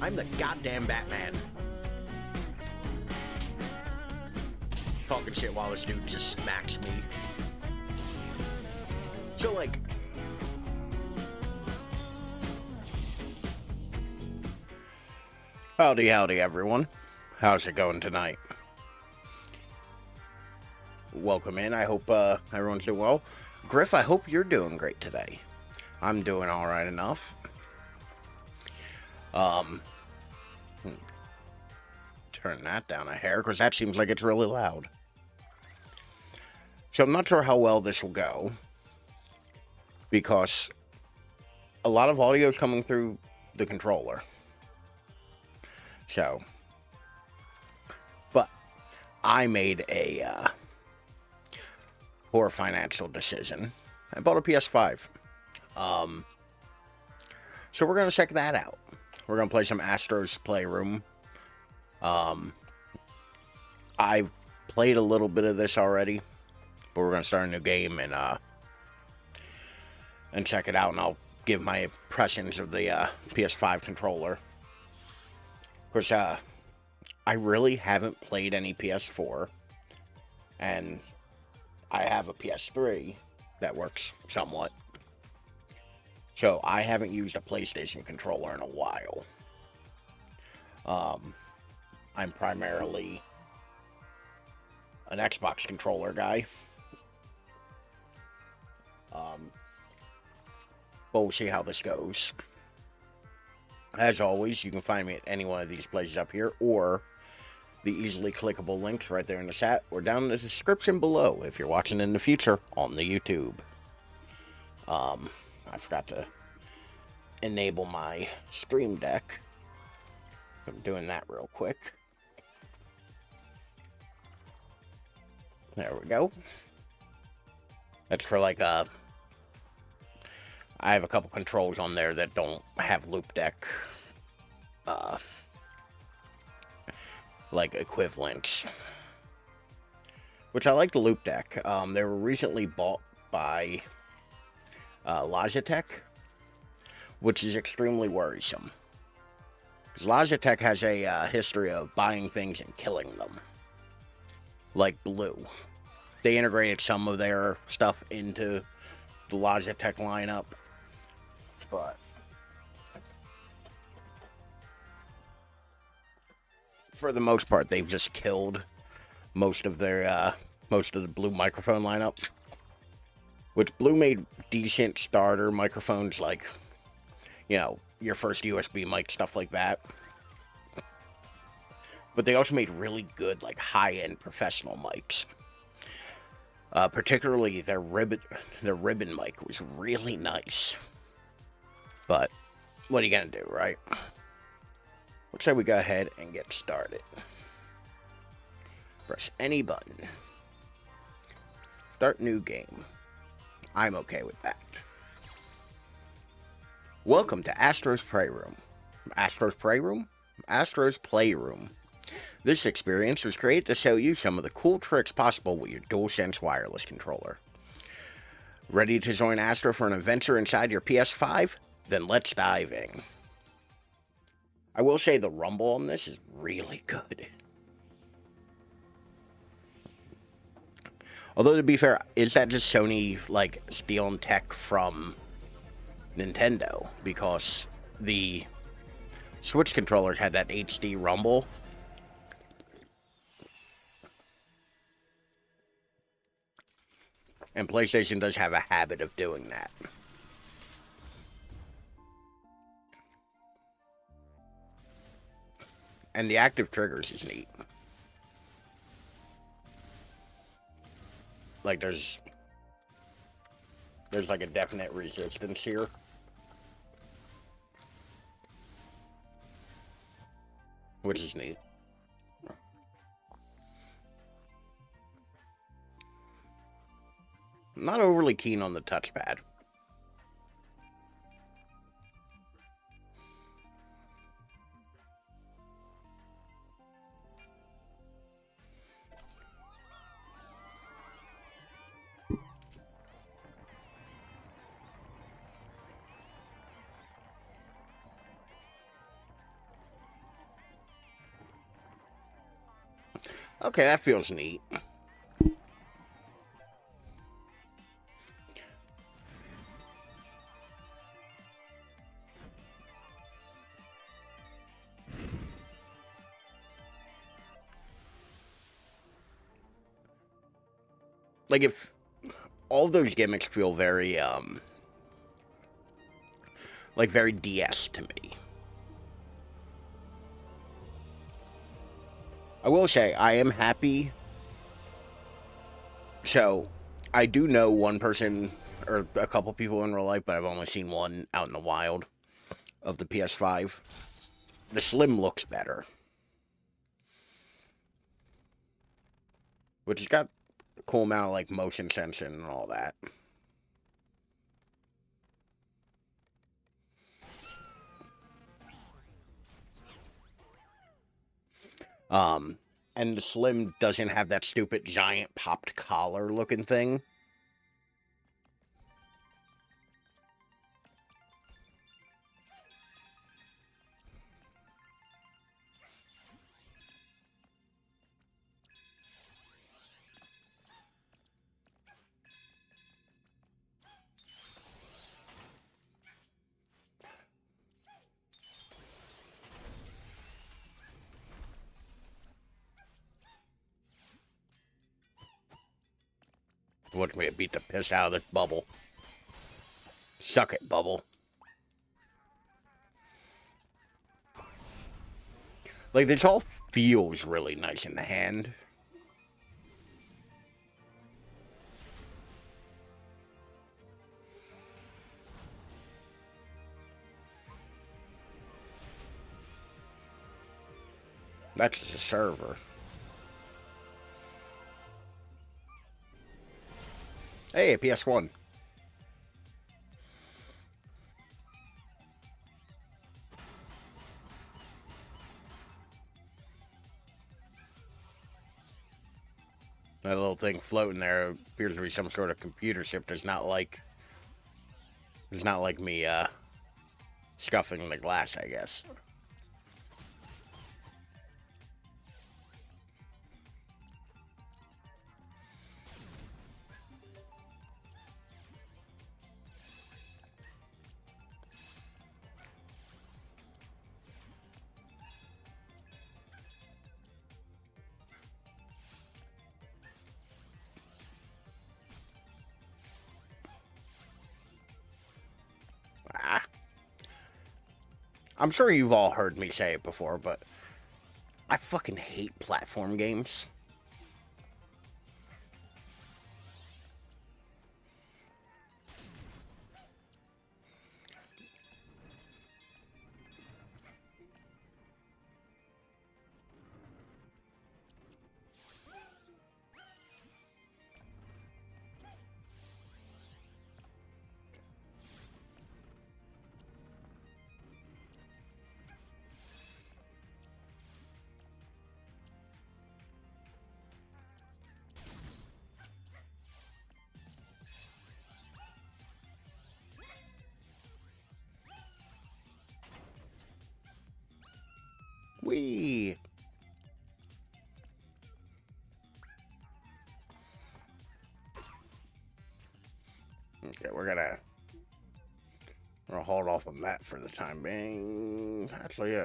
I'm the goddamn Batman. Talking shit while this dude just smacks me. So, like... Howdy, everyone. How's it going tonight? Welcome in. I hope everyone's doing well. Griff, I hope you're doing great today. I'm doing alright enough. Turn that down a hair, because that seems like it's really loud. So I'm not sure how well this will go, because a lot of audio is coming through the controller. So, but I made a poor financial decision. I bought a PS5. So we're going to check that out. We're going to play some Astro's Playroom. I've played a little bit of this already, but we're going to start a new game and check it out, and I'll give my impressions of the PS5 controller. Because I really haven't played any PS4, and I have a PS3 that works somewhat. So I haven't used a PlayStation controller in a while. I'm primarily an Xbox controller guy. But we'll see how this goes. As always, you can find me at any one of these places up here, or the easily clickable links right there in the chat, or down in the description below if you're watching in the future on the YouTube. I forgot to enable my Stream Deck. I'm doing that real quick. There we go. That's for like I have a couple controls on there that don't have loop deck like equivalents. Which I like the loop deck. They were recently bought by Logitech, which is extremely worrisome. Because Logitech has a history of buying things and killing them. Like Blue. They integrated some of their stuff into the Logitech lineup. But for the most part, they've just killed most of their most of the Blue microphone lineup. Which Blue made decent starter microphones, like, you know, your first USB mic, stuff like that. But they also made really good, like, high-end professional mics. Particularly their ribbon mic was really nice. But what are you gonna do, right? Looks like we go ahead and get started. Press any button. Start new game. I'm okay with that. Welcome to Astro's Playroom. Astro's Playroom? Astro's Playroom. This experience was created to show you some of the cool tricks possible with your DualSense wireless controller. Ready to join Astro for an adventure inside your PS5? Then let's dive in. I will say the rumble on this is really good. Although, to be fair, is that just Sony, like, stealing tech from Nintendo? Because the Switch controllers had that HD rumble. And PlayStation does have a habit of doing that. And the active triggers is neat. Like, there's like a definite resistance here. Which is neat. I'm not overly keen on the touchpad. Okay, that feels neat. Like, if all those gimmicks feel very, like, very DS to me. I will say, I am happy. So, I do know one person, or a couple people in real life, but I've only seen one out in the wild of the PS5. The Slim looks better. Which has got a cool amount of, like, motion sensing and all that. And the Slim doesn't have that stupid giant popped collar looking thing. What, we beat the piss out of this bubble. Suck it, bubble. Like, this all feels really nice in the hand. That's just a server. Hey, PS1. That little thing floating there appears to be some sort of computer chip. Does not like me scuffing the glass, I guess. Ah. I'm sure you've all heard me say it before, but I fucking hate platform games. Wee. Okay, we're gonna hold off on that for the time being. Actually,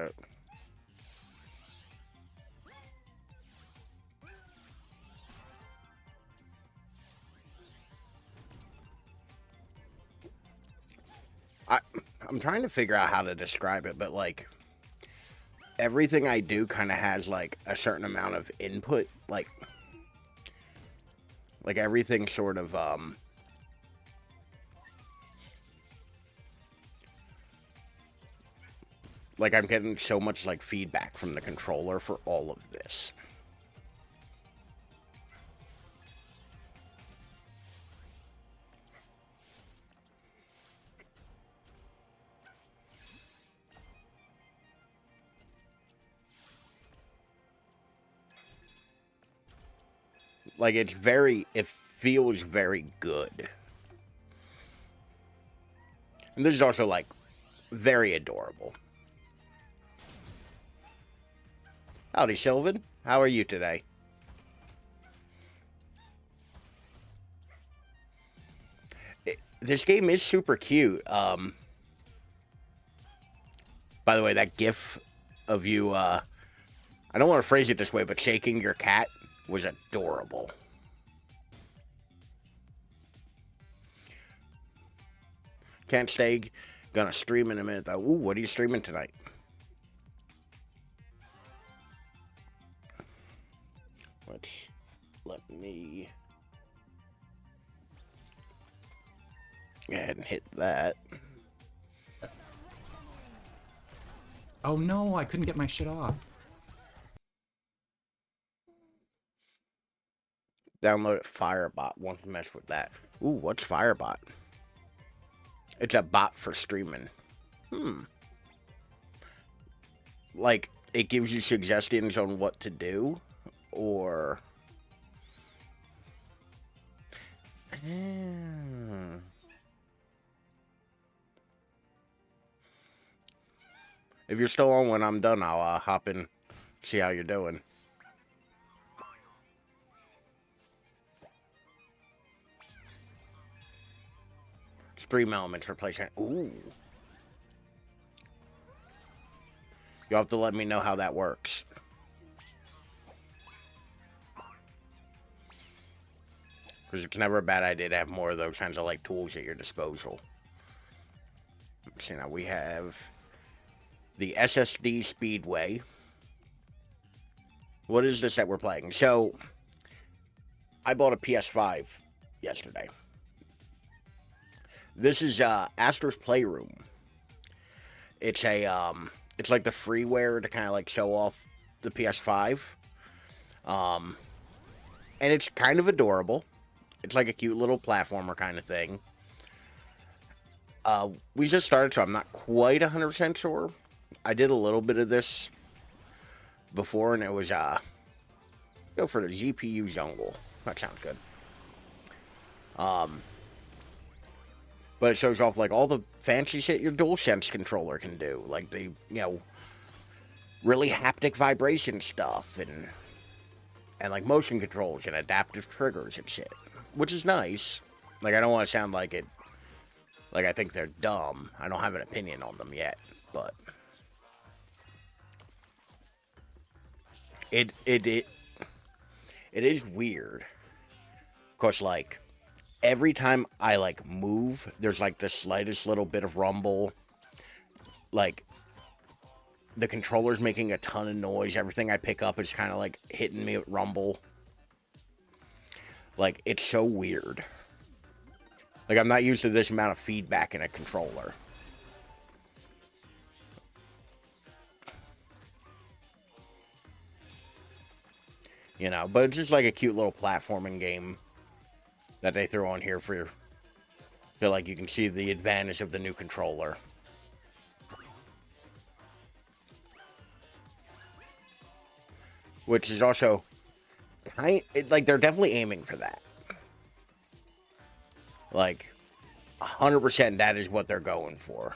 I'm trying to figure out how to describe it, but like everything I do kind of has like a certain amount of input, like everything sort of like I'm getting so much like feedback from the controller for all of this. Like it feels very good. And this is also like very adorable. Howdy, Sylvan. How are you today? This game is super cute. By the way, that GIF of you, I don't want to phrase it this way, but shaking your cat was adorable. Can't stay. Gonna stream in a minute, though. Ooh, what are you streaming tonight? Let me go ahead and hit that. Oh no, I couldn't get my shit off. Download Firebot. Won't mess with that. Ooh, what's Firebot? It's a bot for streaming. Like, it gives you suggestions on what to do, or... If you're still on when I'm done, I'll hop in, see how you're doing. Stream elements replacement. Ooh. You'll have to let me know how that works. Because it's never a bad idea to have more of those kinds of like tools at your disposal. Let's see, now we have the SSD Speedway. What is this that we're playing? So, I bought a PS5 yesterday. This is Astro's Playroom. It's a it's like the freeware to kind of like show off the PS5. And it's kind of adorable. It's like a cute little platformer kind of thing. We just started, so I'm not quite 100% sure. I did a little bit of this before, and it was, go for the GPU jungle. That sounds good. But it shows off, like, all the fancy shit your DualSense controller can do. Like, the, really haptic vibration stuff, and like, motion controls and adaptive triggers and shit. Which is nice. Like, I don't want to sound like it, like I think they're dumb. I don't have an opinion on them yet, but... It is weird. Because, like, every time I, like, move, there's, like, the slightest little bit of rumble. Like, the controller's making a ton of noise. Everything I pick up is kind of, like, hitting me with rumble. Like, it's so weird. Like, I'm not used to this amount of feedback in a controller. You know, but it's just like a cute little platforming game that they throw on here for, feel like you can see the advantage of the new controller. Which is also like they're definitely aiming for that. Like 100% that is what they're going for.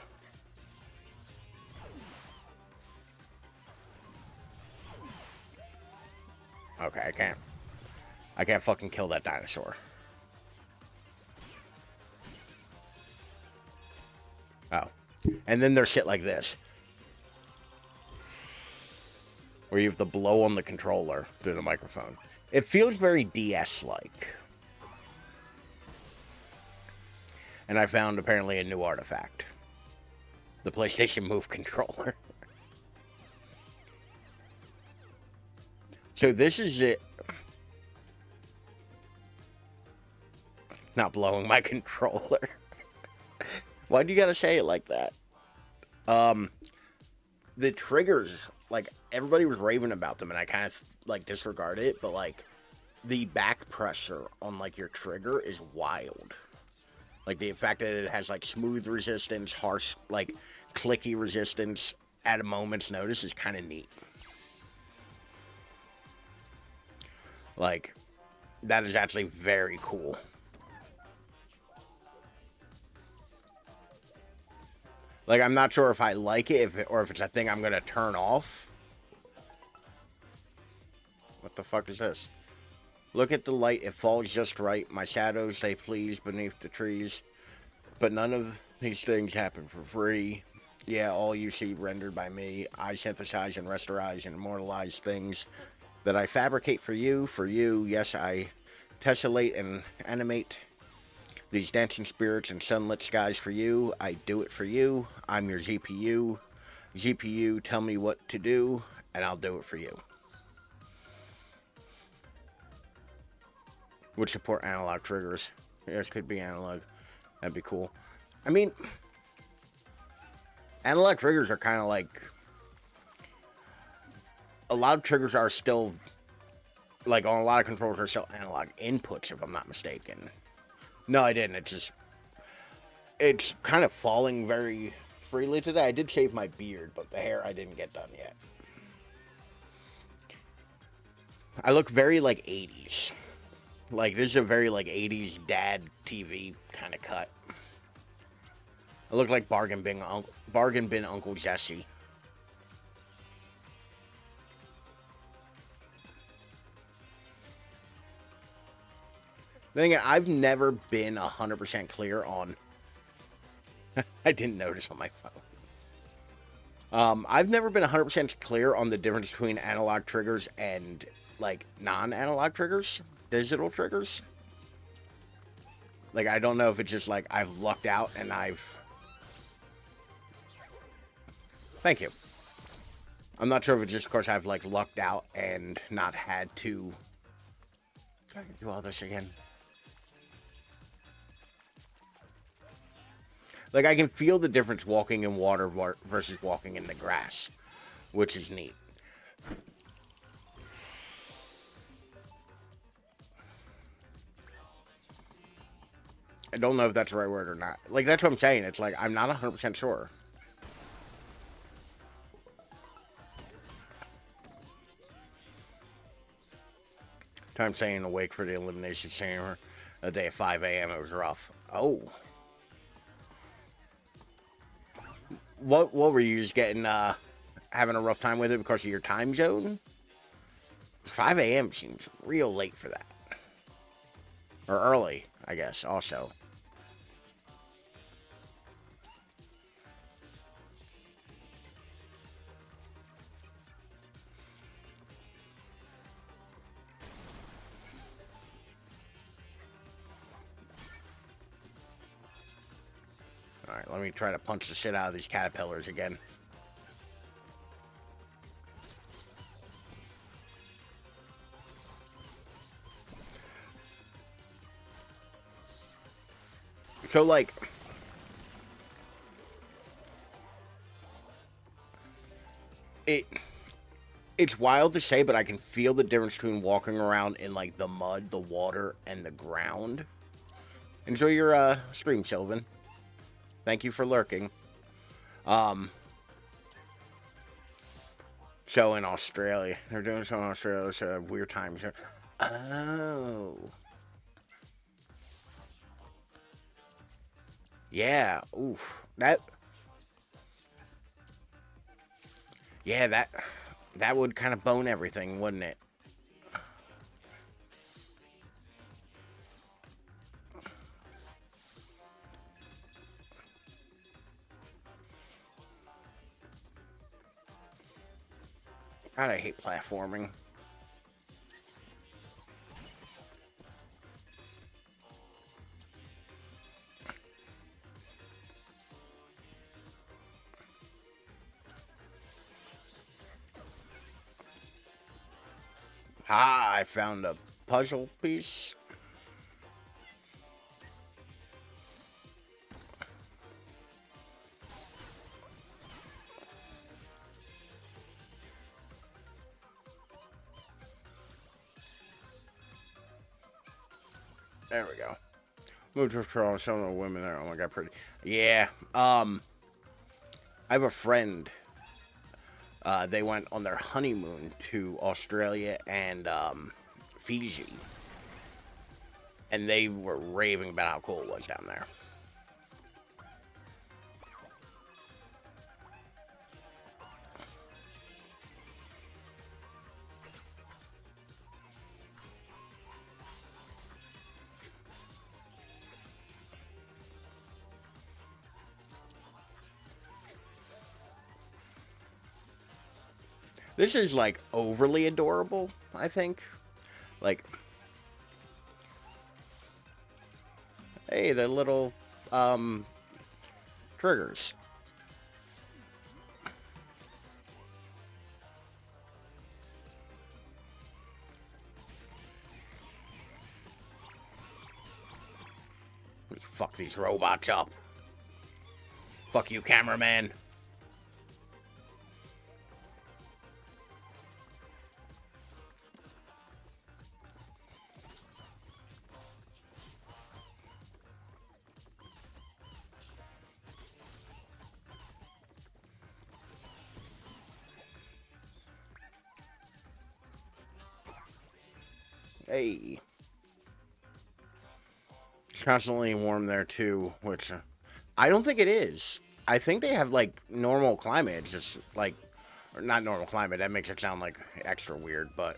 Okay, I can't fucking kill that dinosaur. Oh. And then there's shit like this. Where you have to blow on the controller through the microphone. It feels very DS-like. And I found apparently a new artifact. The PlayStation Move controller. So this is it. Not blowing my controller. Why do you gotta say it like that? The triggers, like, everybody was raving about them, and I kind of, like, disregard it, but, like, the back pressure on, like, your trigger is wild. Like, the fact that it has, like, smooth resistance, harsh, like, clicky resistance at a moment's notice is kind of neat. Like, that is actually very cool. Like, I'm not sure if I like it, or if it's a thing I'm going to turn off. What the fuck is this? Look at the light. It falls just right. My shadows, they please beneath the trees. but none of these things happen for free. Yeah, all you see rendered by me. I synthesize and rasterize and immortalize things that I fabricate for you. For you, yes, I tessellate and animate these dancing spirits and sunlit skies for you. I do it for you. I'm your GPU. GPU, tell me what to do, and I'll do it for you. Would support analog triggers. Yes, could be analog. That'd be cool. I mean, analog triggers are kind of like... A lot of triggers are still... Like, on a lot of controllers are still analog inputs, if I'm not mistaken. No, I didn't. It's just... It's kind of falling very freely today. I did shave my beard, but the hair I didn't get done yet. I look very, like, 80s. Like, this is a very, like, 80s dad TV kind of cut. I look like Bargain Bin Uncle Jesse. Then again, I've never been 100% clear on... I didn't notice on my phone. I've never been 100% clear on the difference between analog triggers and, like, non-analog triggers. Digital triggers. Like, I don't know if it's just, like, I've lucked out and I've... Thank you. I'm not sure if it's just, of course, I've, like, lucked out and not had to... do all this again. Like, I can feel the difference walking in water versus walking in the grass, which is neat. I don't know if that's the right word or not. Like, that's what I'm saying. It's like, I'm not 100% sure. Time staying awake for the elimination chamber. The day at 5 a.m. It was rough. Oh. What were you just getting, having a rough time with it because of your time zone? 5 a.m. seems real late for that. Or early, I guess, also. Alright, let me try to punch the shit out of these caterpillars again. So, like... It's wild to say, but I can feel the difference between walking around in, like, the mud, the water, and the ground. Enjoy your, stream, Sylvan. Thank you for lurking. So in Australia. They're doing so in Australia, so weird times. Oh. Yeah, oof. Yeah, that would kind of bone everything, wouldn't it? God, I hate platforming. Ah, I found a puzzle piece. There we go. Move to control some of the women there. Oh my god, pretty. Yeah. I have a friend. They went on their honeymoon to Australia and Fiji. And they were raving about how cool it was down there. This is like overly adorable, I think. Like, hey, the little triggers. Let's fuck these robots up. Fuck you, cameraman. Hey. It's constantly warm there too, which I don't think it is. I think they have like normal climate, it's just like, or not normal climate. That makes it sound like extra weird, but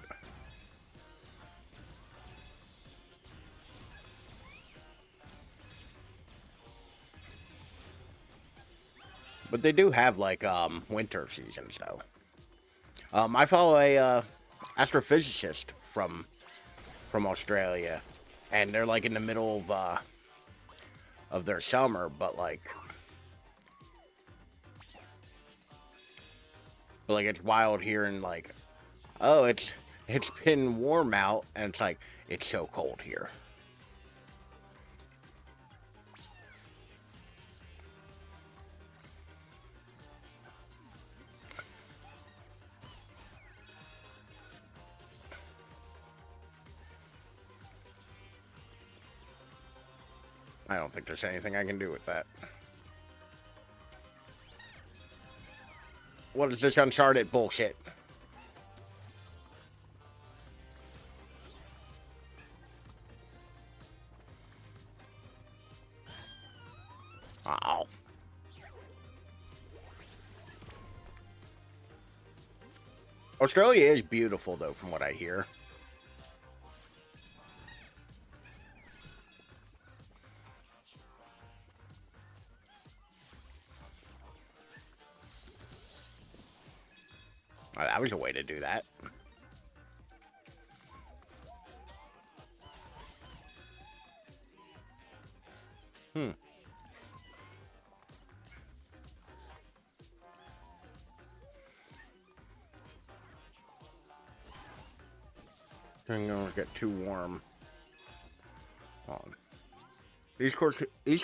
they do have like winter seasons though. I follow a astrophysicist from Australia, and they're like in the middle of their summer, but like it's wild here and like, oh, it's been warm out, and it's like it's so cold here. I don't think there's anything I can do with that. What is this Uncharted bullshit? Oh. Australia is beautiful, though, from what I hear. Oh, that was a way to do that. Hmm. I'm gonna get too warm. On. East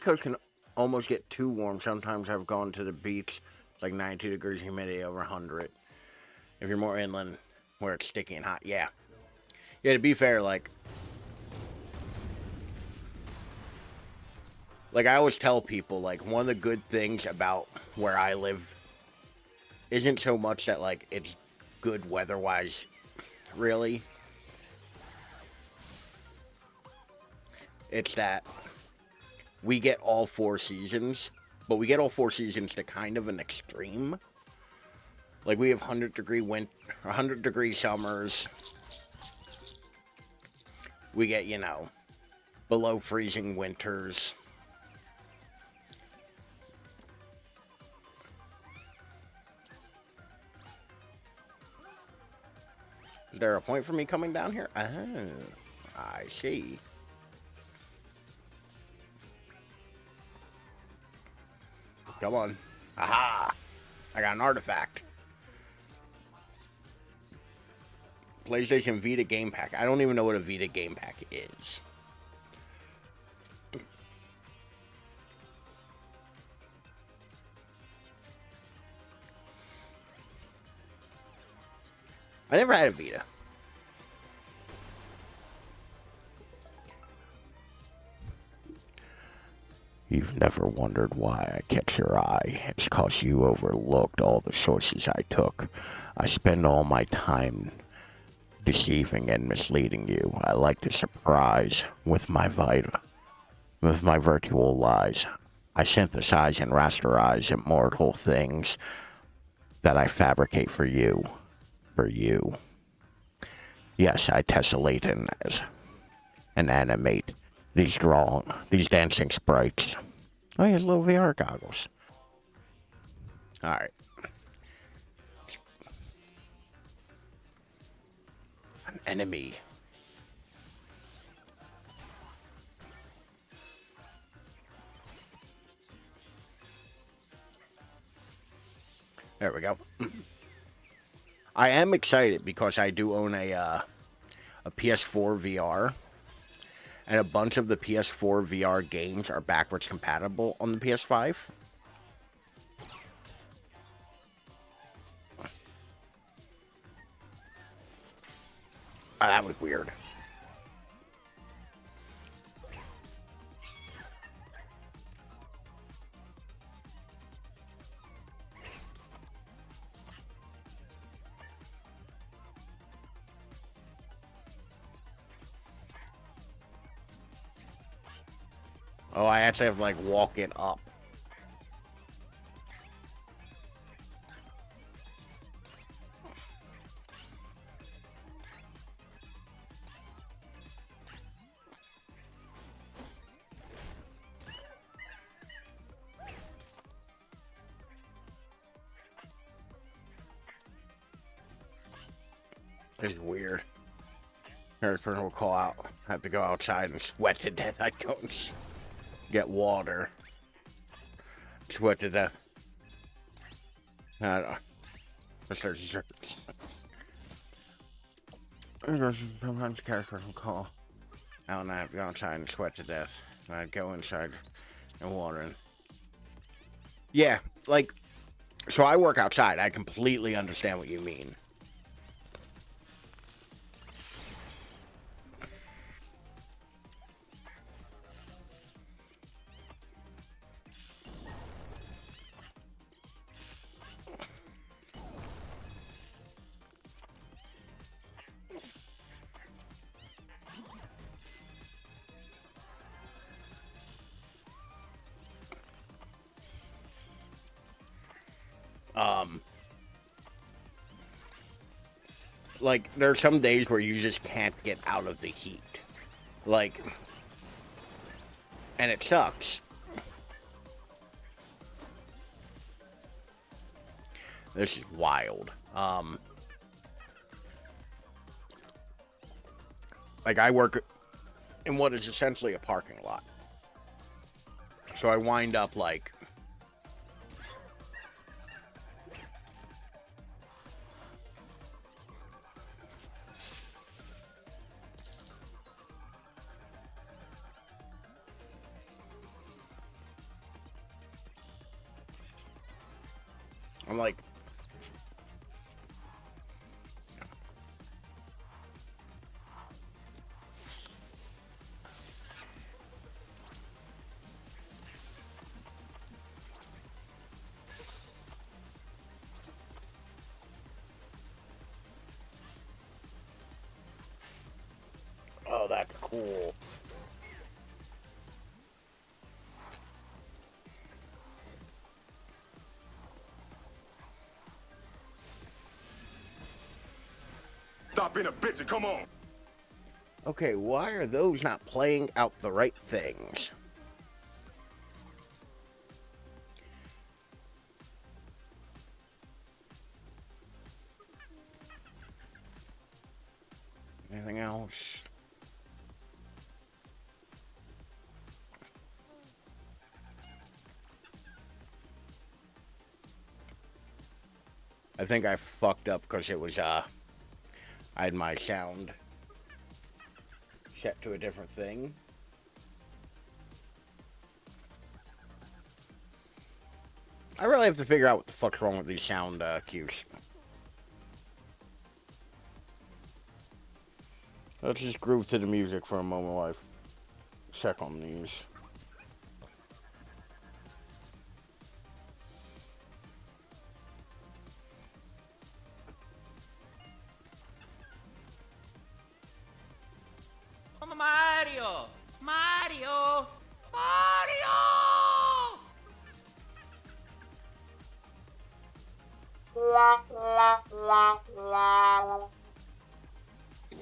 Coast can almost get too warm. Sometimes I've gone to the beach, it's like 92 degrees humidity over 100. If you're more inland, where it's sticky and hot, yeah. Yeah, to be fair, like I always tell people, like one of the good things about where I live isn't so much that like it's good weather-wise, really. It's that we get all four seasons, but we get all four seasons to kind of an extreme. Like we have 100-degree summers. We get, below freezing winters. Is there a point for me coming down here? Oh, I see. Come on. Aha! I got an artifact. PlayStation Vita Game Pack. I don't even know what a Vita Game Pack is. I never had a Vita. You've never wondered why I catch your eye. It's 'cause you overlooked all the choices I took. I spend all my time deceiving and misleading you. I like to surprise with my virtual lies. I synthesize and rasterize immortal things that I fabricate for you. For you. Yes, I tessellate and animate these dancing sprites. Oh, he has little VR goggles. Alright. An enemy. There we go. I am excited because I do own a PS4 VR, and a bunch of the PS4 VR games are backwards compatible on the PS5. Oh, that was weird. Oh, I actually have to, like, walk it up. This is weird. Next person will call out. I have to go outside and sweat to death. I'd go and get water. Sweat to death. I don't know. Sometimes the character will call out and I have to go outside and sweat to death. And I'd go inside and water. And yeah, like, so I work outside. I completely understand what you mean. Like, there are some days where you just can't get out of the heat. Like, and it sucks. This is wild. Like, I work in what is essentially a parking lot. So I wind up, like, I'm like, oh, that's cool. Stop being a bitch and come on. Okay, why are those not playing out the right things? Anything else? I think I fucked up because it was, I had my sound set to a different thing. I really have to figure out what the fuck's wrong with these sound cues. Let's just groove to the music for a moment while I check on these. Mario! Mario! Mario!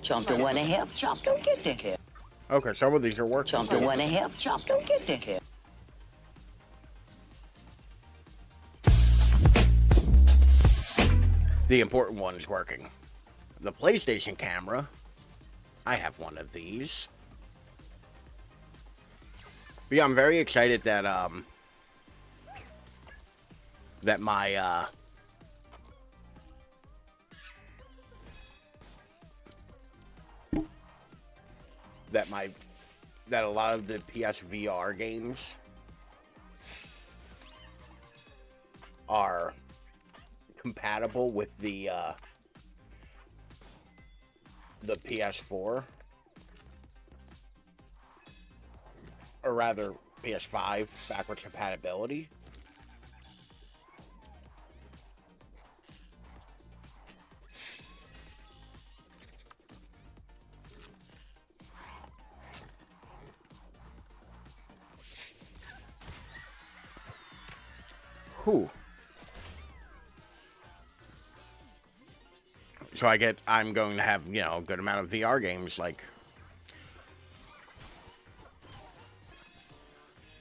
Chomp don't wanna help, Chomp don't get the help. Okay, some of these are working. Chomp don't wanna help, Chomp don't get the help. The important one is working. The PlayStation camera I have one of these. But yeah, I'm very excited that that my that a lot of the PSVR games are compatible with the PS4, or rather PS5 backwards compatibility. Whew. So I'm going to have, you know, a good amount of VR games, like,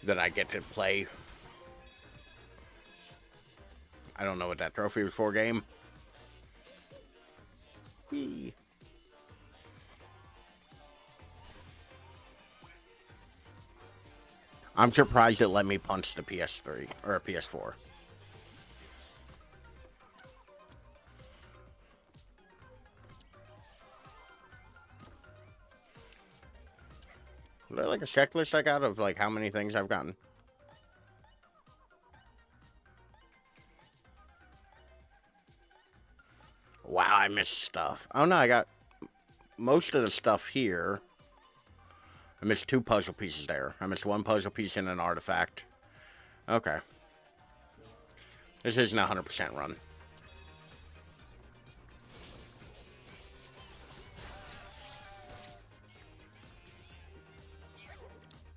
that I get to play. I don't know what that trophy was for game. Whee. I'm surprised it let me punch the PS3 or a PS4. Is there like a checklist I got of like how many things I've gotten? Wow, I missed stuff. Oh no, I got most of the stuff here. I missed 2 puzzle pieces there. I missed 1 puzzle piece and an artifact. Okay. This isn't a 100% run.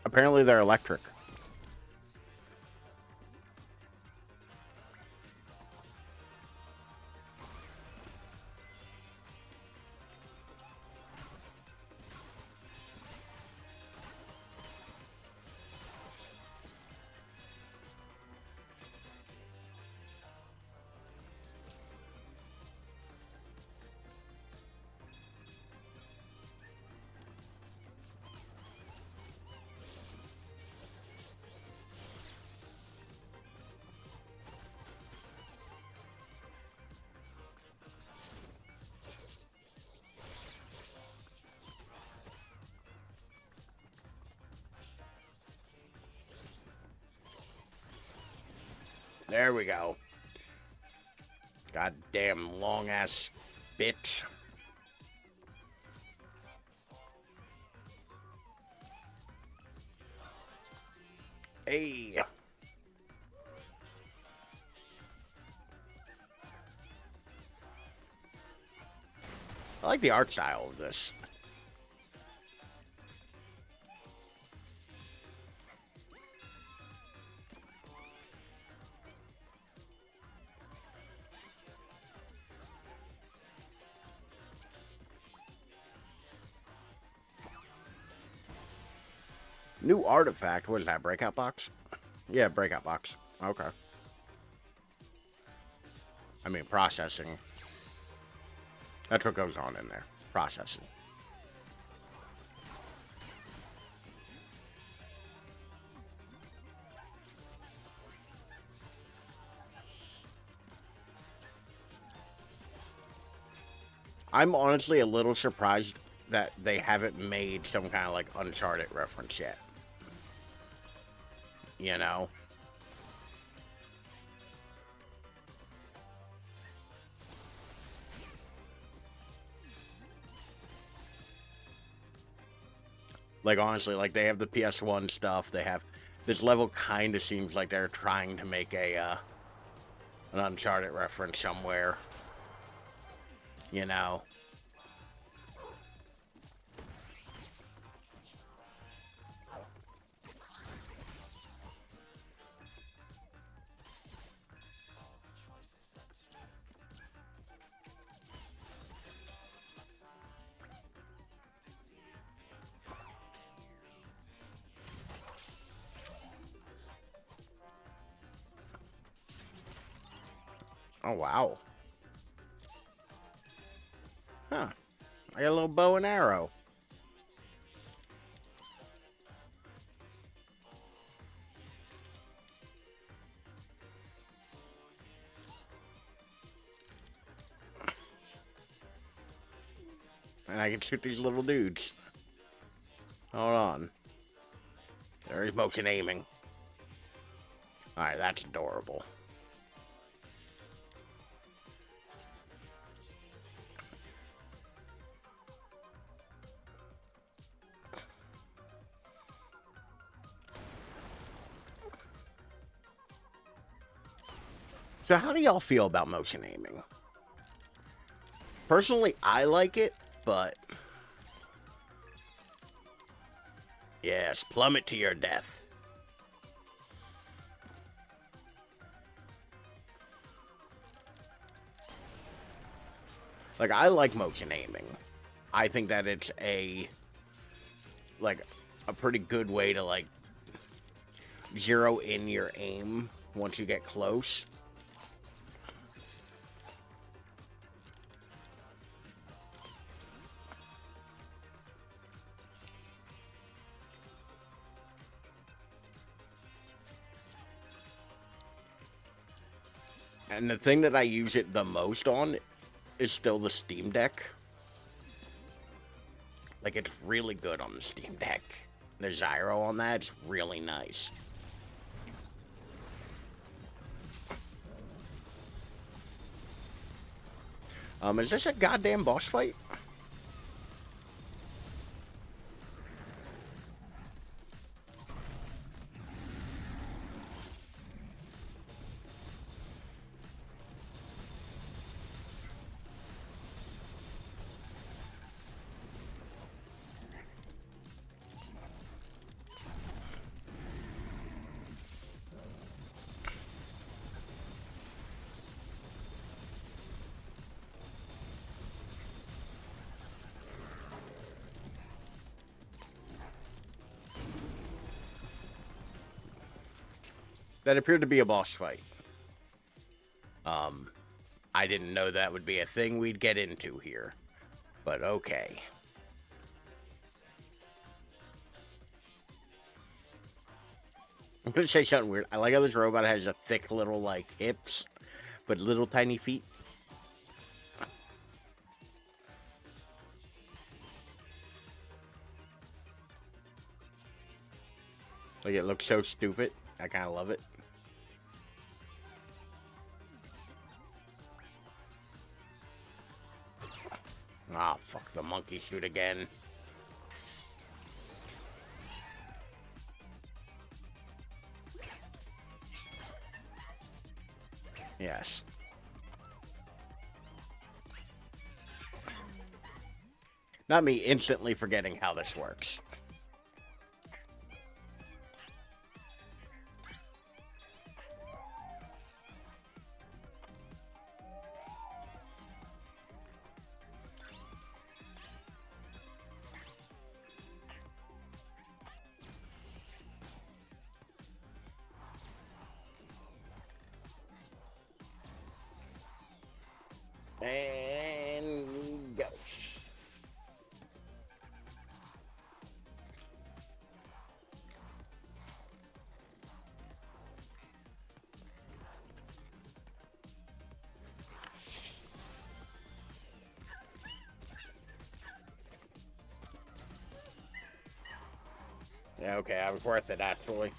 Apparently they're electric. There we go. Goddamn long ass bitch. Hey. I like the art style of this. New artifact. What is that? Breakout box? Yeah, breakout box. Okay. I mean, processing. That's what goes on in there. Processing. I'm honestly a little surprised that they haven't made some kind of like Uncharted reference yet. You know? Like, honestly, like, they have the PS1 stuff. They have... This level kind of seems like they're trying to make an Uncharted reference somewhere. You know? Oh, wow. Huh. I got a little bow and arrow. And I can shoot these little dudes. Hold on. There's motion aiming. Alright, that's adorable. So how do y'all feel about motion aiming? Personally, I like it, but... Yes, plummet to your death. Like, I like motion aiming. I think that it's a pretty good way to, like, zero in your aim once you get close. And the thing that I use it the most on is still the Steam Deck. Like, it's really good on the Steam Deck. The gyro on that is really nice. Is this a goddamn boss fight? That appeared to be a boss fight. I didn't know that would be a thing we'd get into here. But okay. I'm gonna say something weird. I like how this robot has a thick little, like, hips, but little tiny feet. Like, it looks so stupid. I kind of love it. Ah, fuck, the monkey shoot again. Yes. Not me instantly forgetting how this works. And go. Yeah, okay, I was worth it, actually.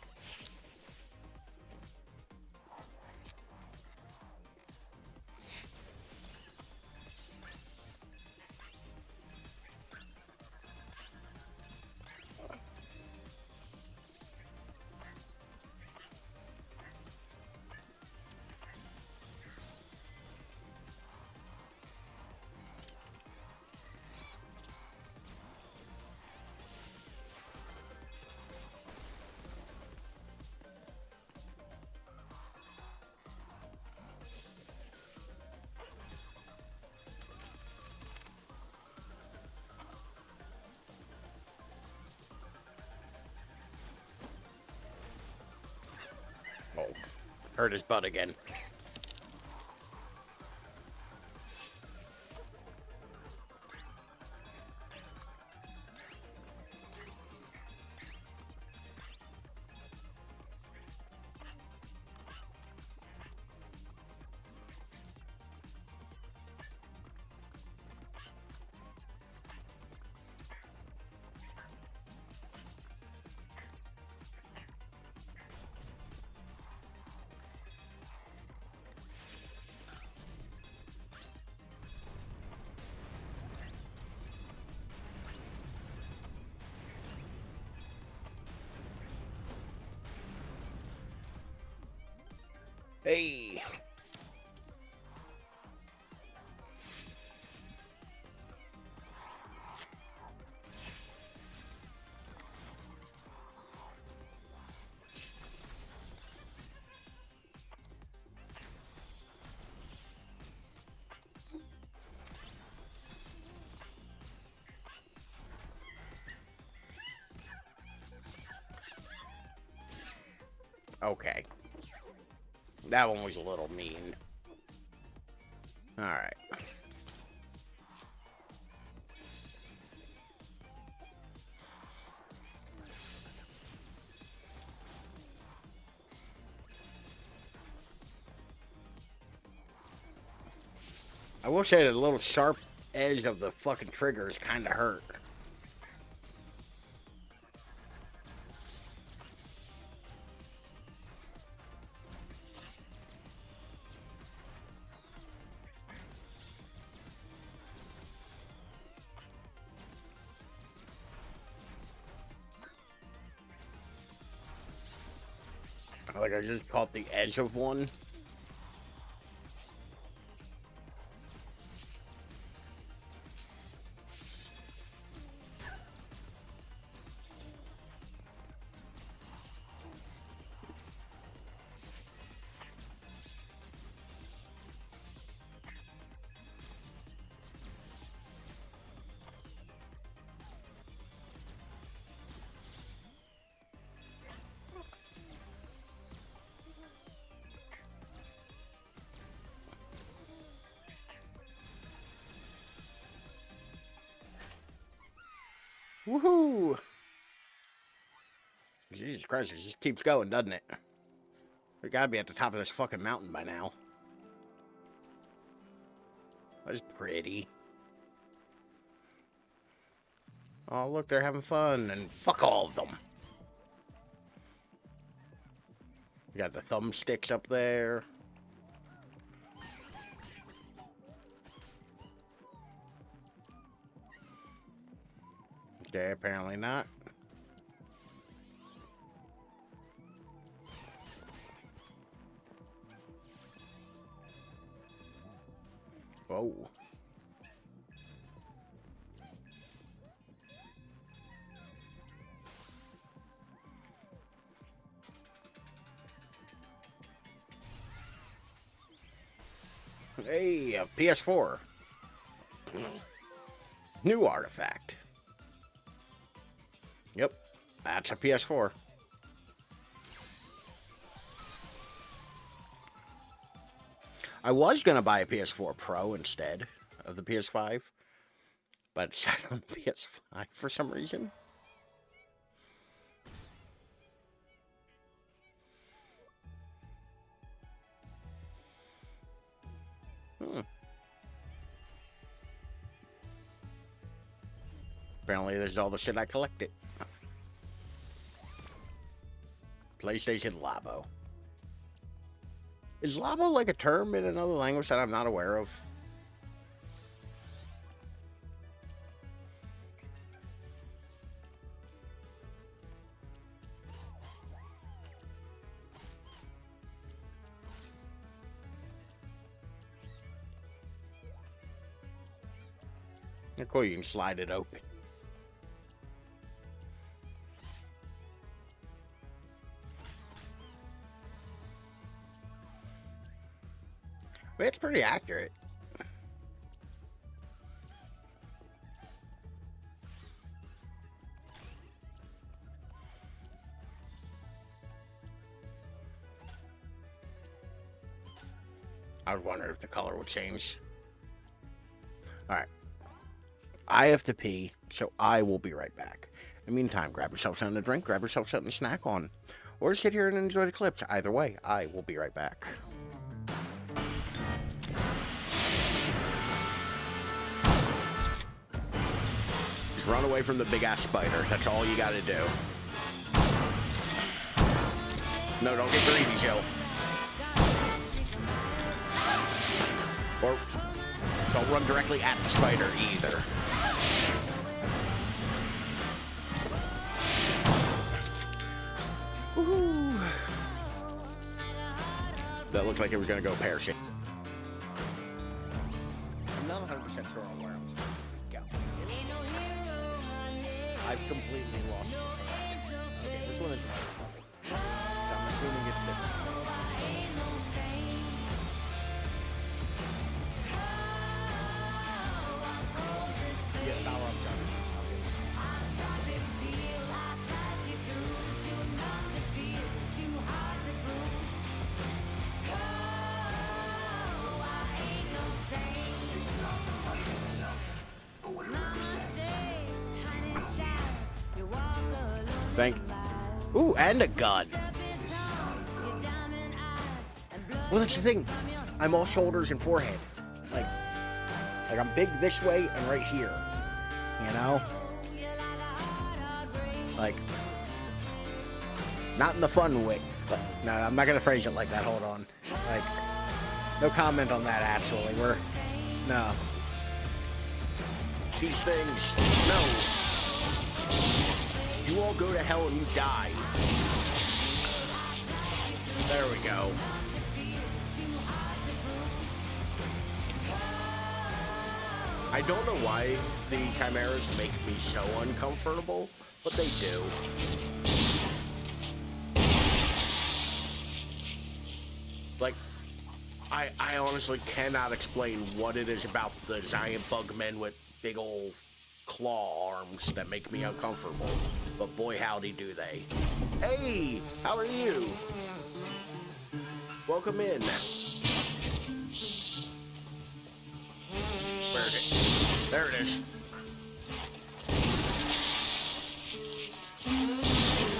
Oh, hurt his butt again. Hey. Okay. That one was a little mean. Alright. I will say the little sharp edge of the fucking triggers kind of hurt. Like I just caught the edge of one. Woohoo! Jesus Christ, it just keeps going, doesn't it? We gotta be at the top of this fucking mountain by now. That's pretty. Oh, look, they're having fun, and fuck all of them. We got the thumbsticks up there. Okay, apparently not. Whoa. Hey, a PS4. New artifact. Yep, that's a PS4. I was going to buy a PS4 Pro instead of the PS5, but it's set on the PS5 for some reason. Apparently there's all the shit I collected. PlayStation Labo. Is Labo like a term in another language that I'm not aware of? Of course, you can slide it open. But it's pretty accurate. I was wondering if the color would change. Alright. I have to pee, so I will be right back. In the meantime, grab yourself something to drink, grab yourself something to snack on, or sit here and enjoy the clips. Either way, I will be right back. Just run away from the big-ass spiders. That's all you gotta do. No, don't get greedy, Jill. Or don't run directly at the spider either. Woohoo! The that looked like it was going to go pear-shaped. I'm not 100% sure on where I'm supposed to go. I've completely lost it. Okay, this one is right. So I'm assuming it's different. Yeah, now I'm driving. Thank you. Ooh, and a gun. Well, that's the thing. I'm all shoulders and forehead. Like I'm big this way and right here. You know? Like, not in the fun way. But, no, I'm not going to phrase it like that. Hold on. Like, no comment on that, actually. No. These things, no. You all go to hell and you die. There we go. I don't know why the chimeras make me so uncomfortable, but they do. Like, I honestly cannot explain what it is about the giant bug men with big old claw arms that make me uncomfortable. But boy howdy do they. Hey, how are you? Welcome in. Where is it? There it is.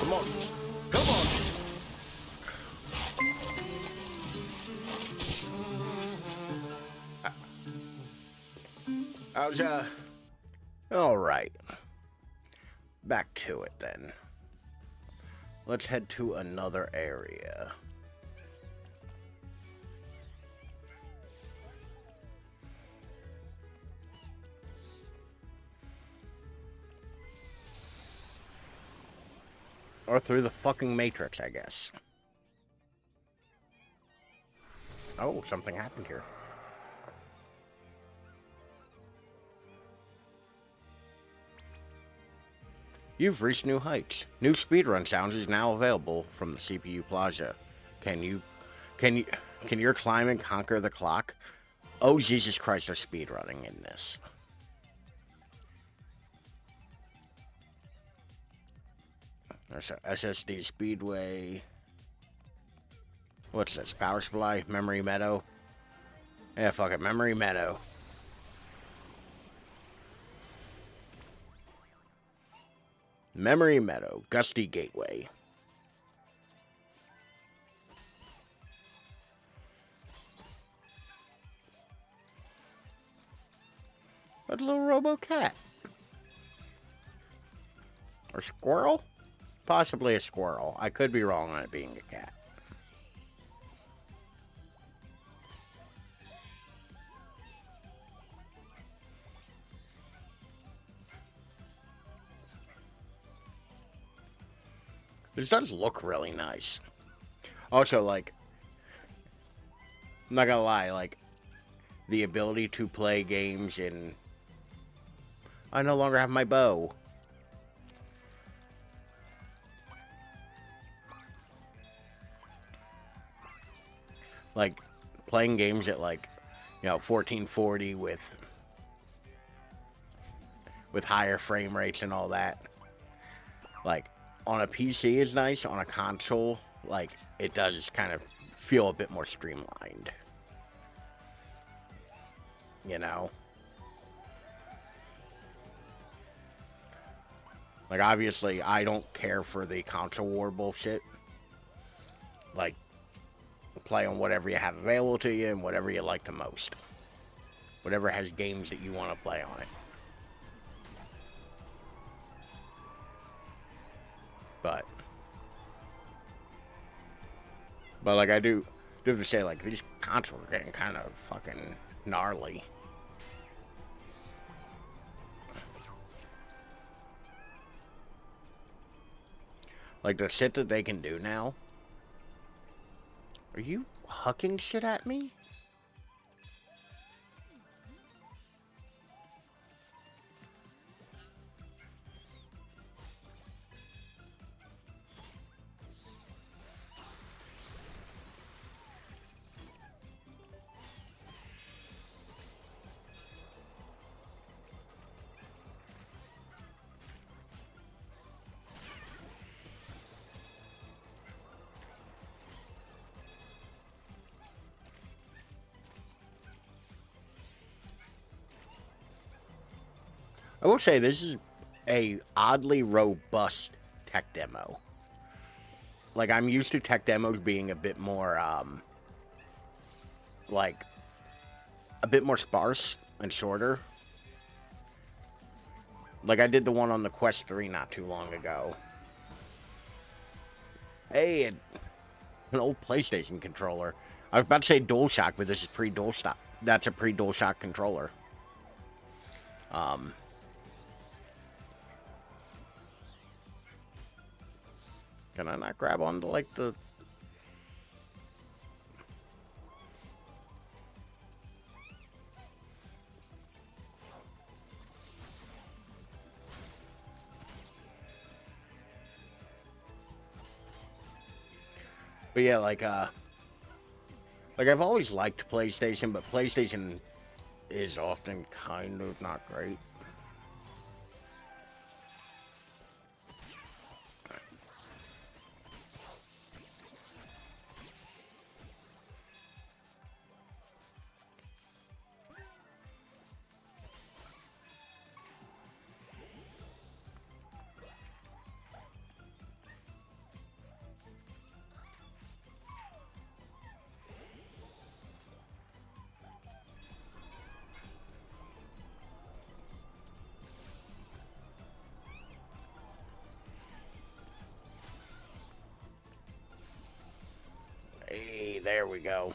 Come on. Come on. All right. Back to it then. Let's head to another area. Or through the fucking Matrix, I guess. Oh, something happened here. You've reached new heights. New speedrun sounds is now available from the CPU Plaza. Can your climbing conquer the clock? Oh, Jesus Christ, they're speedrunning in this. There's a SSD Speedway. What's this? Power supply? Memory Meadow? Yeah, fuck it. Memory Meadow. Memory Meadow. Gusty Gateway. A little robo cat. Or squirrel? Possibly a squirrel. I could be wrong on it being a cat. This does look really nice. Also, like, I'm not gonna lie, like, the ability to play games in... I no longer have my bow. Like, playing games at, like, 1440 with higher frame rates and all that. Like, on a PC is nice, on a console, like, it does kind of feel a bit more streamlined. You know? Like, obviously, I don't care for the console war bullshit. Like, play on whatever you have available to you and whatever you like the most. Whatever has games that you want to play on it. But like, I do have to say, like, these consoles are getting kind of fucking gnarly. Like, the shit that they can do now. Are you hucking shit at me? I will say this is a oddly robust tech demo. Like, I'm used to tech demos being a bit more, like, a bit more sparse and shorter. Like, I did the one on the Quest 3 not too long ago. Hey, an old PlayStation controller. I was about to say DualShock, but this is pre-DualShock. That's a pre-DualShock controller. Can I not grab onto, like, the... But yeah, like I've always liked PlayStation, but PlayStation is often kind of not great. Hey, there we go.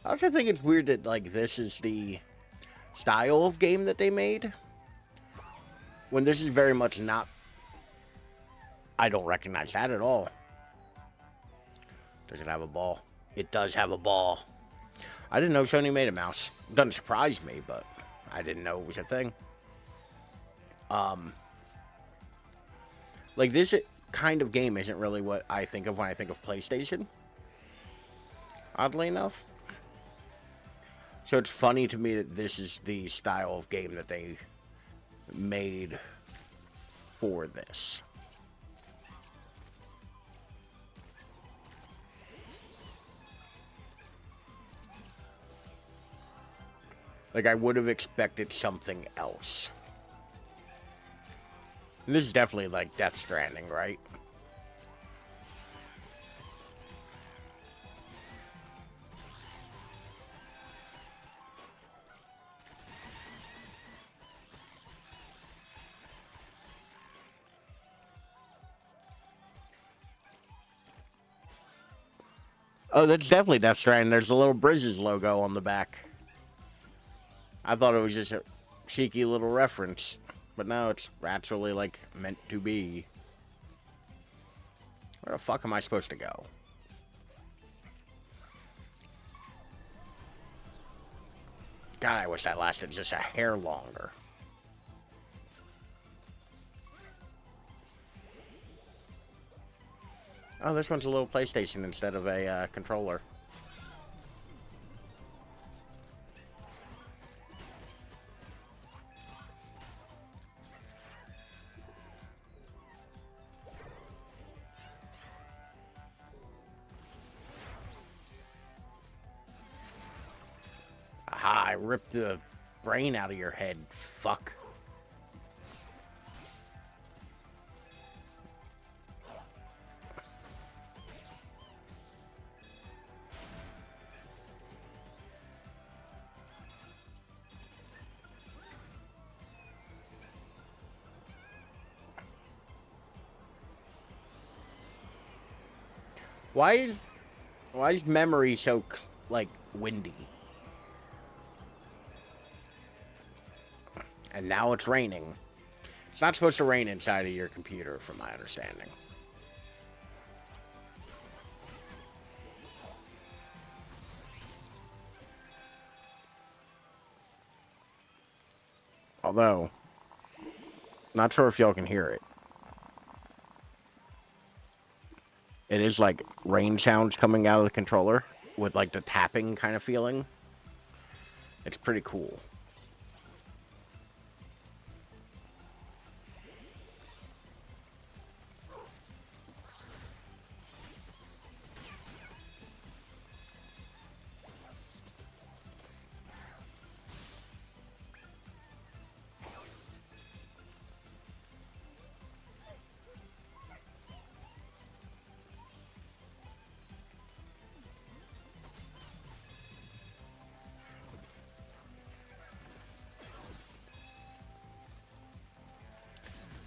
I also think it's weird that, like, this is the style of game that they made, when this is very much not... I don't recognize that at all. Does it have a ball? It does have a ball. I didn't know Sony made a mouse. Doesn't surprise me, but I didn't know it was a thing. Like, this kind of game isn't really what I think of when I think of PlayStation, oddly enough. So it's funny to me that this is the style of game that they made for this. Like, I would have expected something else. And this is definitely like Death Stranding, right? Oh, that's definitely Death Stranding. There's a little Bridges logo on the back. I thought it was just a cheeky little reference. But no, it's actually, like, meant to be. Where the fuck am I supposed to go? God, I wish that lasted just a hair longer. Oh, this one's a little PlayStation instead of a controller. Aha, I ripped the brain out of your head, fuck. Why is memory so, like, windy? And now it's raining. It's not supposed to rain inside of your computer, from my understanding. Although, not sure if y'all can hear it. It is like rain sounds coming out of the controller with like the tapping kind of feeling. It's pretty cool.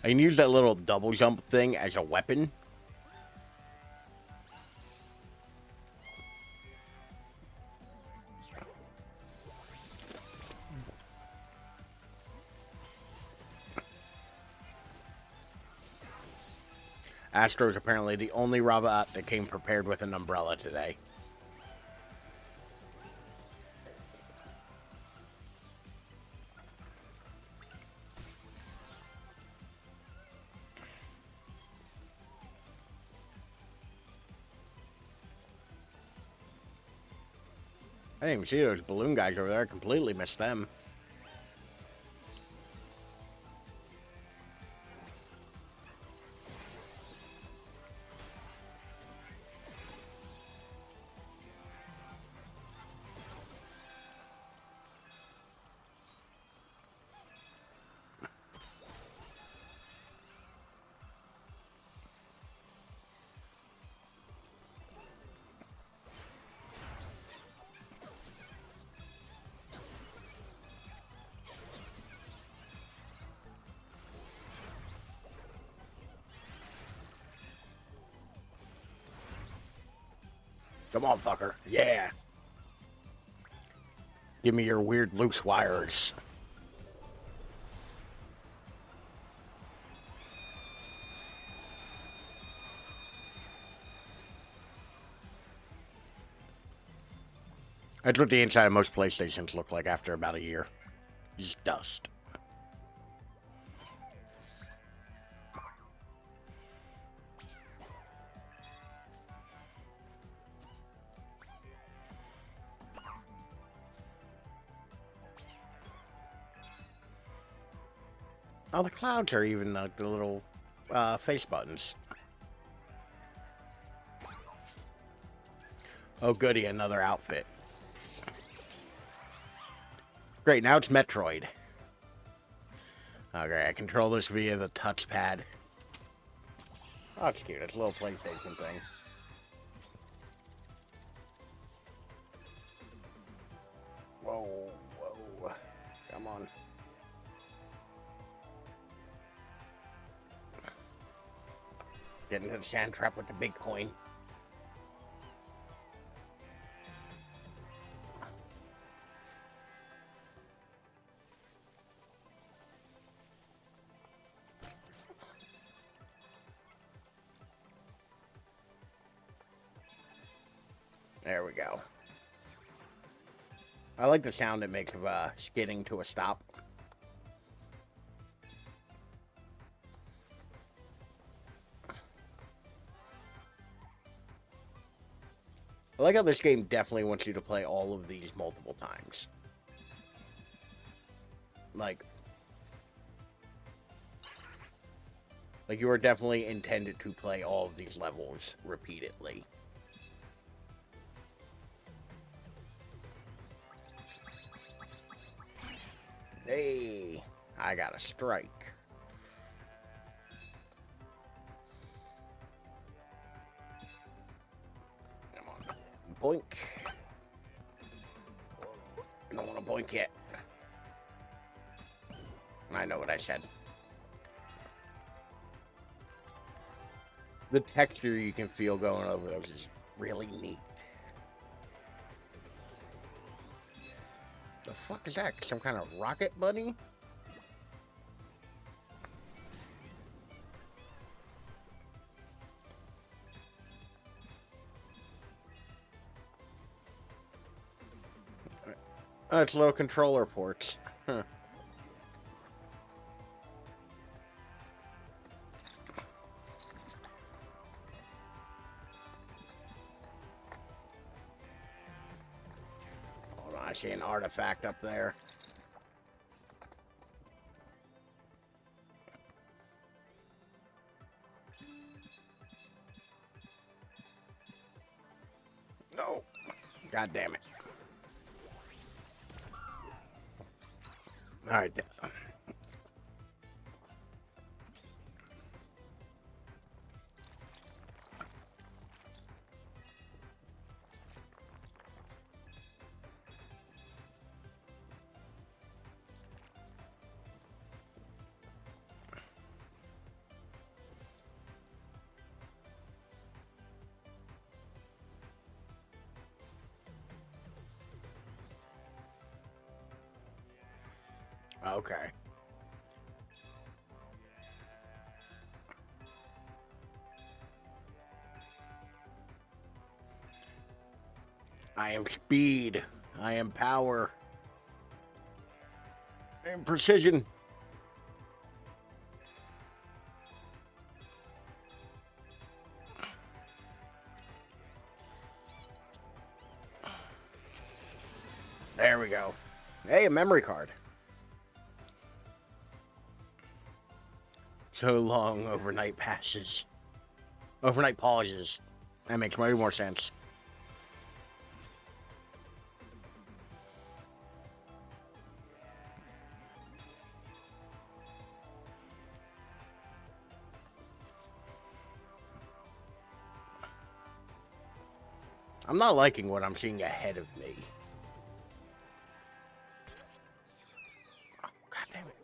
I can use that little double jump thing as a weapon. Astro is apparently the only robot that came prepared with an umbrella today. I didn't even see those balloon guys over there. I completely missed them. Come on, fucker. Yeah. Give me your weird loose wires. That's what the inside of most PlayStations look like after about a year. Just dust. Oh, the clouds are even like the little face buttons. Oh, goody, another outfit. Great, now it's Metroid. Okay, I control this via the touchpad. Oh, it's cute. It's a little PlayStation thing. Whoa, whoa. Come on. Get into the sand trap with the big coin. There we go. I like the sound it makes of skidding to a stop. I like how this game definitely wants you to play all of these multiple times. Like you are definitely intended to play all of these levels repeatedly. Hey, I got a strike. Come on. Boink. I don't want to boink yet. I know what I said. The texture you can feel going over those is really neat. The fuck is that? Some kind of rocket bunny? Oh, it's little controller ports. Huh. Hold on, I see an artifact up there. No. God damn it. All right. Okay. I am speed. I am power. I am precision. There we go. Hey, a memory card. So long, overnight passes. Overnight pauses. That makes way more sense. I'm not liking what I'm seeing ahead of me. Oh, God damn it.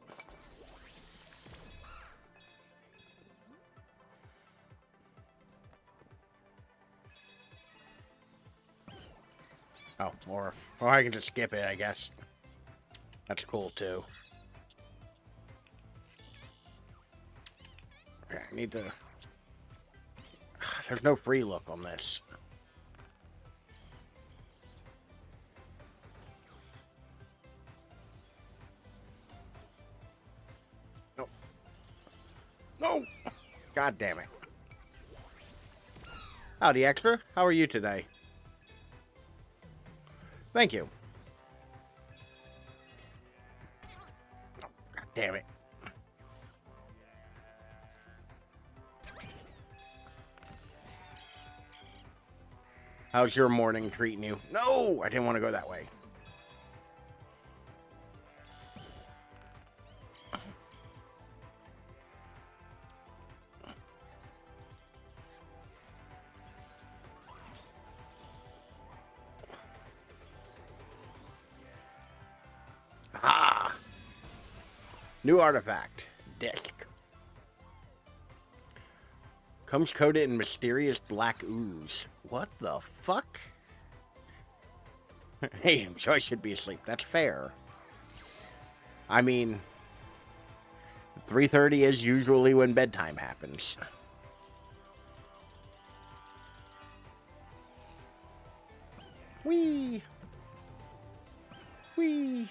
Oh, or I can just skip it, I guess. That's cool, too. Okay, I need to... There's no free look on this. No. No! God damn it. Howdy, Extra. How are you today? Thank you. Oh, God damn it. How's your morning treating you? No! I didn't want to go that way. Ah! New artifact. Disc. Comes coated in mysterious black ooze. What the fuck? Hey, I'm sure I should be asleep. That's fair. I mean, 3:30 is usually when bedtime happens. Whee! Whee!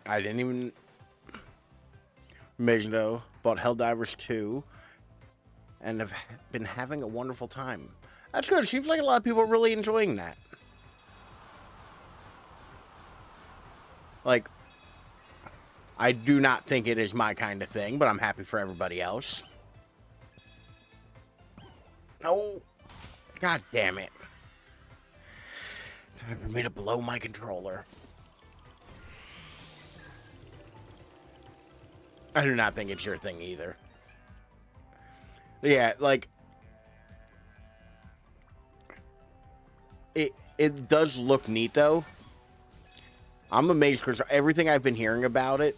I didn't even... Amazing though. Bought Helldivers 2 and have been having a wonderful time. That's good. Seems like a lot of people are really enjoying that. Like, I do not think it is my kind of thing, but I'm happy for everybody else. No. God damn it. Time for me to blow my controller. I do not think it's your thing either. Yeah, like... It does look neat, though. I'm amazed because everything I've been hearing about it,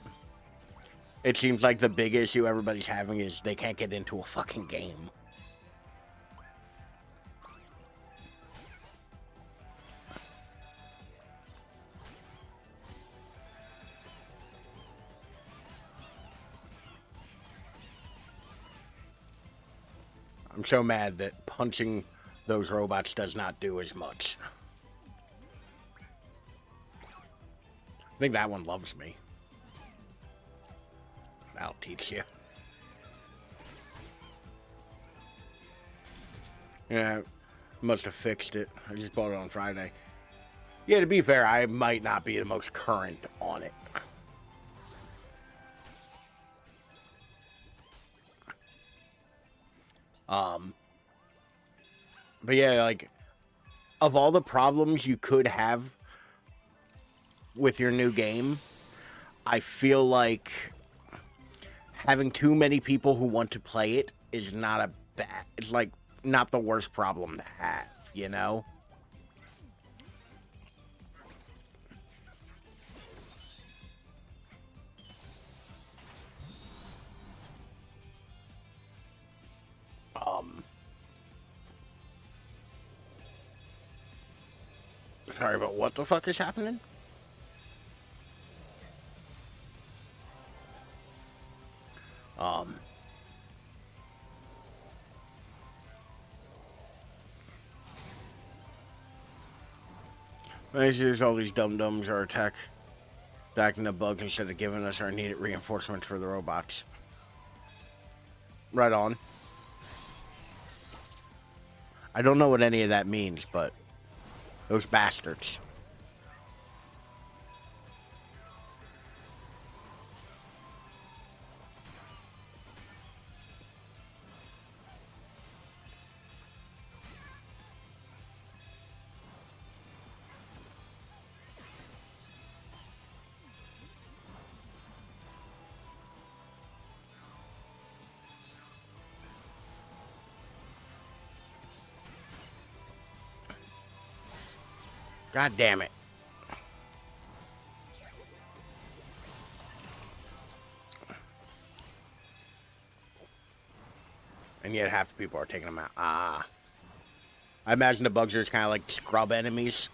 it seems like the big issue everybody's having is they can't get into a fucking game. I'm so mad that punching those robots does not do as much. I think that one loves me. That'll teach you. Yeah, must have fixed it. I just bought it on Friday. Yeah, to be fair, I might not be the most current on it. But yeah, like, of all the problems you could have with your new game, I feel like having too many people who want to play it is not a bad, it's like not the worst problem to have, you know? Sorry, but what the fuck is happening? There's all these dum-dums are attacking the bugs instead of giving us our needed reinforcements for the robots. Right on. I don't know what any of that means, but those bastards. God damn it. And yet half the people are taking them out. Ah. I imagine the bugs are just kind of like scrub enemies.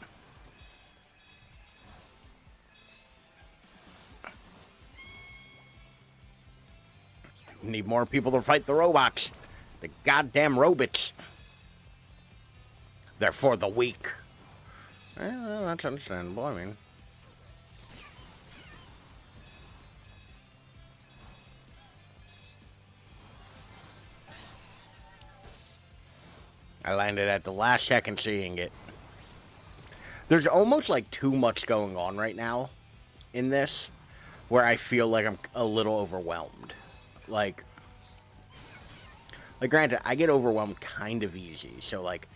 Need more people to fight the robots. The goddamn robots. They're for the weak. Well, that's understandable, I mean. I landed at the last second seeing it. There's almost like too much going on right now in this, where I feel like I'm a little overwhelmed. Like granted, I get overwhelmed kind of easy, so like,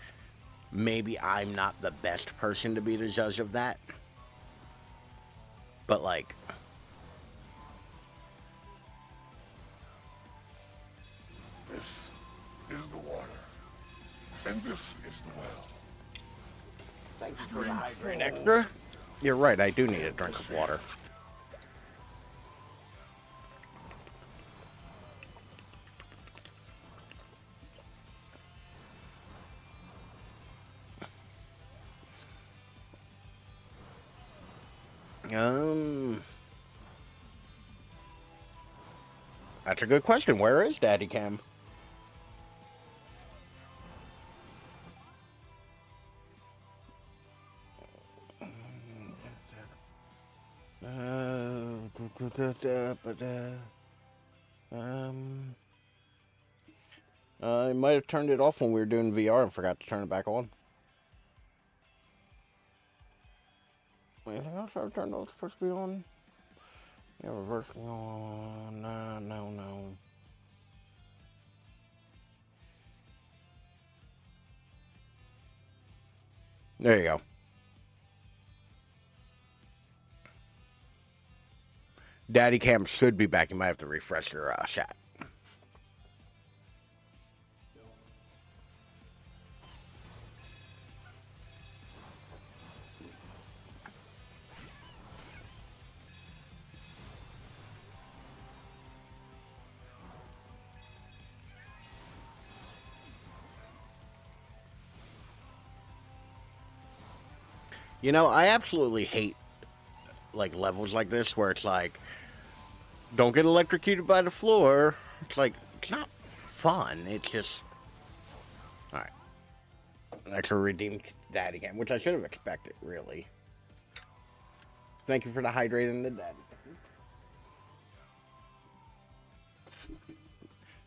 maybe I'm not the best person to be the judge of that. But like, This is the water, and this is the well. thank you for the hydrate extra. You're right, I do need a drink of water. That's a good question. Where is Daddy Cam? I might have turned it off when we were doing VR and forgot to turn it back on. Anything else I've turned off supposed to be on? Yeah, reverse on. No. There you go. Daddy Cam should be back. You might have to refresh your chat. You know, I absolutely hate like levels like this where it's like, don't get electrocuted by the floor. It's like, it's not fun. It's just, Extra redeemed daddy cam, which I should have expected, really. Thank you for the hydrating the daddy.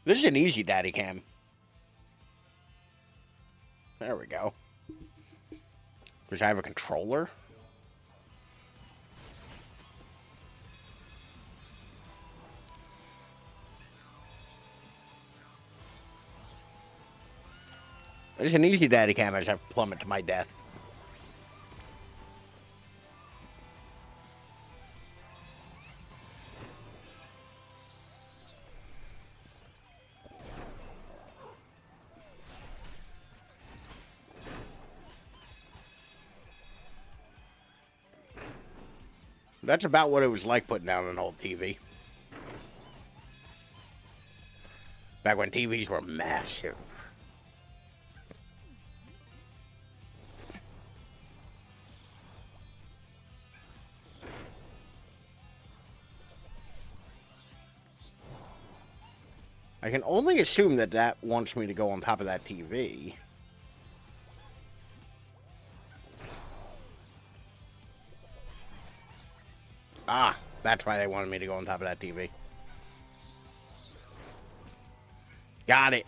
This is an easy daddy cam. There we go. Because I have a controller. It's an easy daddy cam as I plummet to my death. That's about what it was like putting down an old TV. Back when TVs were massive. I can only assume that that wants me to go on top of that TV. Ah, that's why they wanted me to go on top of that TV. Got it.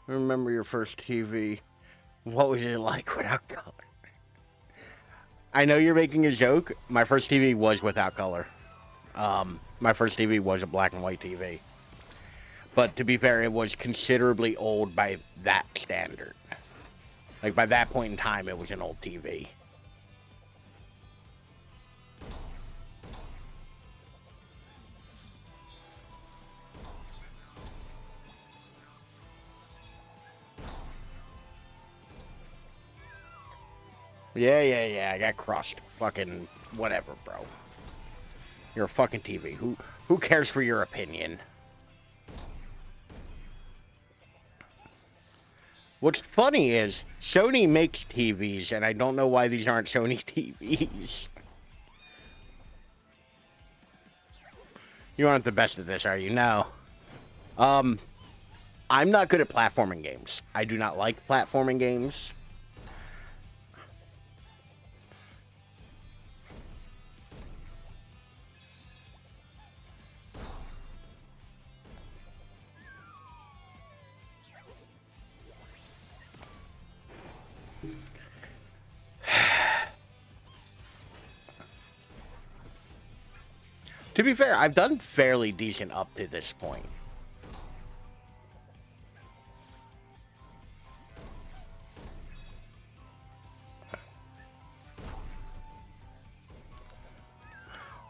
Remember your first TV. What was it like without color? I know you're making a joke. My first TV was without color. My first TV was a black and white TV. But to be fair, it was considerably old by that standard. Like, by that point in time, it was an old TV. Yeah, I got crushed. Fucking whatever, bro. You're a fucking TV. Who cares for your opinion? What's funny is, Sony makes TVs, and I don't know why these aren't Sony TVs. You aren't the best at this, are you? No. I'm not good at platforming games. I do not like platforming games. To be fair, I've done fairly decent up to this point.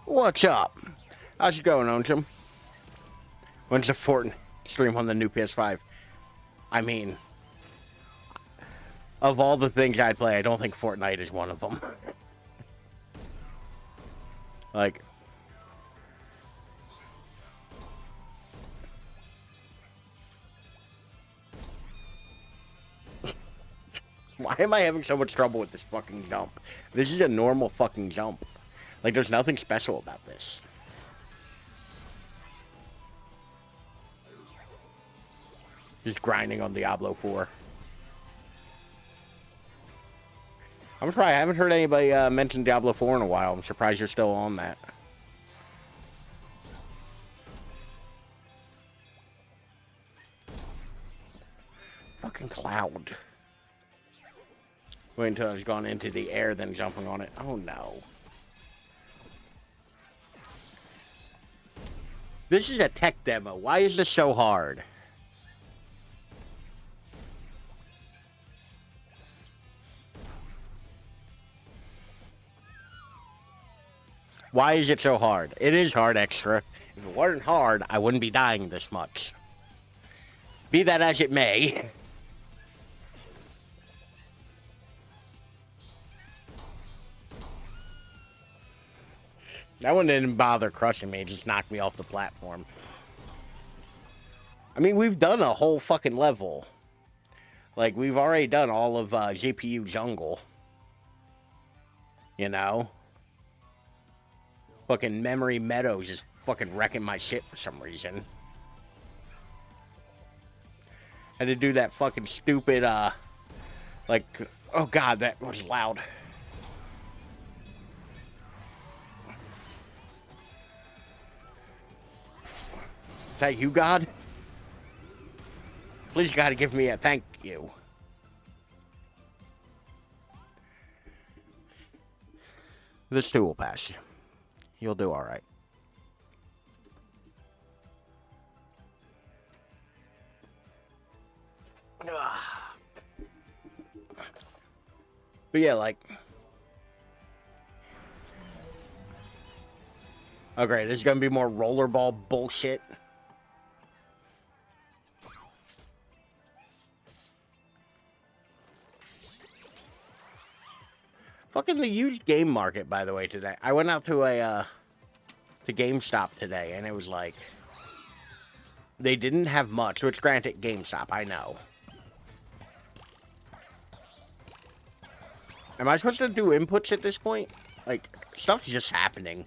What's up? How's it going, Onchum? When's the Fortnite stream on the new PS5? I mean, of all the things I'd play, I don't think Fortnite is one of them. Like... Why am I having so much trouble with this fucking jump? This is a normal fucking jump. Like, there's nothing special about this. Just grinding on Diablo 4. I'm surprised. I haven't heard anybody mention Diablo 4 in a while. I'm surprised you're still on that. Fucking cloud. Wait until it's gone into the air, then jumping on it. Oh, no. This is a tech demo. Why is this so hard? Why is it so hard? It is hard, Extra. If it weren't hard, I wouldn't be dying this much. Be that as it may. That one didn't bother crushing me. It just knocked me off the platform. I mean, we've done a whole fucking level. Like, we've already done all of GPU Jungle. You know? Fucking Memory Meadows is fucking wrecking my shit for some reason. Had to do that fucking stupid, like, oh god, that was loud. Is that you, God? Please, God, give me a thank you. This too will pass. You'll do alright. But yeah, like... Oh great, this is gonna be more rollerball bullshit. Fucking the used game market, by the way, today. I went out to to GameStop today, and it was like... They didn't have much, which granted, GameStop, I know. Am I supposed to do inputs at this point? Like, stuff's just happening.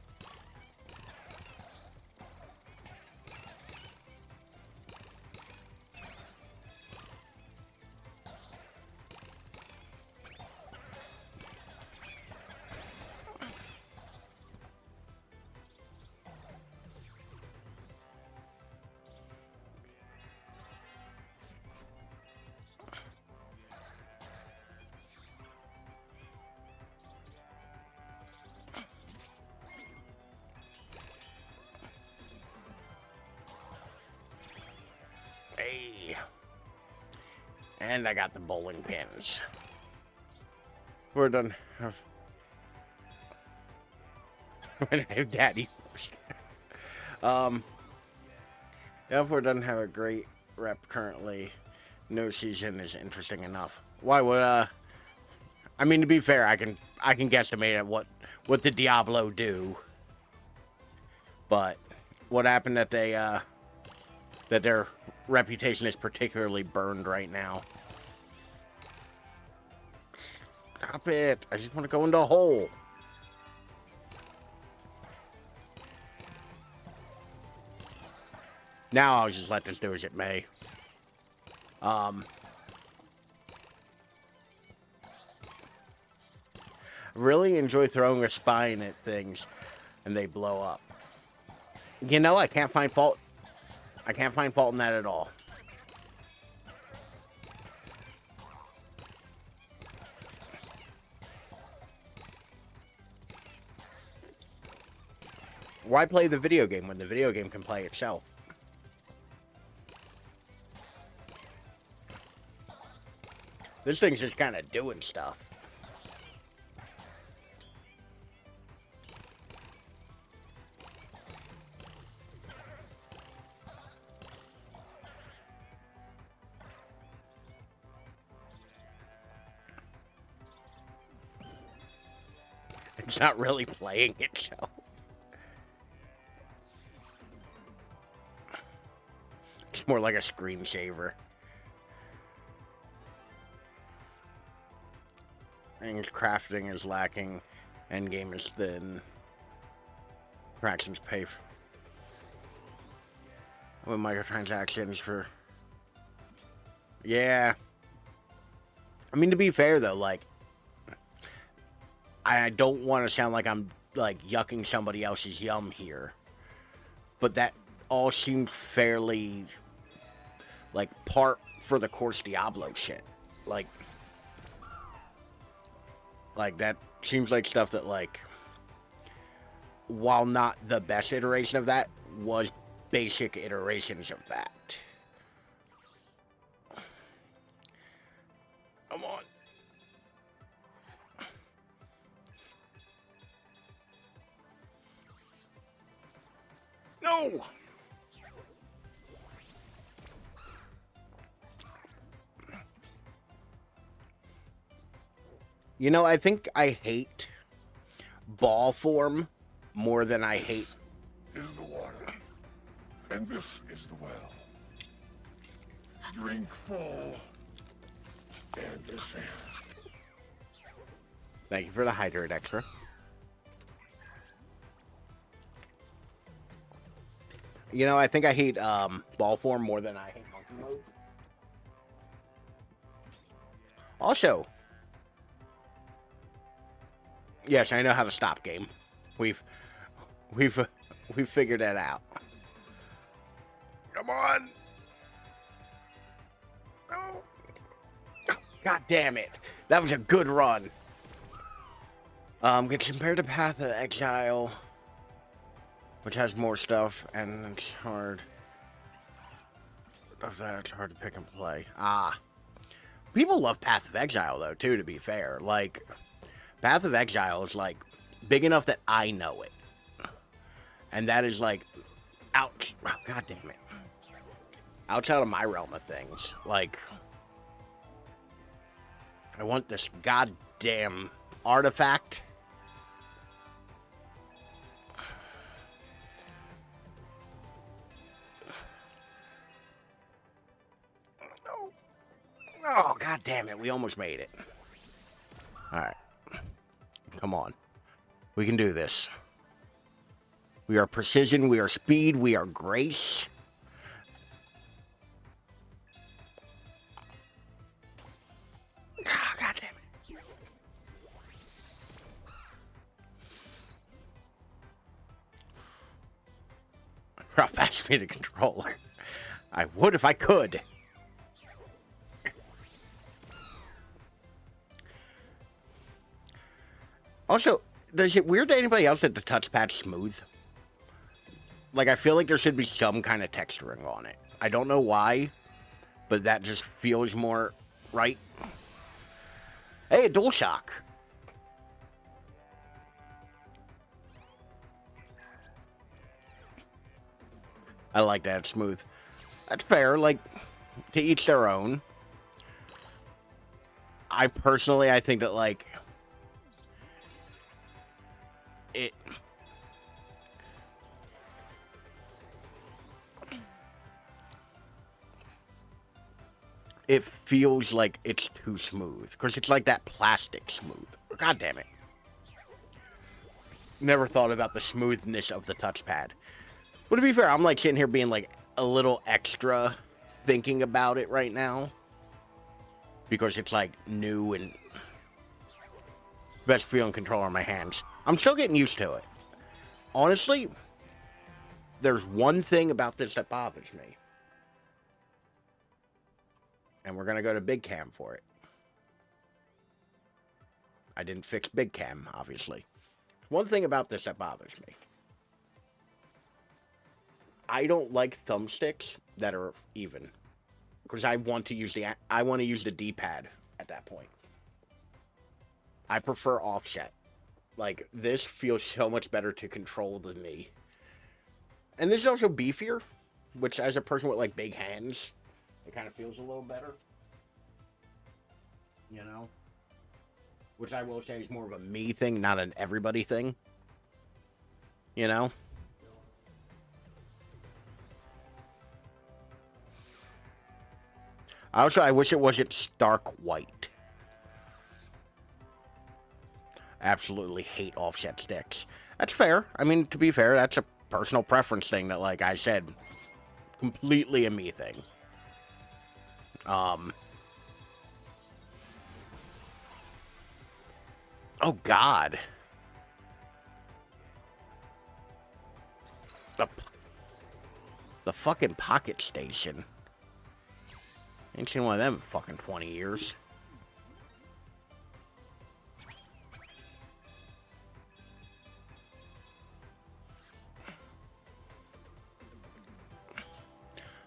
And I got the bowling pins. We're done. When I have daddy first. If we're done, have a great rep currently. No season is interesting enough. Why would I mean, to be fair, I can guesstimate at what the Diablo do. But what happened that they that their reputation is particularly burned right now. Stop it. I just want to go into a hole. Now I'll just let this do as it may. Really enjoy throwing a spine at things and they blow up. You know, I can't find fault in that at all. Why play the video game when the video game can play itself? This thing's just kind of doing stuff. It's not really playing itself. It's more like a screensaver. Things crafting is lacking. Endgame is thin. Fractions pay with microtransactions for... Yeah. I mean, to be fair, though, like... I don't want to sound like I'm, like, yucking somebody else's yum here. But that all seemed fairly... like, part for the course Diablo shit. Like, that seems like stuff that, like, while not the best iteration of that, was basic iterations of that. Come on. No! You know, I think I hate ball form more than I hate... Is the water, and this is the well. Drink full, and this air. Thank you for the hydrate extra. You know, I think I hate ball form more than I hate monkey mode. Also, yes, I know how to stop game. We've figured that out. Come on. No. God damn it. That was a good run. Get compared to Path of Exile, which has more stuff, and it's hard. Of that, it's hard to pick and play. People love Path of Exile, though, too, to be fair. Like, Path of Exile is, like, big enough that I know it. And that is, like, ouch. Oh, God damn it. Outside of my realm of things. Like, I want this goddamn artifact. Oh, God damn it. We almost made it. Alright. Come on. We can do this. We are precision, we are speed, we are grace. Oh, God damn it. I'll pass me the controller. I would if I could. Also, does it weird to anybody else that the touchpad's smooth? Like, I feel like there should be some kind of texturing on it. I don't know why, but that just feels more right. Hey, a DualShock. I like that, it's smooth. That's fair, like, to each their own. I think that, like, it feels like it's too smooth. Because it's like that plastic smooth. God damn it. Never thought about the smoothness of the touchpad. But to be fair, I'm like sitting here being like a little extra thinking about it right now. Because it's like new and best feeling controller in my hands. I'm still getting used to it. Honestly, there's one thing about this that bothers me. And we're going to go to Big Cam for it. I didn't fix Big Cam, obviously. One thing about this that bothers me. I don't like thumbsticks that are even. Because I want to use the D-pad at that point. I prefer offset. Like, this feels so much better to control than me. And this is also beefier, which as a person with, like, big hands, it kind of feels a little better. You know? Which I will say is more of a me thing, not an everybody thing. You know? I wish it wasn't stark white. Absolutely hate offset sticks. That's fair. I mean, to be fair, that's a personal preference thing that, like I said, completely a me thing. Oh, God. The fucking Pocket Station. Ain't seen one of them in fucking 20 years.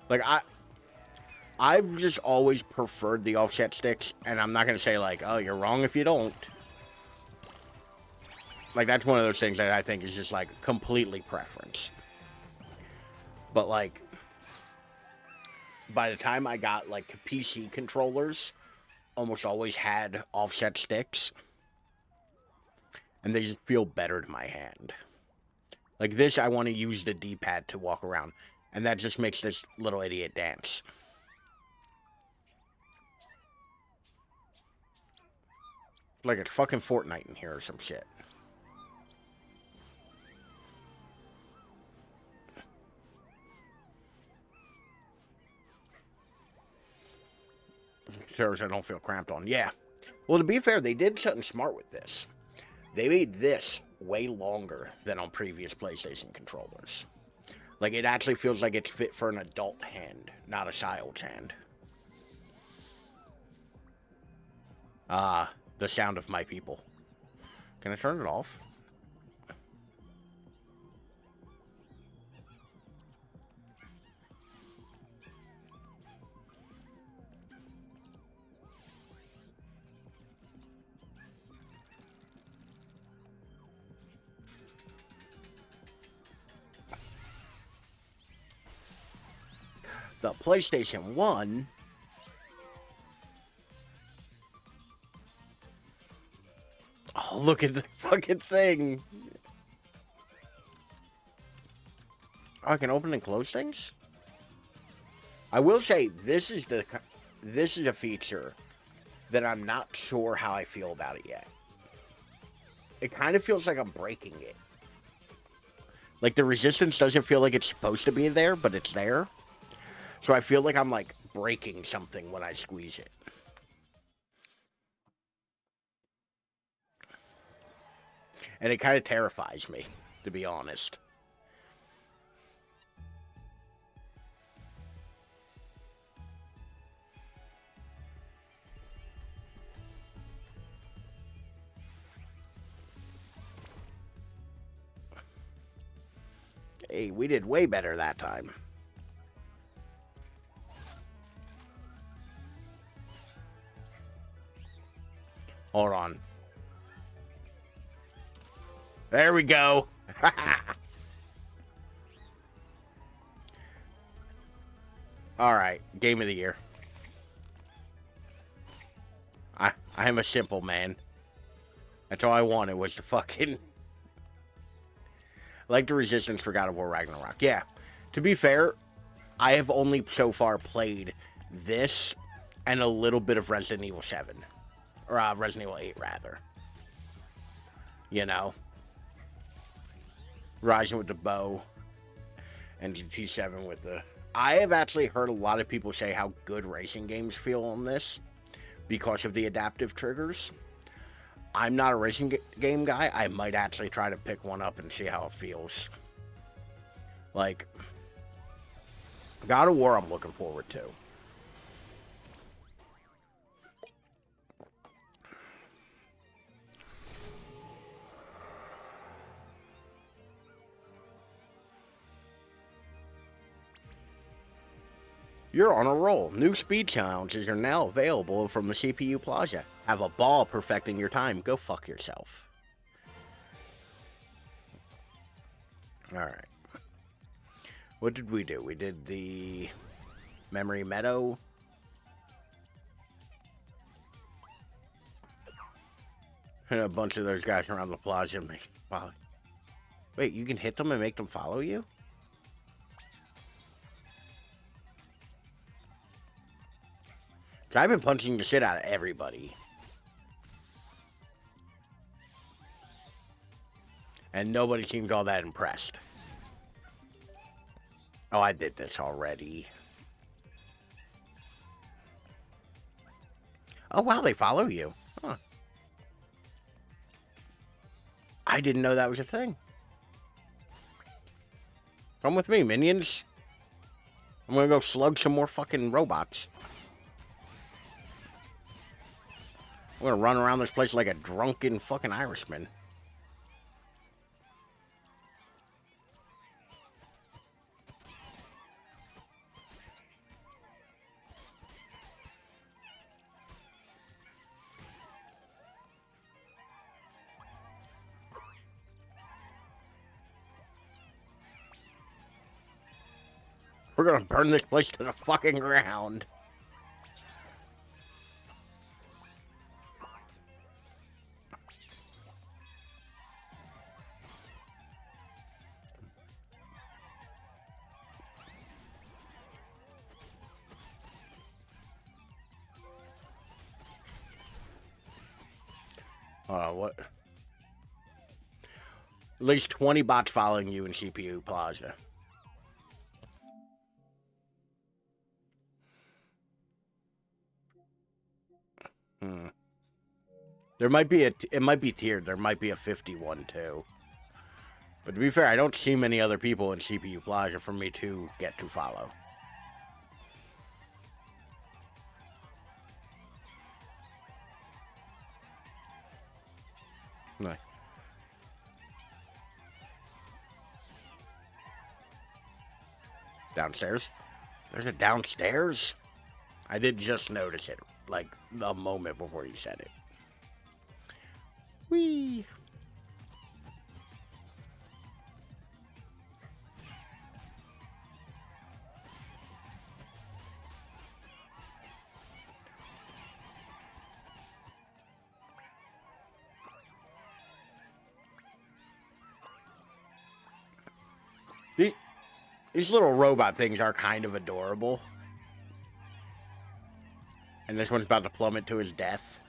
Like, I've just always preferred the offset sticks, and I'm not going to say, like, oh, you're wrong if you don't. Like, that's one of those things that I think is just, like, completely preference. But, like, by the time I got, like, PC controllers, almost always had offset sticks. And they just feel better to my hand. Like, this, I want to use the D-pad to walk around. And that just makes this little idiot dance. Like it's fucking Fortnite in here or some shit. Servers I don't feel cramped on. Yeah. Well, to be fair, they did something smart with this. They made this way longer than on previous PlayStation controllers. Like, it actually feels like it's fit for an adult hand, not a child's hand. The sound of my people. Can I turn it off? The PlayStation 1... Oh, look at the fucking thing. Oh, I can open and close things? I will say, this is a feature that I'm not sure how I feel about it yet. It kind of feels like I'm breaking it. Like, the resistance doesn't feel like it's supposed to be there, but it's there. So I feel like I'm, like, breaking something when I squeeze it. And it kind of terrifies me, to be honest. Hey, we did way better that time. Hold on. There we go. Alright, game of the year. I am a simple man. That's all I wanted was the fucking... Like the Resistance for God of War Ragnarok. Yeah, to be fair, I have only so far played this and a little bit of Resident Evil 7. Or Resident Evil 8, rather. You know? Rising with the bow. And T7 with the... I have actually heard a lot of people say how good racing games feel on this. Because of the adaptive triggers. I'm not a racing game guy. I might actually try to pick one up and see how it feels. Like... God of War I'm looking forward to. You're on a roll. New speed challenges are now available from the CPU Plaza. Have a ball perfecting your time. Go fuck yourself. Alright. What did we do? We did the Memory Meadow. And a bunch of those guys around the plaza. Wait, you can hit them and make them follow you? I've been punching the shit out of everybody. And nobody seems all that impressed. Oh, I did this already. Oh, wow, they follow you. Huh. I didn't know that was a thing. Come with me, minions. I'm gonna go slug some more fucking robots. I'm gonna run around this place like a drunken fucking Irishman. We're gonna burn this place to the fucking ground. What? At least 20 bots following you in CPU Plaza. There might be it might be tiered. There might be a 51 too. But to be fair, I don't see many other people in CPU Plaza for me to get to follow. Nice. Downstairs? There's a downstairs? I did just notice it, like, a moment before you said it. Whee! These little robot things are kind of adorable. And this one's about to plummet to his death.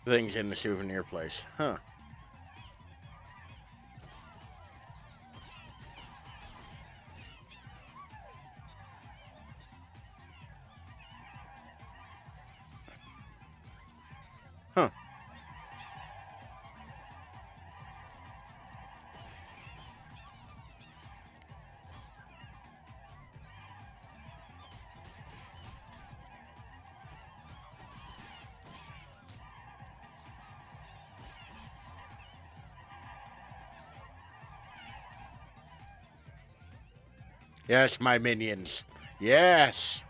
Things in the souvenir place. Huh. Huh. Yes, my minions. Yes.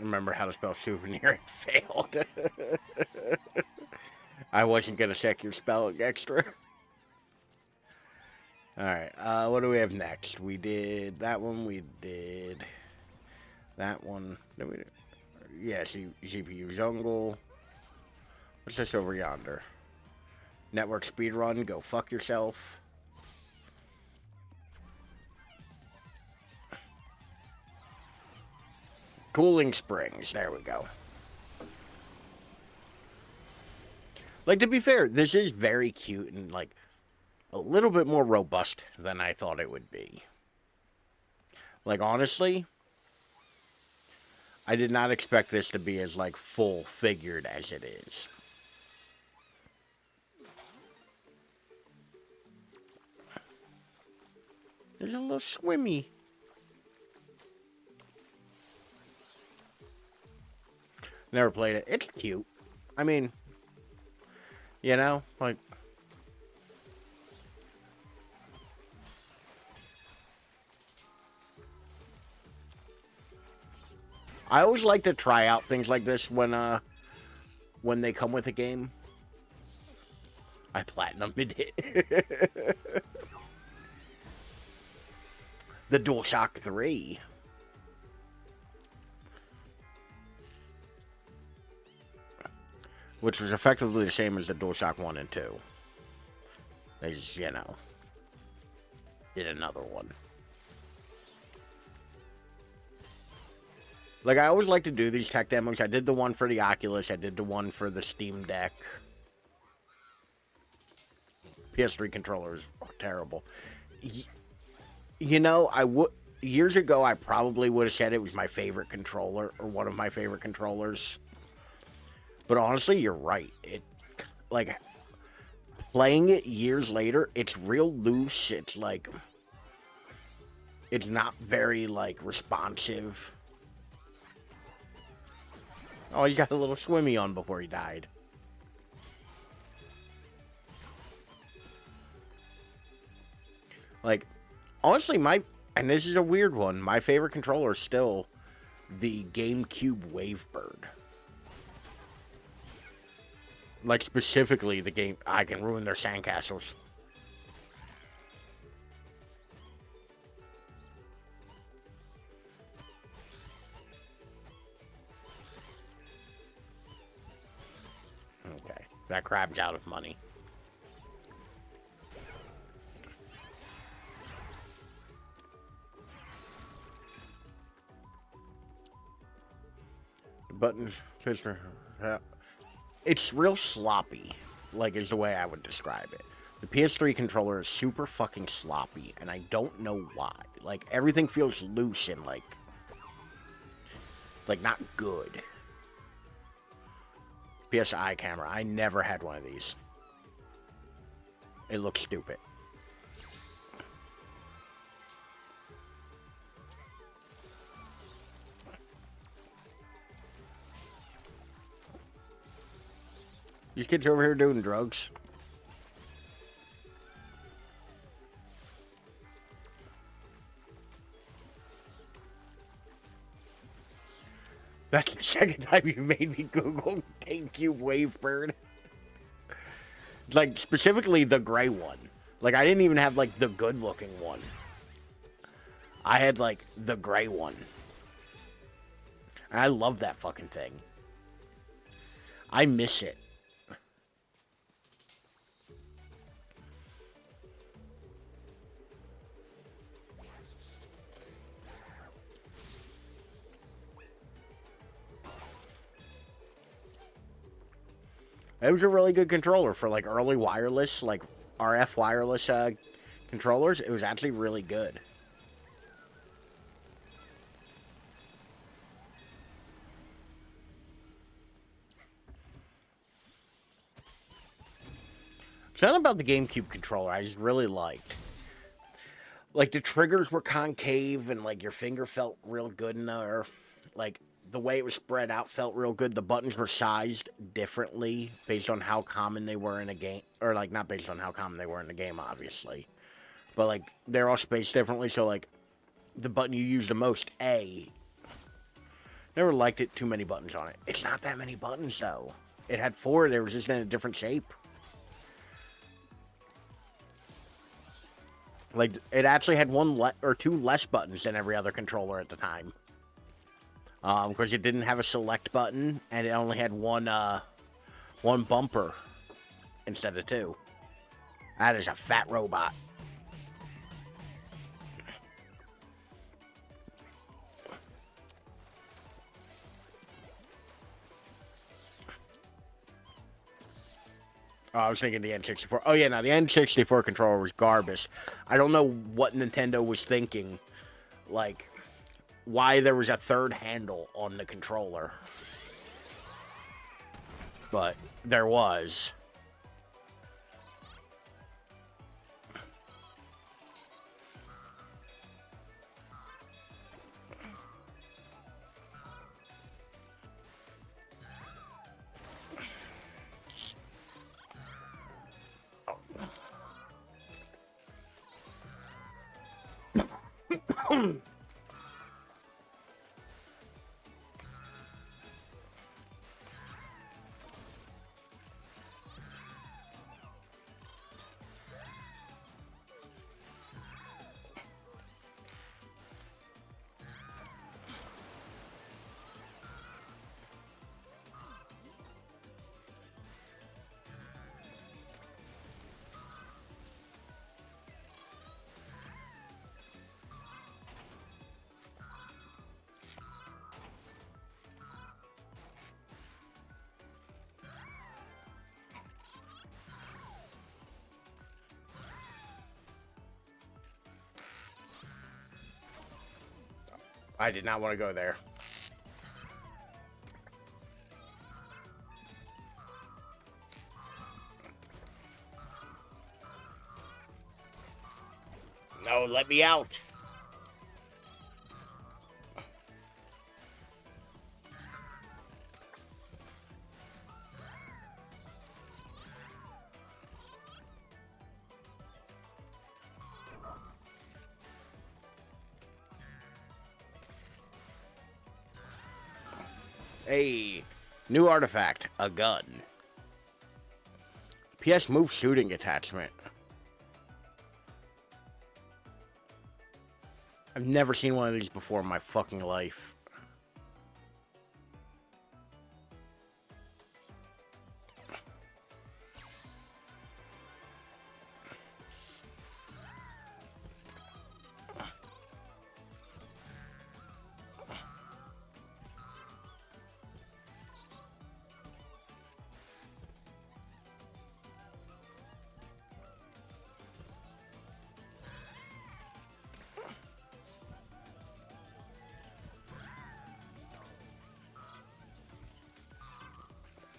Remember how to spell souvenir and failed. I wasn't going to check your spelling extra. Alright, what do we have next? We did that one, we did that one. Yeah, GPU jungle. What's this over yonder? Network speedrun, go fuck yourself. Cooling springs, there we go. Like, to be fair, this is very cute and, like, a little bit more robust than I thought it would be. Like, honestly, I did not expect this to be as, like, full-figured as it is. There's a little swimmy. Never played it. It's cute. I mean, you know, like, I always like to try out things like this when they come with a game. I platinumed it. The DualShock 3. Which was effectively the same as the DualShock 1 and 2. They just, you know, did another one. Like, I always like to do these tech demos. I did the one for the Oculus. I did the one for the Steam Deck. PS3 controllers are terrible. You know, years ago, I probably would have said it was my favorite controller, or one of my favorite controllers. But honestly, you're right. It, like, playing it years later, it's real loose. It's, like, it's not very, like, responsive. Oh, he's got a little swimmy on before he died. Like, honestly, and this is a weird one, my favorite controller is still the GameCube Wavebird. Like, specifically the game... I can ruin their sandcastles. Okay, that crab's out of money. The buttons, piston... It's real sloppy, like, is the way I would describe it. The PS3 controller is super fucking sloppy, and I don't know why. Like, everything feels loose and, like, not good. PSI camera. I never had one of these. It looks stupid. These kids over here doing drugs. That's the second time you made me Google GameCube Wavebird. Like, specifically the gray one. Like, I didn't even have, like, the good-looking one. I had, like, the gray one. And I love that fucking thing. I miss it. It was a really good controller for, like, early wireless, like, RF wireless controllers. It was actually really good. Something about the GameCube controller I just really liked. Like, the triggers were concave and, like, your finger felt real good in there. Like, the way it was spread out felt real good. The buttons were sized differently based on how common they were in a game. Or, like, not based on how common they were in the game, obviously. But, like, they're all spaced differently. So, like, the button you use the most, A. Never liked it, too many buttons on it. It's not that many buttons, though. It had 4. They were just in a different shape. Like, it actually had 1 or 2 less buttons than every other controller at the time. Because it didn't have a select button, and it only had one bumper instead of 2. That is a fat robot. Oh, I was thinking the N64. Oh, yeah, no, the N64 controller was garbage. I don't know what Nintendo was thinking. Like, why there was a 3rd handle on the controller. But there was. I did not want to go there. No, let me out. Hey, new artifact, a gun. PS Move shooting attachment. I've never seen one of these before in my fucking life.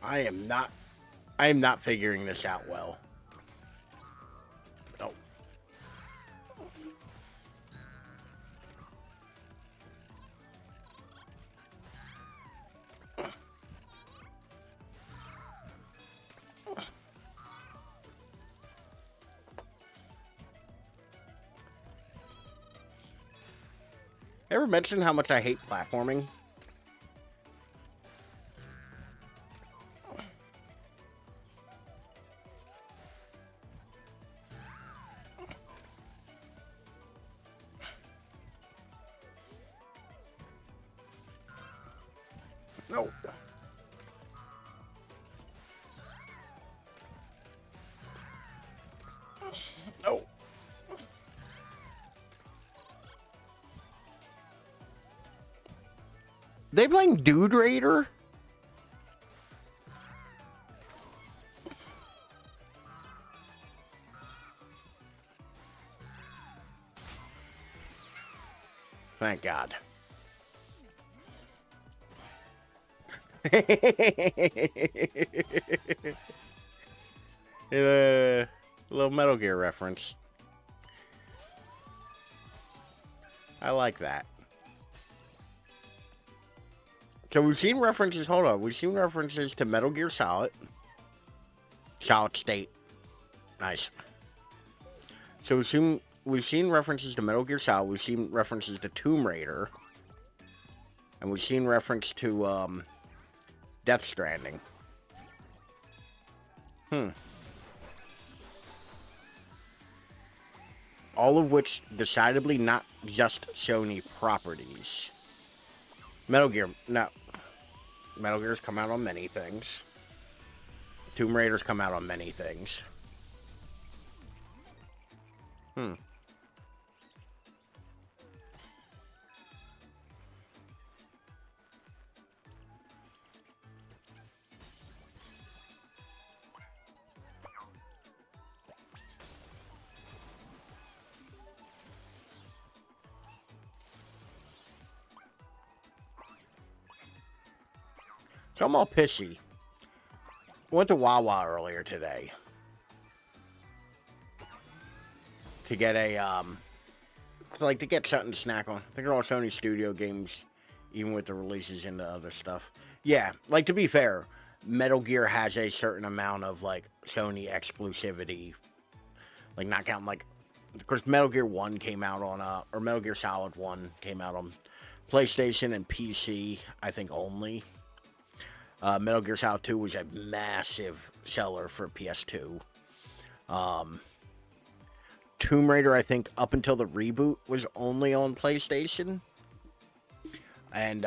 I am not figuring this out well. Oh. Ever mention how much I hate platforming? No. No. They playing Dude Raider? Thank God. A little Metal Gear reference. I like that. So we've seen references, hold on, we've seen references to Metal Gear Solid. Solid State. Nice. So we've seen references to Metal Gear Solid, we've seen references to Tomb Raider. And we've seen reference to, Death Stranding. All of which decidedly not just Sony properties. Metal Gear, no. Metal Gear's come out on many things. Tomb Raider's come out on many things. So I'm all pissy. Went to Wawa earlier today to get a to get something to snack on. I think they're all Sony Studio games, even with the releases into other stuff. Yeah, like, to be fair, Metal Gear has a certain amount of like Sony exclusivity. Like, not counting, like, of course, Metal Gear 1 came out on or Metal Gear Solid 1 came out on PlayStation and PC, I think, only. Metal Gear Solid 2 was a massive seller for PS2. Tomb Raider, I think, up until the reboot, was only on PlayStation. And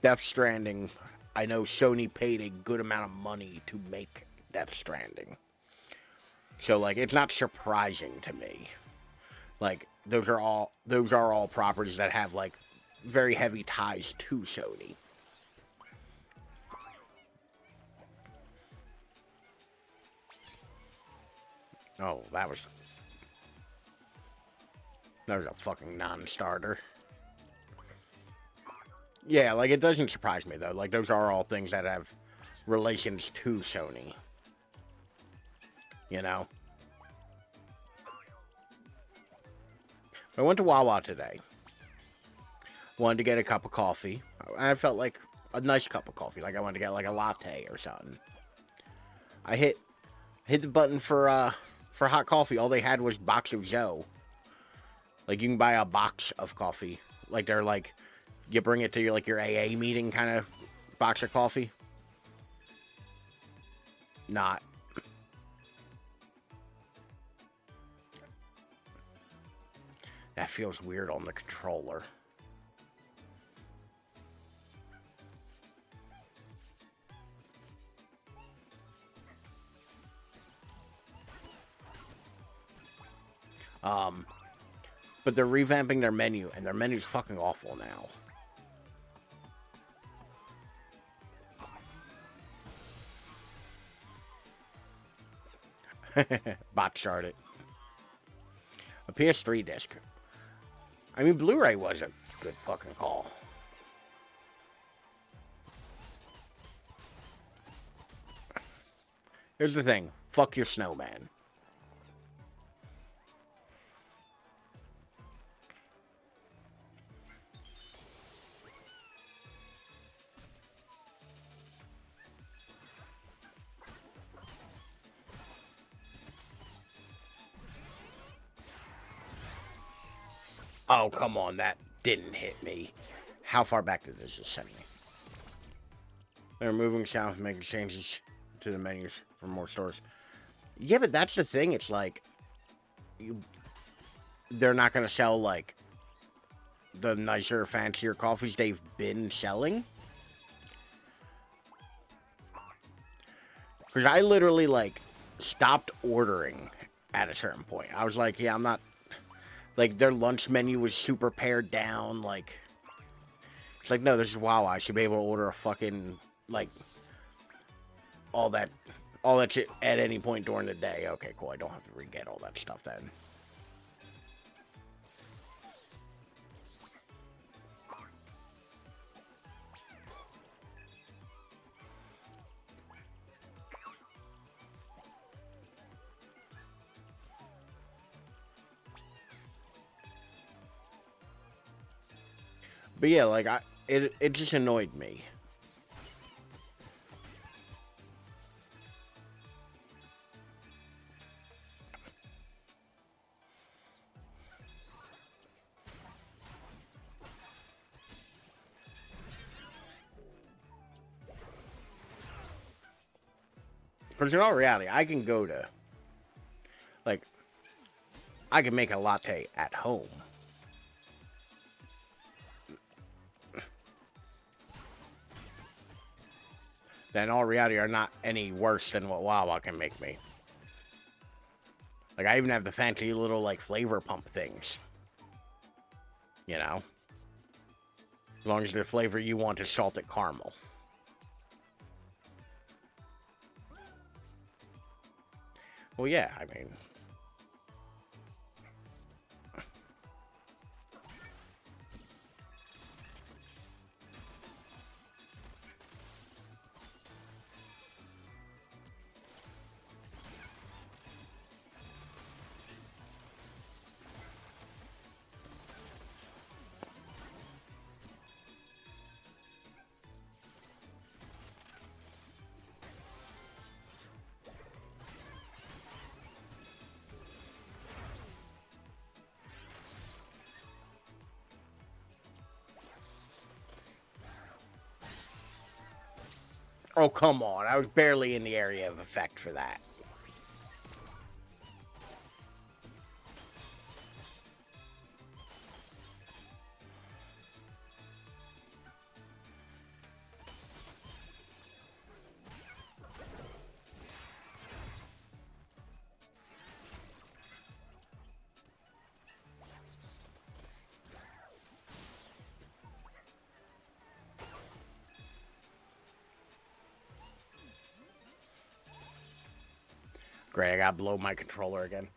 Death Stranding, I know Sony paid a good amount of money to make Death Stranding. So, like, it's not surprising to me. Like, those are all properties that have, like, very heavy ties to Sony. Oh, that was a fucking non-starter. Yeah, like, it doesn't surprise me, though. Like, those are all things that have relations to Sony. You know? I went to Wawa today. Wanted to get a cup of coffee. I felt like a nice cup of coffee. Like, I wanted to get, like, a latte or something. I hit the button for hot coffee. All they had was box of Zoe. Like, you can buy a box of coffee. Like, they're like, you bring it to your AA meeting kind of box of coffee? Not. That feels weird on the controller. But they're revamping their menu, and their menu's fucking awful now. Bot started. A PS3 disc. I mean, Blu-ray was a good fucking call. Here's the thing. Fuck your snowman. Oh, come on. That didn't hit me. How far back did this send me? They're moving south, making changes to the menus for more stores. Yeah, but that's the thing. It's like, they're not going to sell, like, the nicer, fancier coffees they've been selling. Because I literally, like, stopped ordering at a certain point. I was like, yeah, I'm not... Like, their lunch menu was super pared down, like... It's like, no, this is Wawa. I should be able to order a fucking, like... All that shit at any point during the day. Okay, cool. I don't have to re-get all that stuff then. But yeah, like, it just annoyed me. Because in all reality, I can go to, like, I can make a latte at home. That in all reality are not any worse than what Wawa can make me. Like, I even have the fancy little, like, flavor pump things. You know? As long as the flavor you want is salted caramel. Well, yeah, I mean... Oh, come on. I was barely in the area of effect for that. Great, I gotta blow my controller again.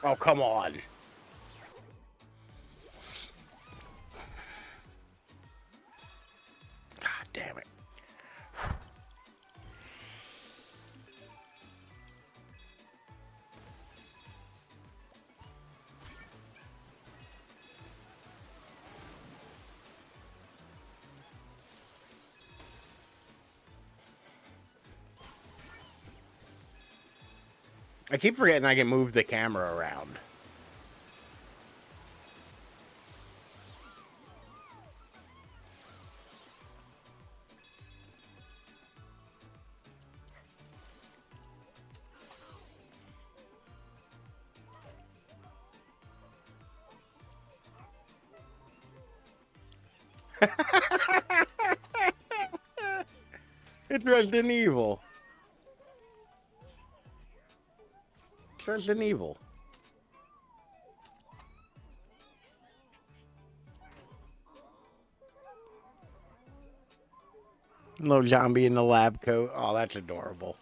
Oh, come on. God damn it. I keep forgetting I can move the camera around. It's Resident Evil. It's Resident Evil. Little zombie in the lab coat. Oh, that's adorable.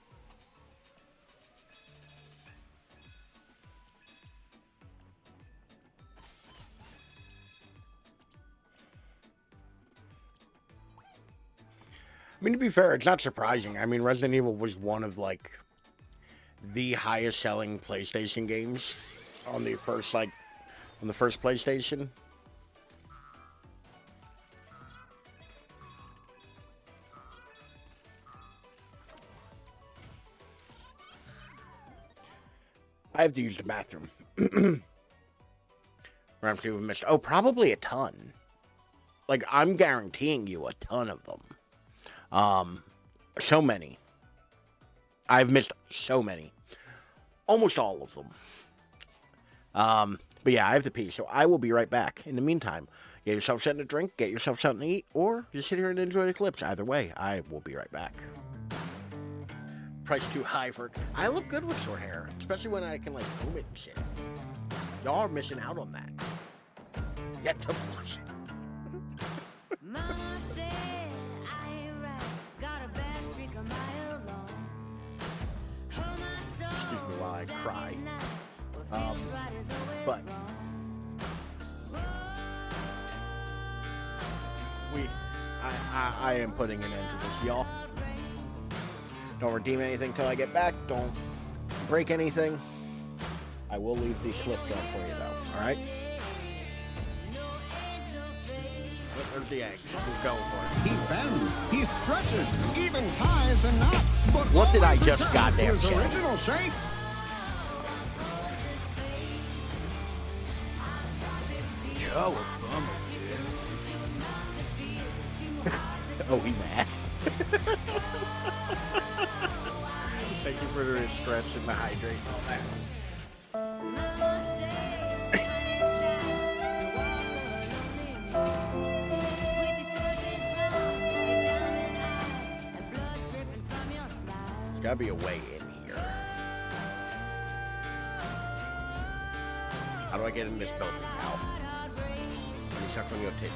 I mean, to be fair, it's not surprising. I mean, Resident Evil was one of, like, the highest selling PlayStation games on the first, like, on the first PlayStation. I have to use the bathroom. I'm sure we missed. Oh, probably a ton. Like, I'm guaranteeing you a ton of them. So many. I've missed so many. Almost all of them. But yeah, I have to pee, so I will be right back. In the meantime, get yourself something to drink, get yourself something to eat, or just sit here and enjoy the clips. Either way, I will be right back. Price too high for... I look good with short hair, especially when I can, like, comb it and shit. Y'all are missing out on that. Get to blush. Mama said I ain't right, got a bad streak a mile long. Hold my soul, Excuse me while I cry. But I am putting an end to this, y'all. Don't redeem anything till I get back. Don't break anything. I will leave the clip up for you though. All right. There's the egg. Who's going for it? He bends, he stretches, even ties and knots. But what did I always just returns goddamn to his say? original shape. Joe, a bummer, dude. Oh, he mad. Thank you for the stretch and the hydrate and all that. Mama said I ain't shy, walk alone with your serpent tongue, your diamond eyes, and blood dripping from your smile. There's gotta be a way in here. How do I get in this building now? Let me suck on your tape.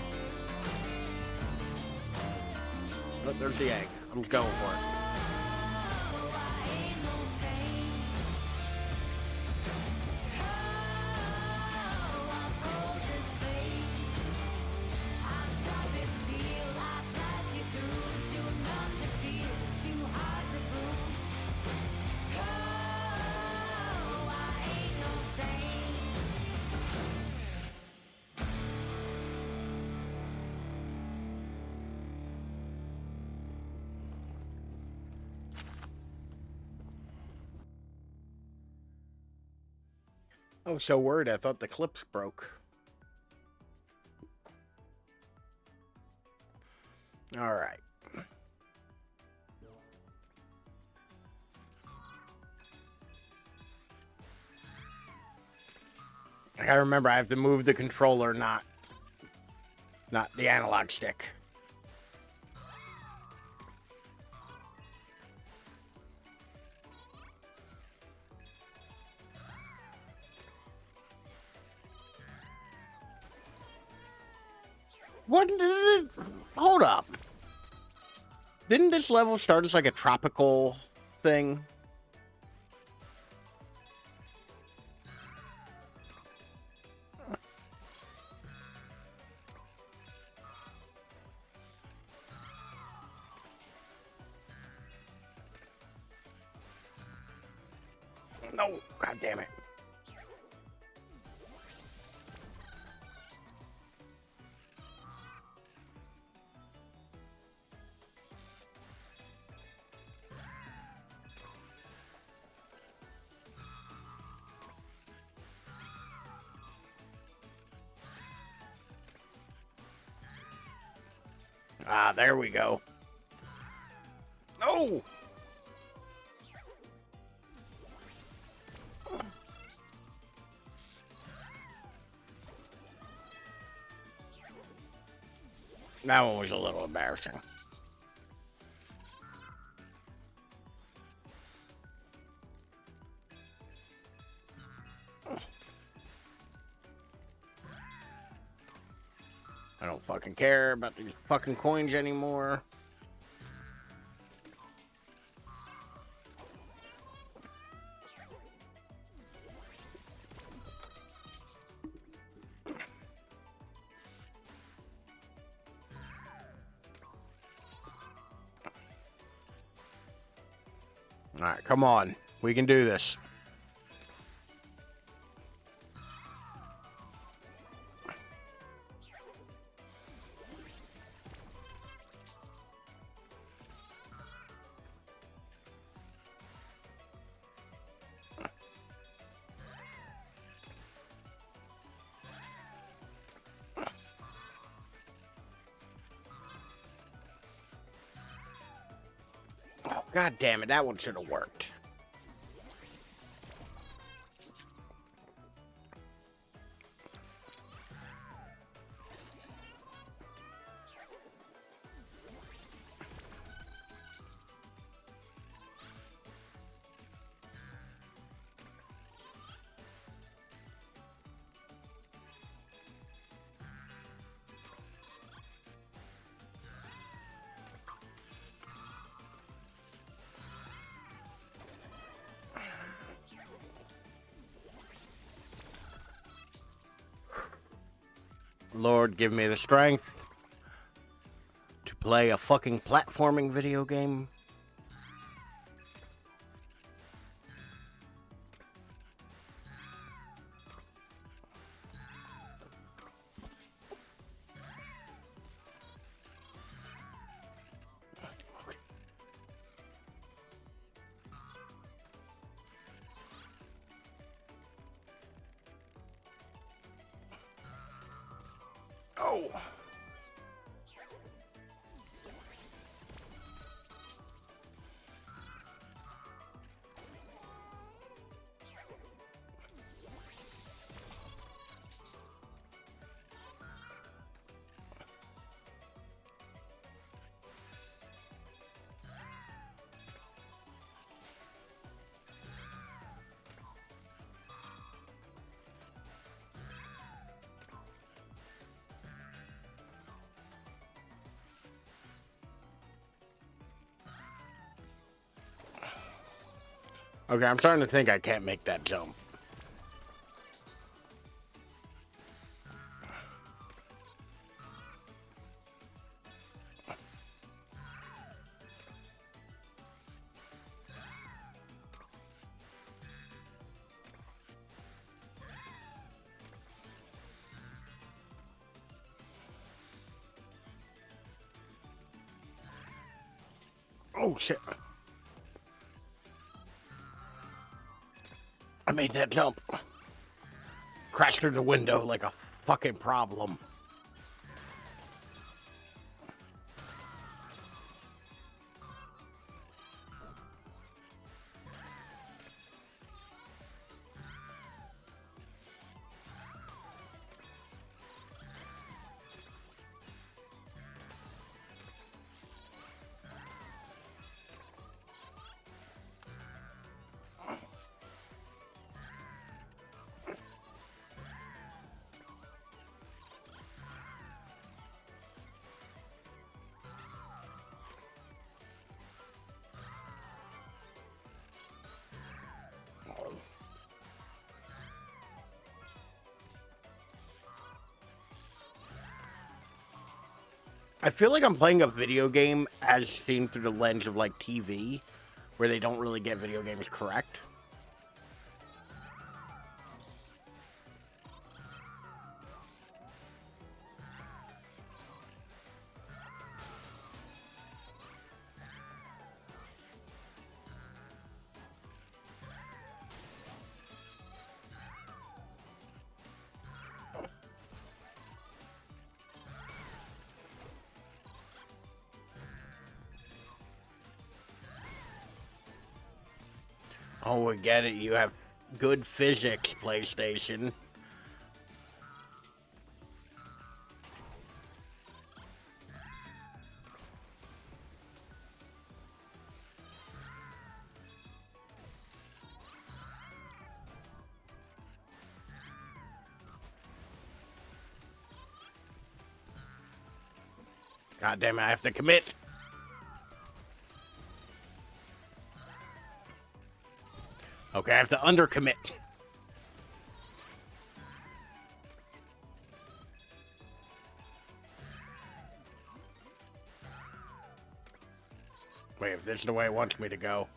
Oh, there's the egg. I'm just going for it. Oh, so worried. I thought the clips broke. All right. I gotta remember I have to move the controller, not the analog stick. What did it... Hold up. Didn't this level start as like a tropical thing? No, god damn it. Ah, there we go. Oh! That one was a little embarrassing. I don't fucking care about these fucking coins anymore. Alright, come on. We can do this. Oh, God damn it, that one should have worked. Lord, give me the strength to play a fucking platforming video game. Oh. Okay, I'm starting to think I can't make that jump. Oh, shit. I made that jump. Crashed through the window like a fucking problem. I feel like I'm playing a video game as seen through the lens of like TV, where they don't really get video games correct. Oh, we get it. You have good physics, PlayStation. God damn it, I have to commit. Okay, I have to undercommit. Wait, if this is the way it wants me to go.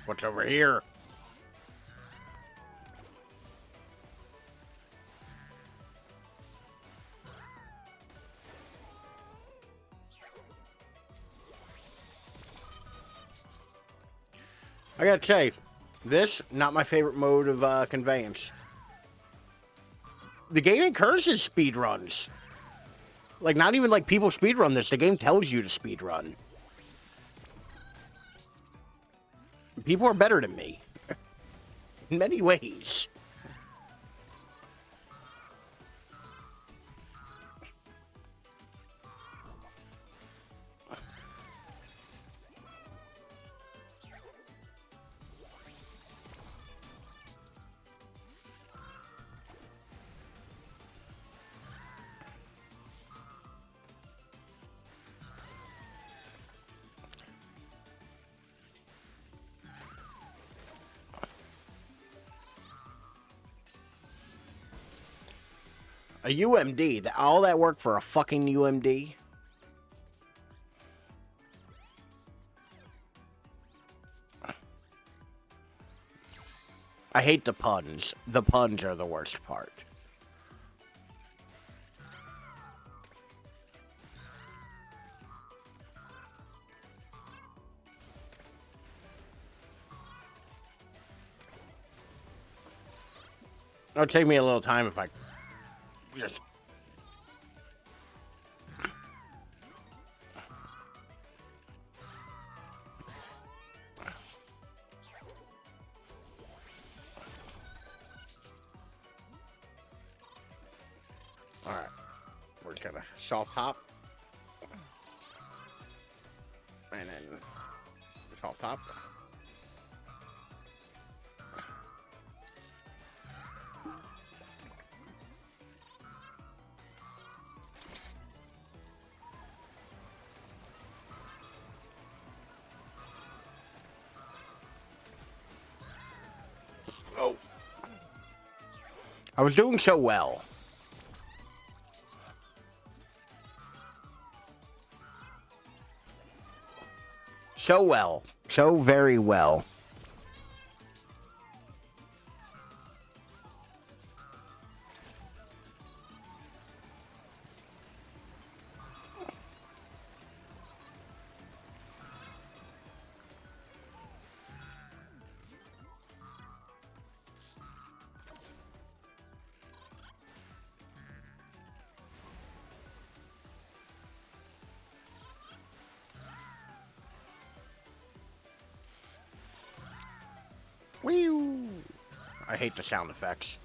What's over here? I gotta say, this, not my favorite mode of conveyance. The game encourages speedruns. Like, not even like people speedrun this. The game tells you to speedrun. People are better than me. In many ways. A UMD? All that work for a fucking UMD? I hate the puns. The puns are the worst part. It'll take me a little time if I just... Alright. We're just gonna soft top. And then soft top. Oh. I was doing so well. So well. So very well. Whew. I hate the sound effects.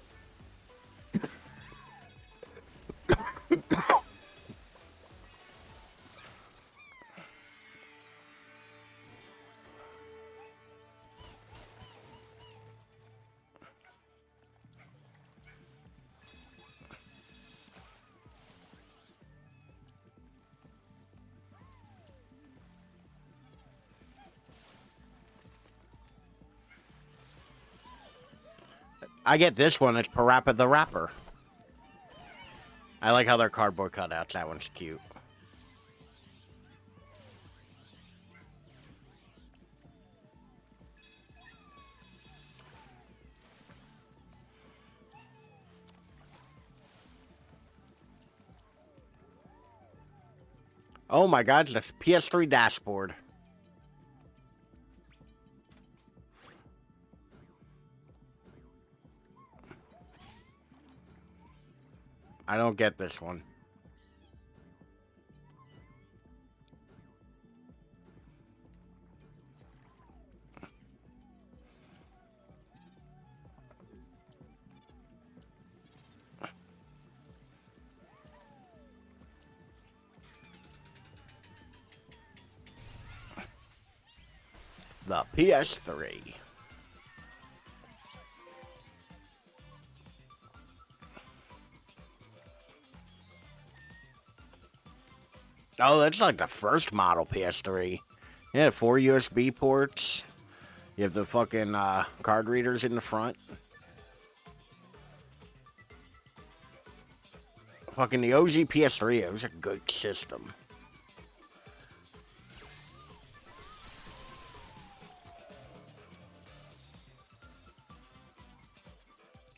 I get this one. It's Parappa the Rapper. I like how they're cardboard cutouts. That one's cute. Oh my god, it's the PS3 dashboard. I don't get this one. the PS3. Oh, that's like the first model PS3. Yeah, 4 USB ports. You have the fucking card readers in the front. Fucking the OG PS3, it was a good system.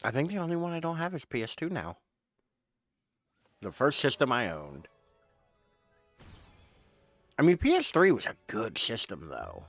I think the only one I don't have is PS2 now. The first system I owned. I mean, PS3 was a good system, though.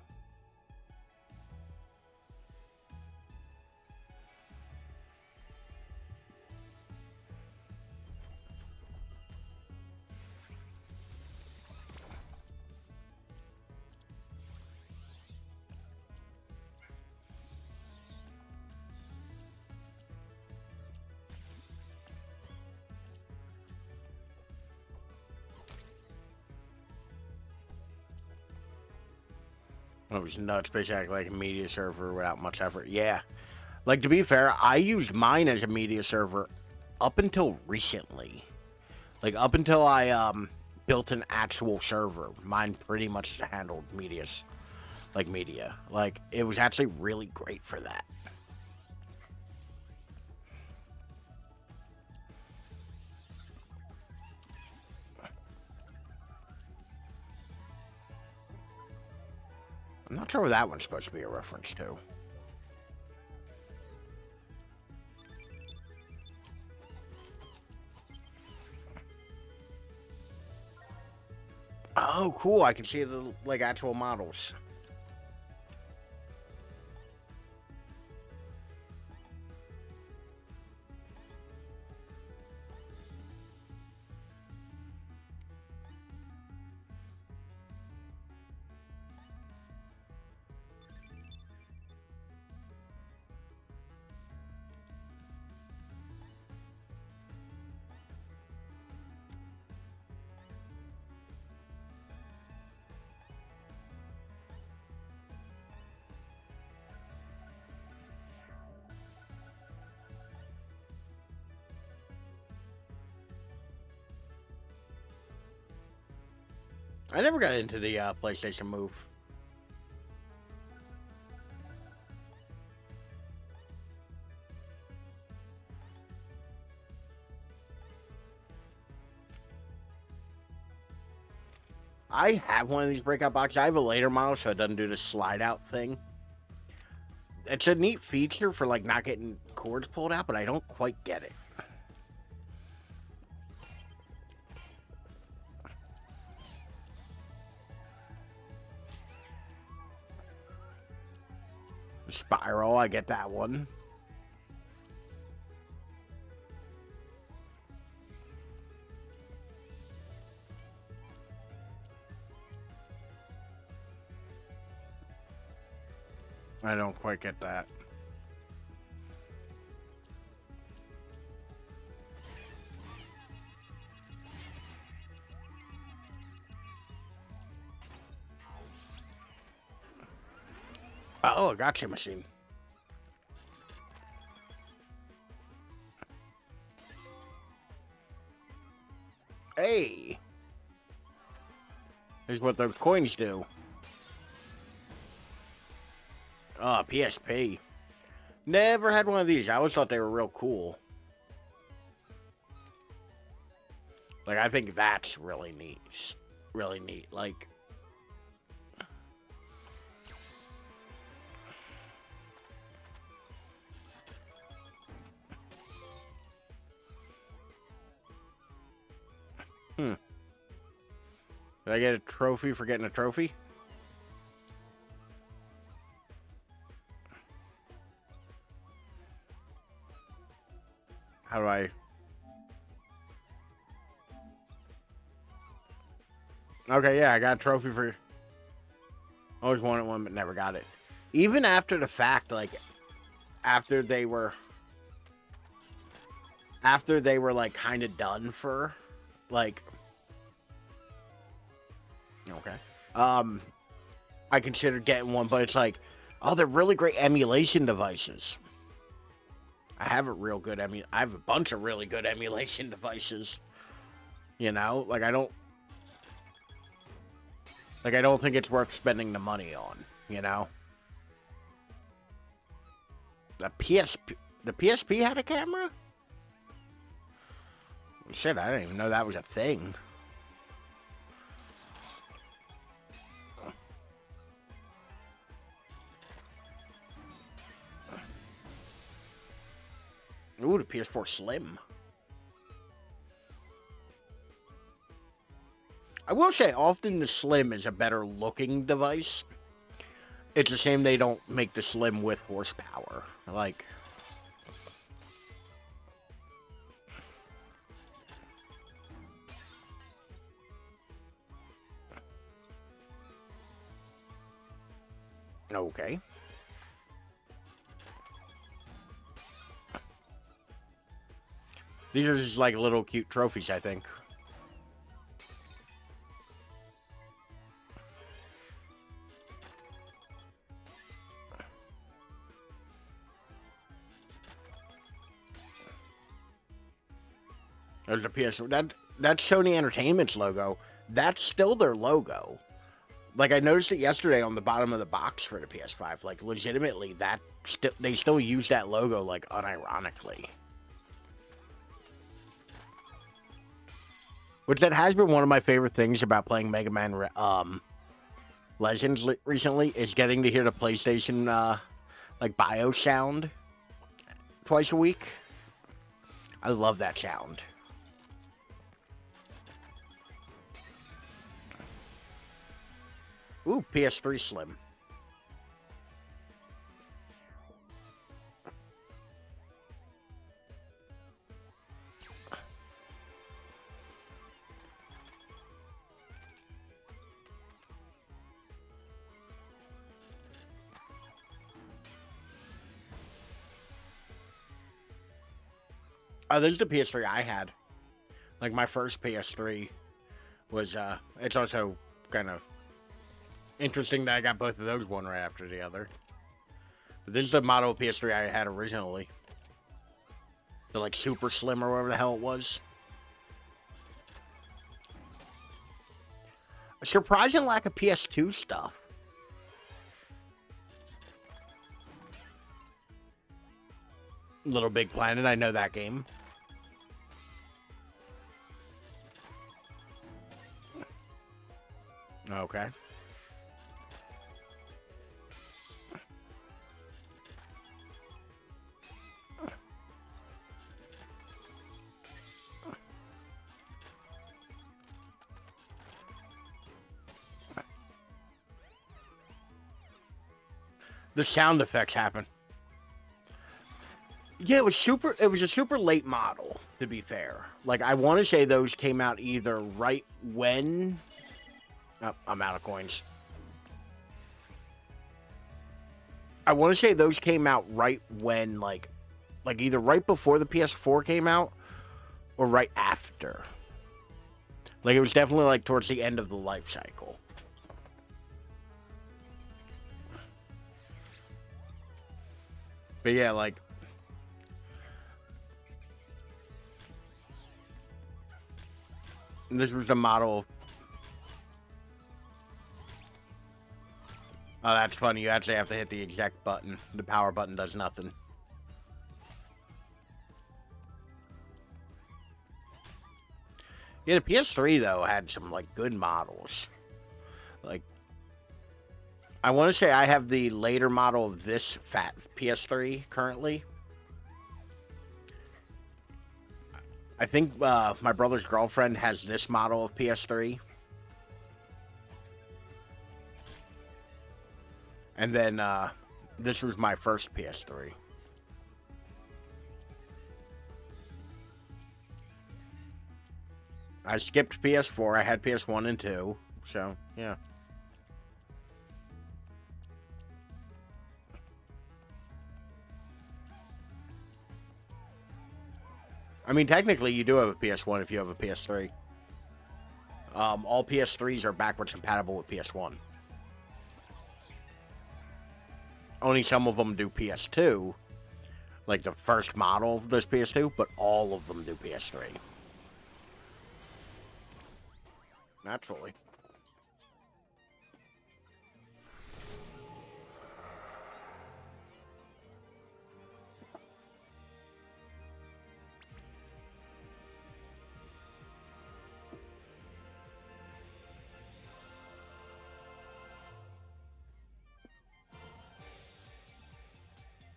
It was nuts, basically like a media server without much effort. Yeah. Like, to be fair, I used mine as a media server up until recently. Like, up until I built an actual server, mine pretty much handled media. Like, it was actually really great for that. I'm not sure what that one's supposed to be a reference to. Oh, cool. I can see the, like, actual models. I never got into the PlayStation Move. I have one of these breakout boxes. I have a later model, so it doesn't do the slide out thing. It's a neat feature for, like, not getting cords pulled out, but I don't quite get it. Spiral, I get that one. I don't quite get that. Oh, a gotcha machine. Hey! Here's what those coins do. Oh, PSP. Never had one of these. I always thought they were real cool. Like, I think that's really neat. Really neat. Like... Did I get a trophy for getting a trophy? How do I... Okay, yeah, I got a trophy for... Always wanted one, but never got it. Even after the fact, like... After they were, like, kind of done for... Like... Okay. I considered getting one, but it's like, oh, they're really great emulation devices. I have a bunch of really good emulation devices. You know, like I don't think it's worth spending the money on, you know. The PSP had a camera? Shit, I didn't even know that was a thing. Ooh, the PS4 Slim. I will say, often the Slim is a better looking device. It's a shame they don't make the Slim with horsepower. Like... Okay. These are just like little cute trophies, I think. There's a PS4. That's Sony Entertainment's logo. That's still their logo. Like, I noticed it yesterday on the bottom of the box for the PS5. Like, legitimately, they still use that logo, like, unironically. Which that has been one of my favorite things about playing Mega Man Legends recently, is getting to hear the PlayStation, like, BIOS sound twice a week. I love that sound. Ooh, PS3 Slim. Oh, this is the PS3 I had. Like, my first PS3 was, it's also kind of interesting that I got both of those one right after the other. But this is the model of PS3 I had originally. The, like, Super Slim or whatever the hell it was. A surprising lack of PS2 stuff. Little Big Planet, I know that game. Okay. The sound effects happen. Yeah, it was a super late model, to be fair. Like, I want to say those came out either right when... Oh, I'm out of coins. I want to say those came out right when, like either right before the PS4 came out, or right after. Like, it was definitely, like, towards the end of the life cycle. But yeah, like... This was a model of... Oh, that's funny. You actually have to hit the eject button. The power button does nothing. Yeah, the PS3, though, had some, like, good models. Like, I want to say I have the later model of this fat PS3 currently. I think my brother's girlfriend has this model of PS3. And then this was my first PS3. I skipped PS4. I had PS1 and 2. So, yeah. I mean, technically, you do have a PS1 if you have a PS3. All PS3s are backwards compatible with PS1. only some of them do PS2, like the first model of those PS2, but all of them do PS3. Naturally.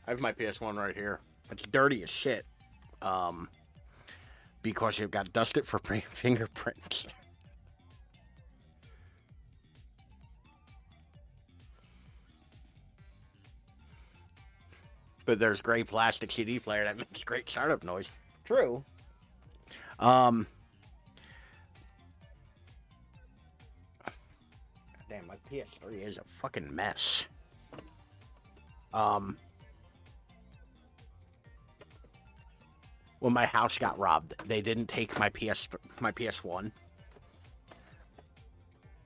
I have my PS1 right here. It's dirty as shit. Because it got dusted for fingerprints. But there's gray plastic CD player that makes great startup noise. True. Damn, my PS3 is a fucking mess. When my house got robbed, they didn't take my PS1.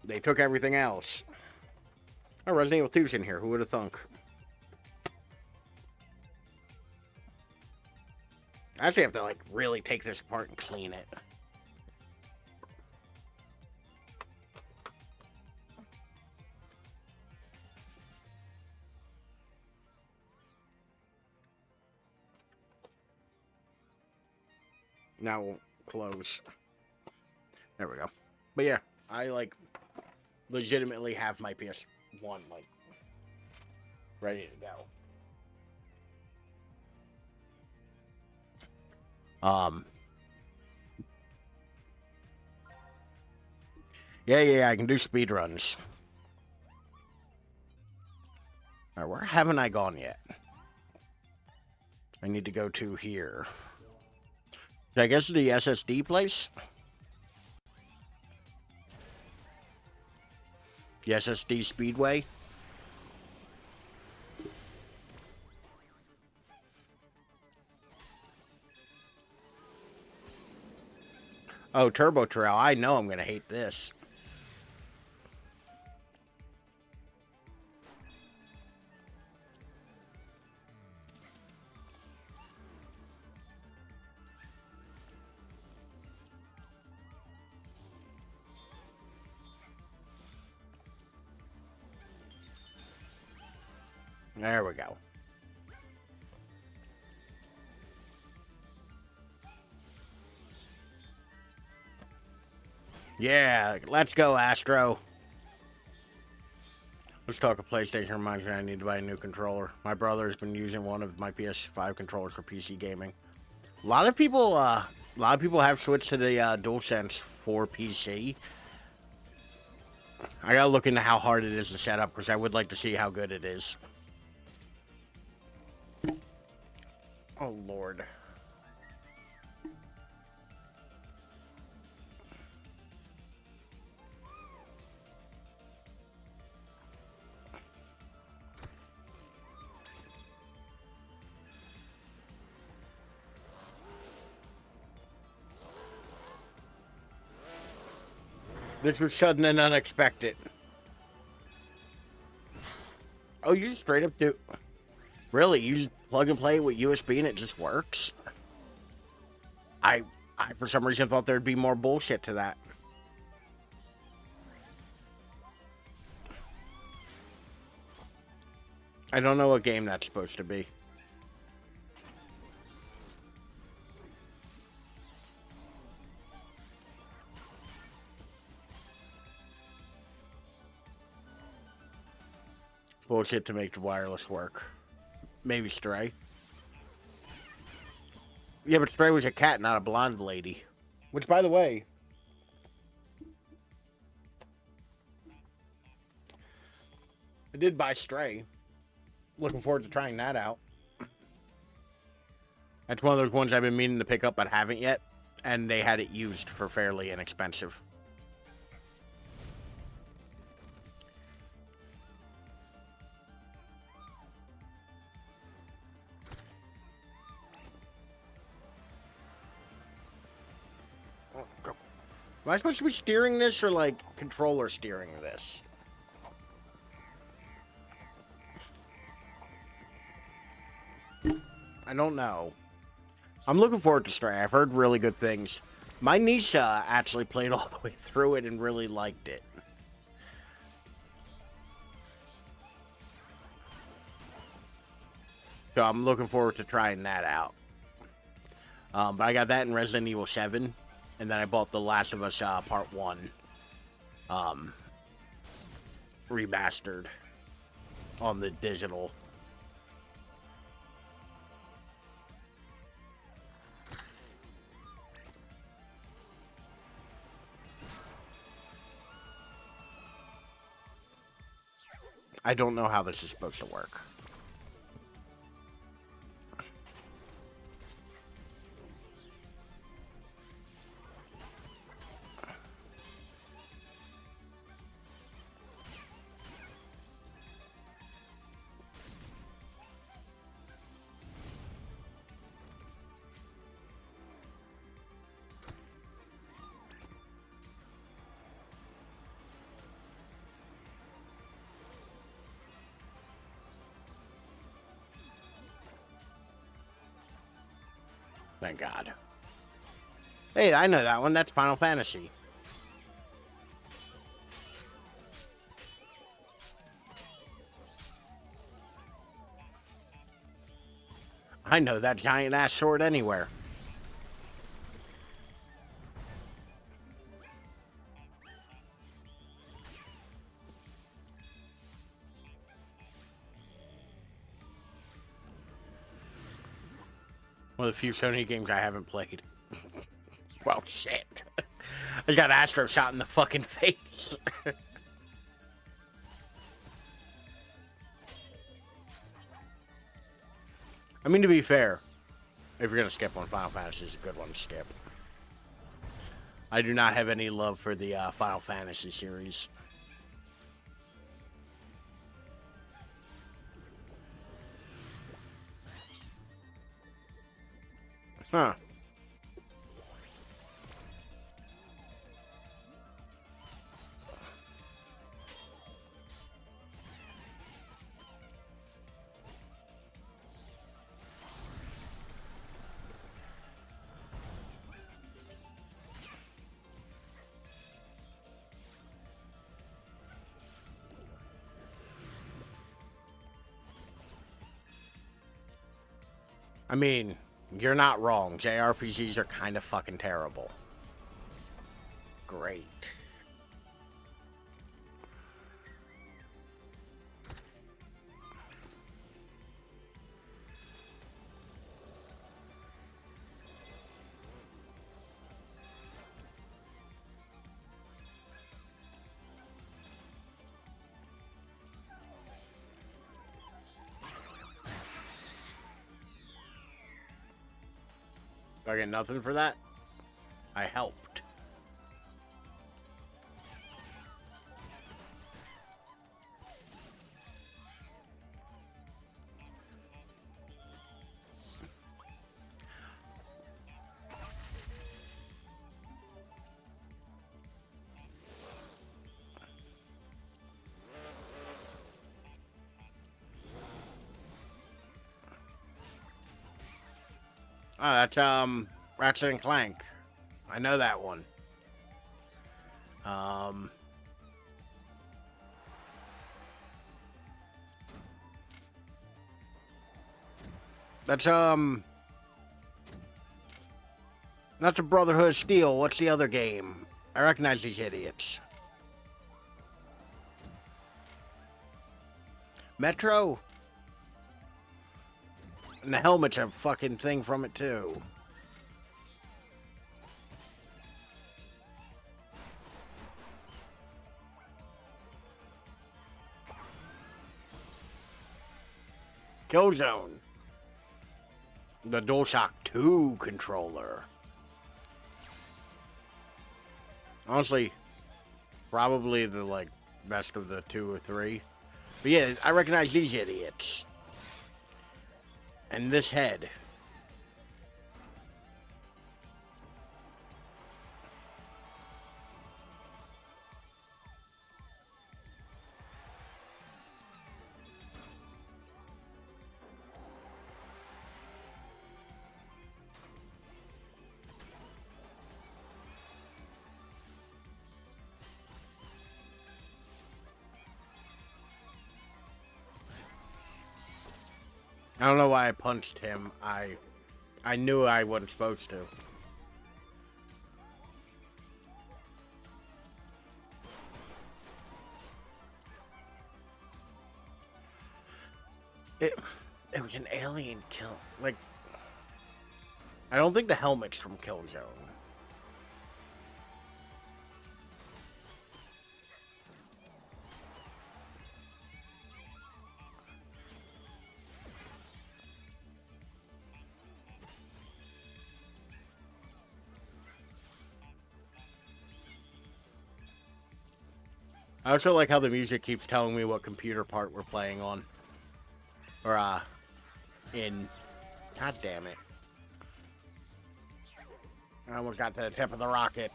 They took everything else. Oh, Resident Evil 2's in here. Who would have thunk? I actually have to, like, really take this apart and clean it. Now we'll close. There we go. But yeah, I, like, legitimately have my PS1, like, ready to go. Yeah, I can do speed runs. Alright, where haven't I gone yet? I need to go to here. I guess the SSD place? The SSD Speedway? Oh, Turbo Trail. I know I'm going to hate this. There we go. Yeah, let's go, Astro. Let's talk a PlayStation. Reminds me I need to buy a new controller. My brother's been using one of my PS5 controllers for PC gaming. A lot of people have switched to the DualSense for PC. I gotta look into how hard it is to set up because I would like to see how good it is. Oh, Lord. This was sudden and unexpected. Oh, you just straight up do... Really? You just plug and play with USB and it just works? I for some reason thought there'd be more bullshit to that. I don't know what game that's supposed to be. Bullshit to make the wireless work. Maybe Stray. Yeah, but Stray was a cat, not a blonde lady. Which, by the way... I did buy Stray. Looking forward to trying that out. That's one of those ones I've been meaning to pick up but haven't yet. And they had it used for fairly inexpensive. Am I supposed to be steering this or, like, controller steering this? I don't know. I'm looking forward to Stray. I've heard really good things. My niece actually played all the way through it and really liked it. So I'm looking forward to trying that out. But I got that in Resident Evil 7. And then I bought The Last of Us Part 1. Remastered. On the digital. I don't know how this is supposed to work. Thank God. Hey, I know that one. That's Final Fantasy. I know that giant ass sword anywhere. One of the few Sony games I haven't played. Well, shit. I got Astro shot in the fucking face. I mean, to be fair, if you're going to skip one, Final Fantasy is a good one to skip. I do not have any love for the Final Fantasy series. Huh. I mean, you're not wrong. JRPGs are kind of fucking terrible. Great. Do I get nothing for that? I helped. Oh, that's Ratchet and Clank. I know that one. That's a Brotherhood of Steel. What's the other game? I recognize these idiots. Metro? And the helmet's a fucking thing from it, too. Killzone. The DualShock 2 controller. Honestly, probably the, like, best of the 2 or 3. But yeah, I recognize these idiots. And this head. I don't know why I punched him. I knew I wasn't supposed to. It was an alien kill. Like, I don't think the helmet's from Killzone. I also like how the music keeps telling me what computer part we're playing on. Or, in... God damn it. I almost got to the tip of the rocket.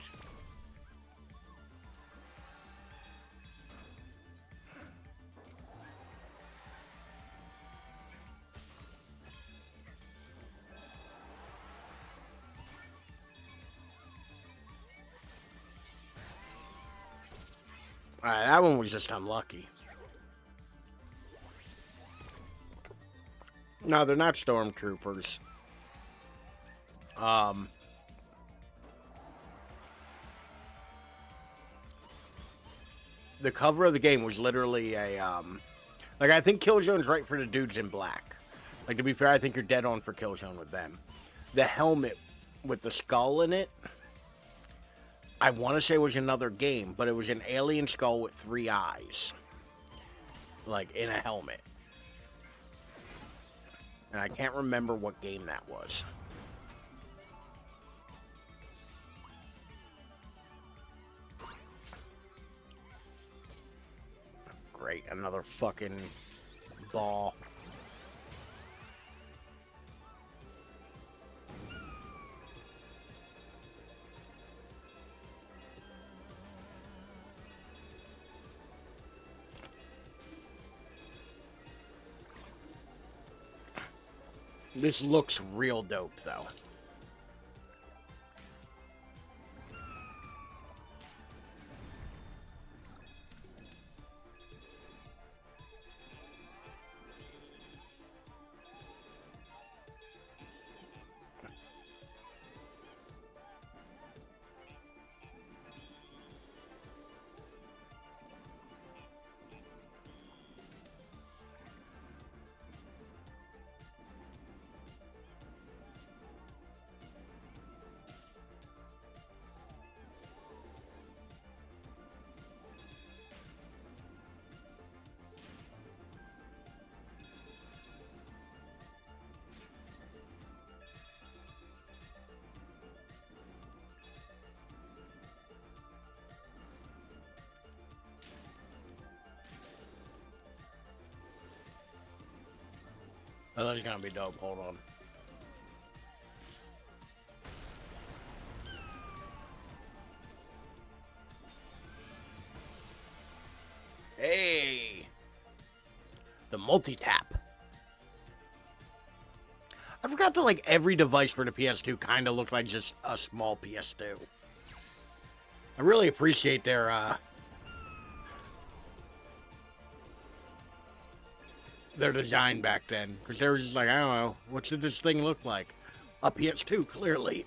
Alright, that one was just unlucky. No, they're not stormtroopers. The cover of the game was literally a, like, I think Killzone's right for the dudes in black. Like, to be fair, I think you're dead on for Killzone with them. The helmet with the skull in it, I want to say was another game, but it was an alien skull with 3 eyes. Like, in a helmet. And I can't remember what game that was. Great, another fucking ball. This looks real dope, though. Oh, that's gonna be dope. Hold on. Hey! The multi-tap. I forgot that, like, every device for the PS2 kind of looked like just a small PS2. I really appreciate their design back then, because they were just like, I don't know, what should this thing look like? A PS2, clearly.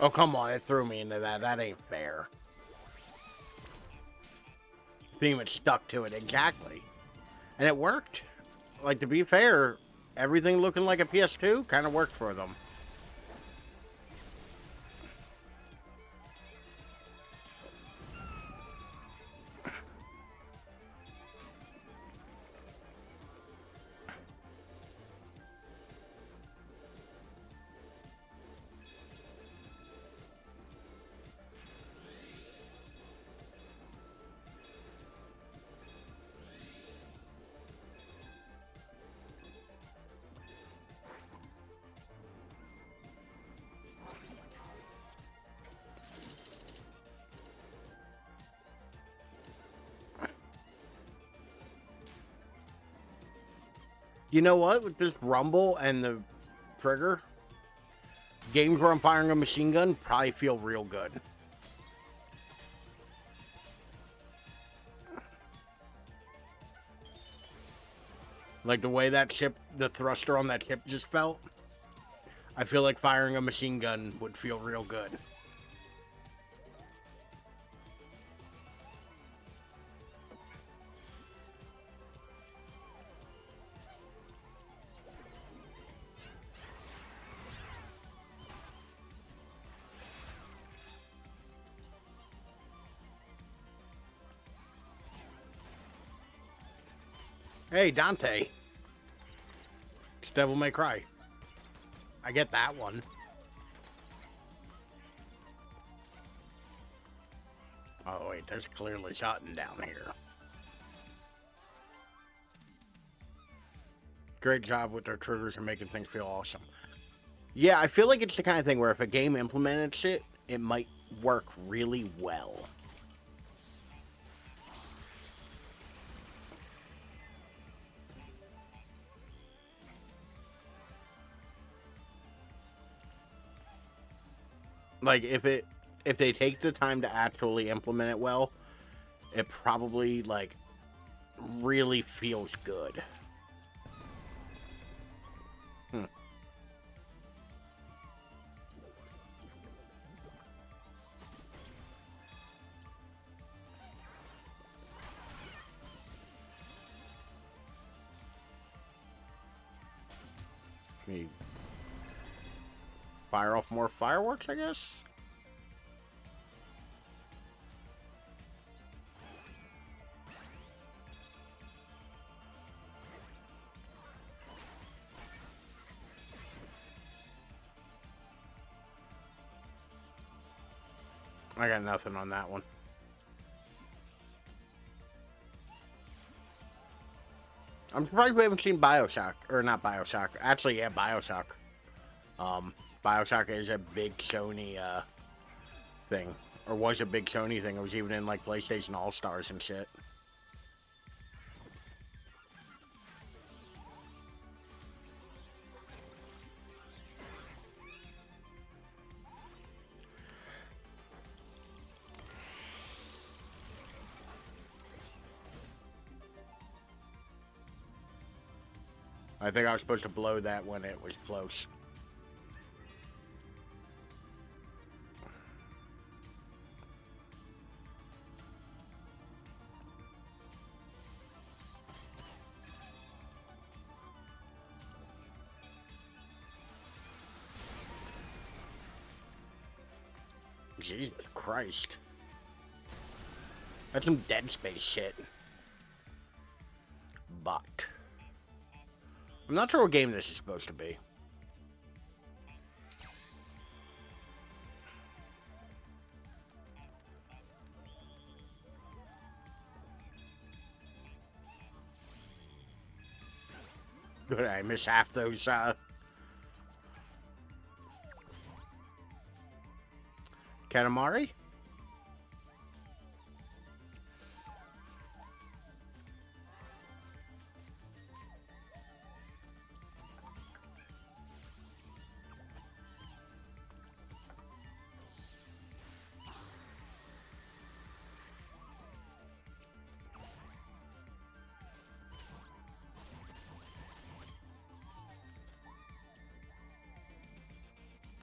Oh, come on, it threw me into that. That ain't fair. Being even stuck to it, exactly. And it worked. Like, to be fair, everything looking like a PS2 kind of worked for them. You know what? With this rumble and the trigger, games where I'm firing a machine gun probably feel real good. Like the way that ship, the thruster on that ship just felt. I feel like firing a machine gun would feel real good. Hey, Dante. It's Devil May Cry. I get that one. Oh, wait, there's clearly something down here. Great job with their triggers and making things feel awesome. Yeah, I feel like it's the kind of thing where if a game implemented it, it might work really well. Like, if they take the time to actually implement it well, it probably, like, really feels good. Me fire off more fireworks, I guess? I got nothing on that one. I'm surprised we haven't seen Bioshock. Or not Bioshock. Actually, yeah, Bioshock. Bioshock is a big Sony thing. Or was a big Sony thing. It was even in like PlayStation All-Stars and shit. I think I was supposed to blow that when it was close. Jesus Christ. That's some Dead Space shit. But I'm not sure what game this is supposed to be. Good, I miss half those, Katamari?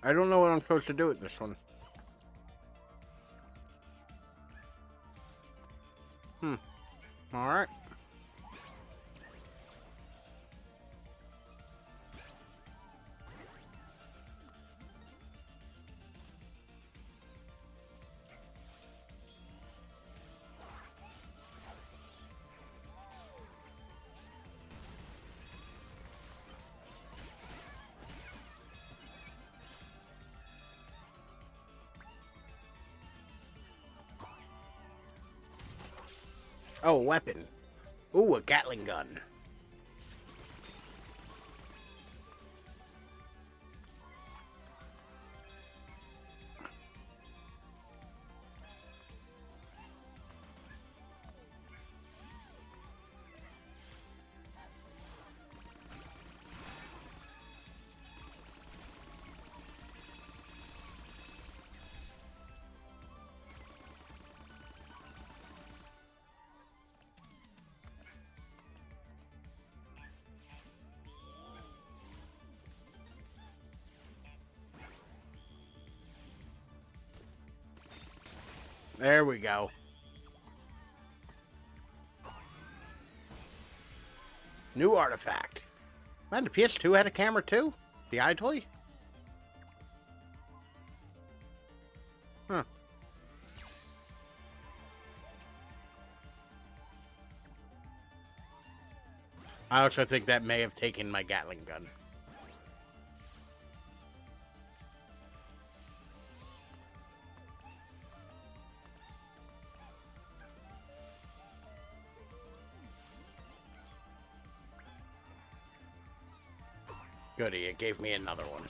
I don't know what I'm supposed to do with this one. Alright. Oh, a weapon. Ooh, a Gatling gun. There we go. New artifact. Man, the PS2 had a camera too? The iToy? Huh. I also think that may have taken my Gatling gun. Goody, it gave me another one.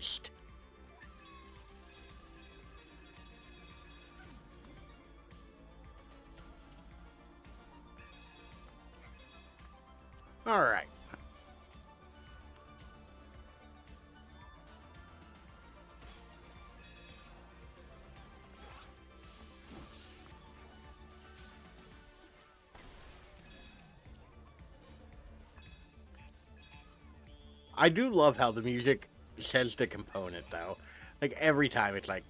Christ. All right. I do love how the music says the component, though. Like, every time it's like...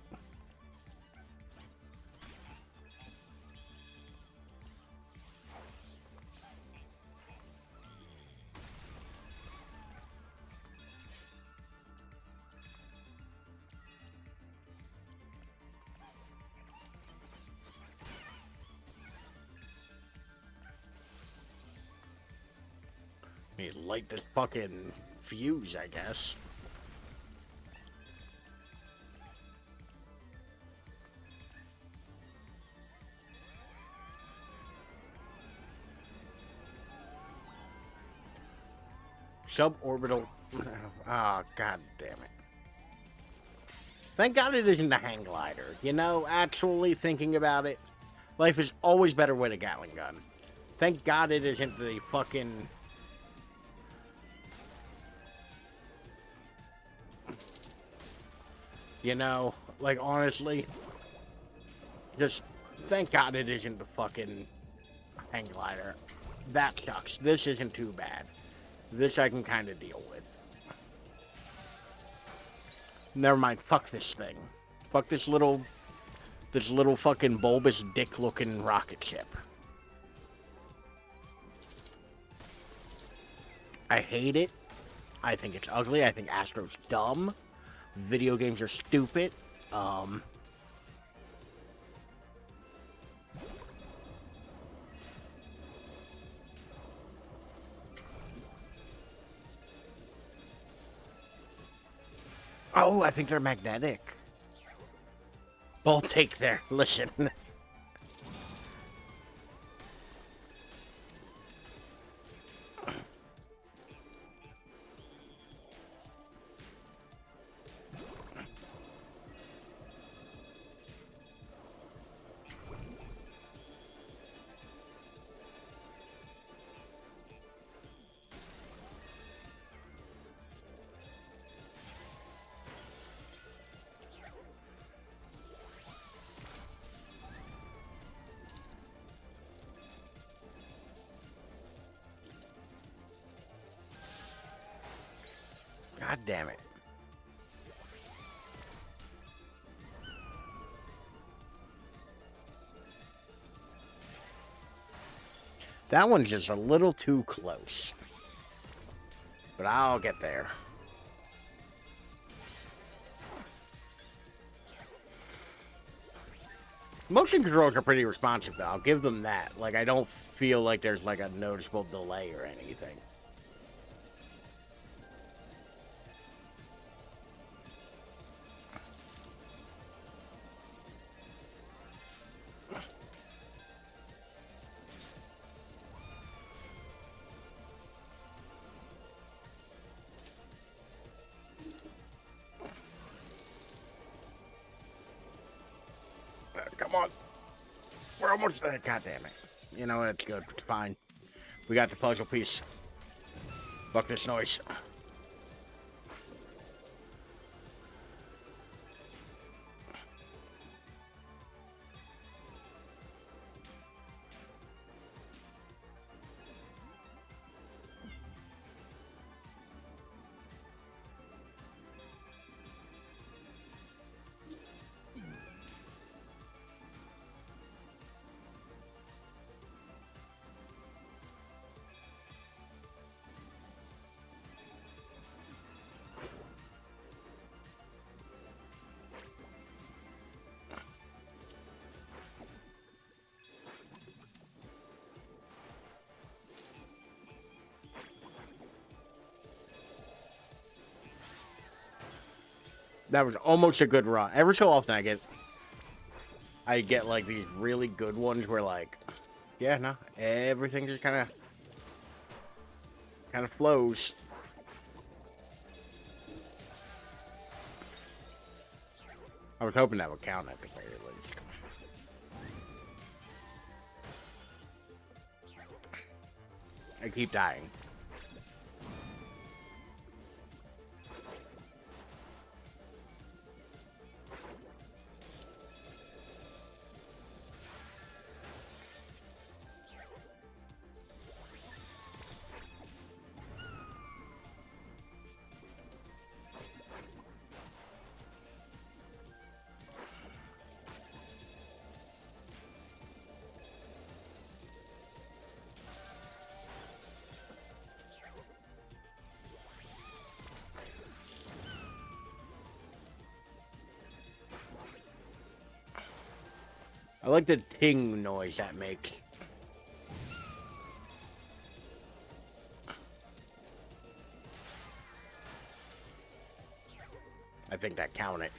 me light this fucking fuse, I guess. Suborbital. Oh, god damn it. Thank God it isn't a hang glider. You know, actually thinking about it, life is always better with a Gatling gun. Thank God it isn't the fucking... You know, like, honestly, just thank God it isn't the fucking hang glider. That sucks. This isn't too bad. This I can kind of deal with. Never mind. Fuck this thing. Fuck this little fucking bulbous dick-looking rocket ship. I hate it. I think it's ugly. I think Astro's dumb. Video games are stupid. Oh, I think they're magnetic. Bolt take there. Listen. God damn it. That one's just a little too close. But I'll get there. Motion controls are pretty responsive, though. I'll give them that. Like, I don't feel like there's, like, a noticeable delay or anything. Come on. We're almost there. God damn it. You know what? It's good. It's fine. We got the puzzle piece. Fuck this noise. That was almost a good run. Every so often I get like these really good ones where like, yeah, no, everything just kind of flows. I was hoping that would count at the very least. I keep dying. I like the ting noise that makes. I think that counted.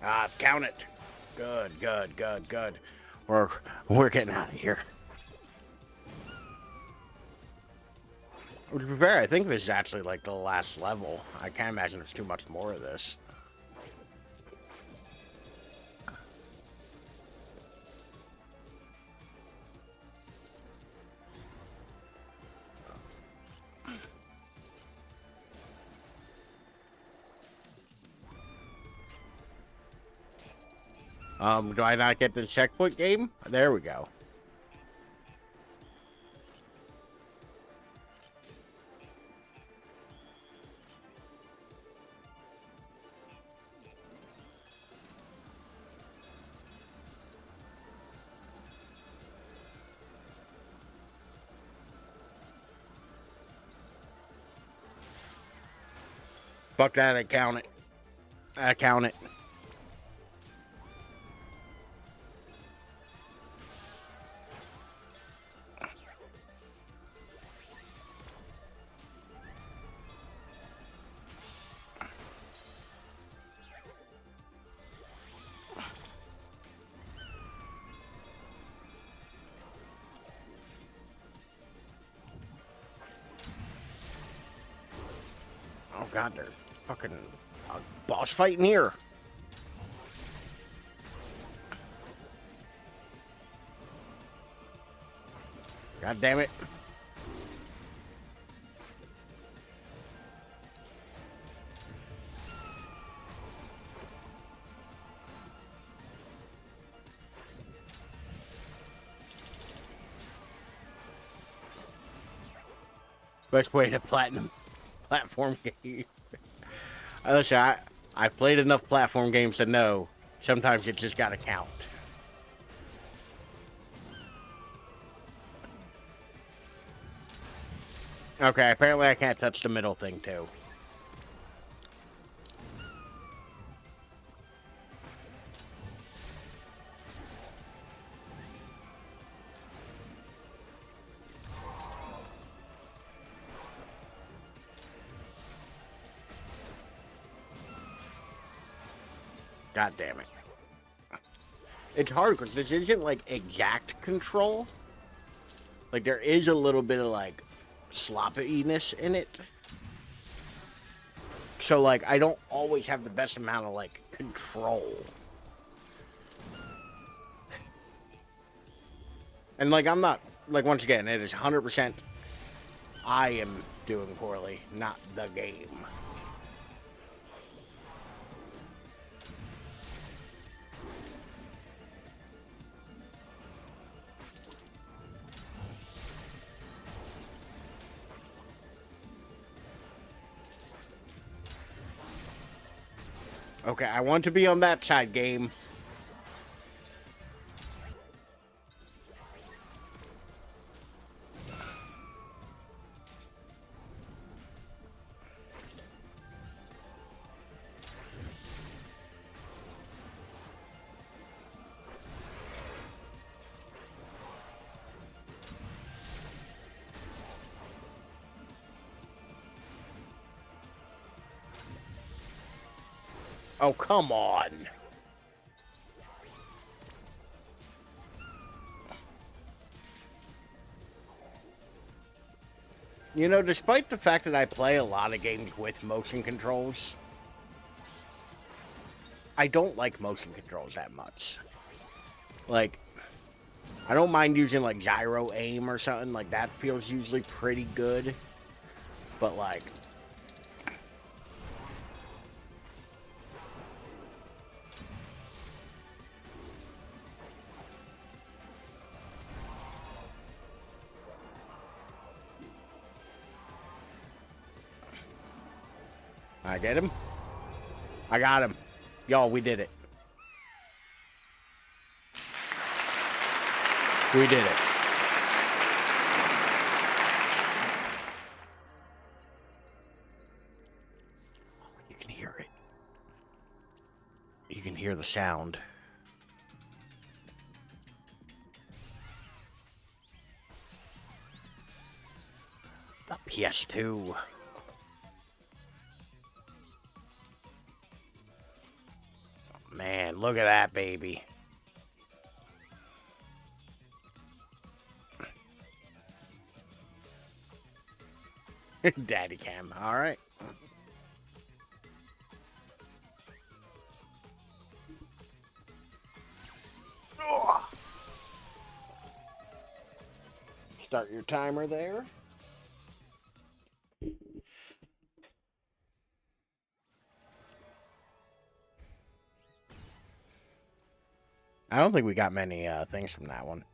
Ah, count it. Good, good, good, good. We're getting out of here. To be fair, I think this is actually like the last level. I can't imagine there's too much more of this. Do I not get the checkpoint game? There we go. Fuck that, I count it. I count it. Oh god, there's fucking a boss fight in here. God damn it. Best way to platinum platform game. Listen, I've played enough platform games to know sometimes you just gotta count. Okay, apparently I can't touch the middle thing too. God damn it. It's hard because this isn't like exact control. Like there is a little bit of like sloppiness in it. So like I don't always have the best amount of like control. And like I'm not like once again it is 100% I am doing poorly, not the game. Okay, I want to be on that side, game. Oh, come on. You know, despite the fact that I play a lot of games with motion controls, I don't like motion controls that much. Like, I don't mind using, like, gyro aim or something. Like, that feels usually pretty good. But, like... I get him. I got him. Y'all, we did it. We did it. You can hear it. You can hear the sound. The PS2. Man, look at that baby. Daddy cam, all right. Start your timer there. I don't think we got many things from that one.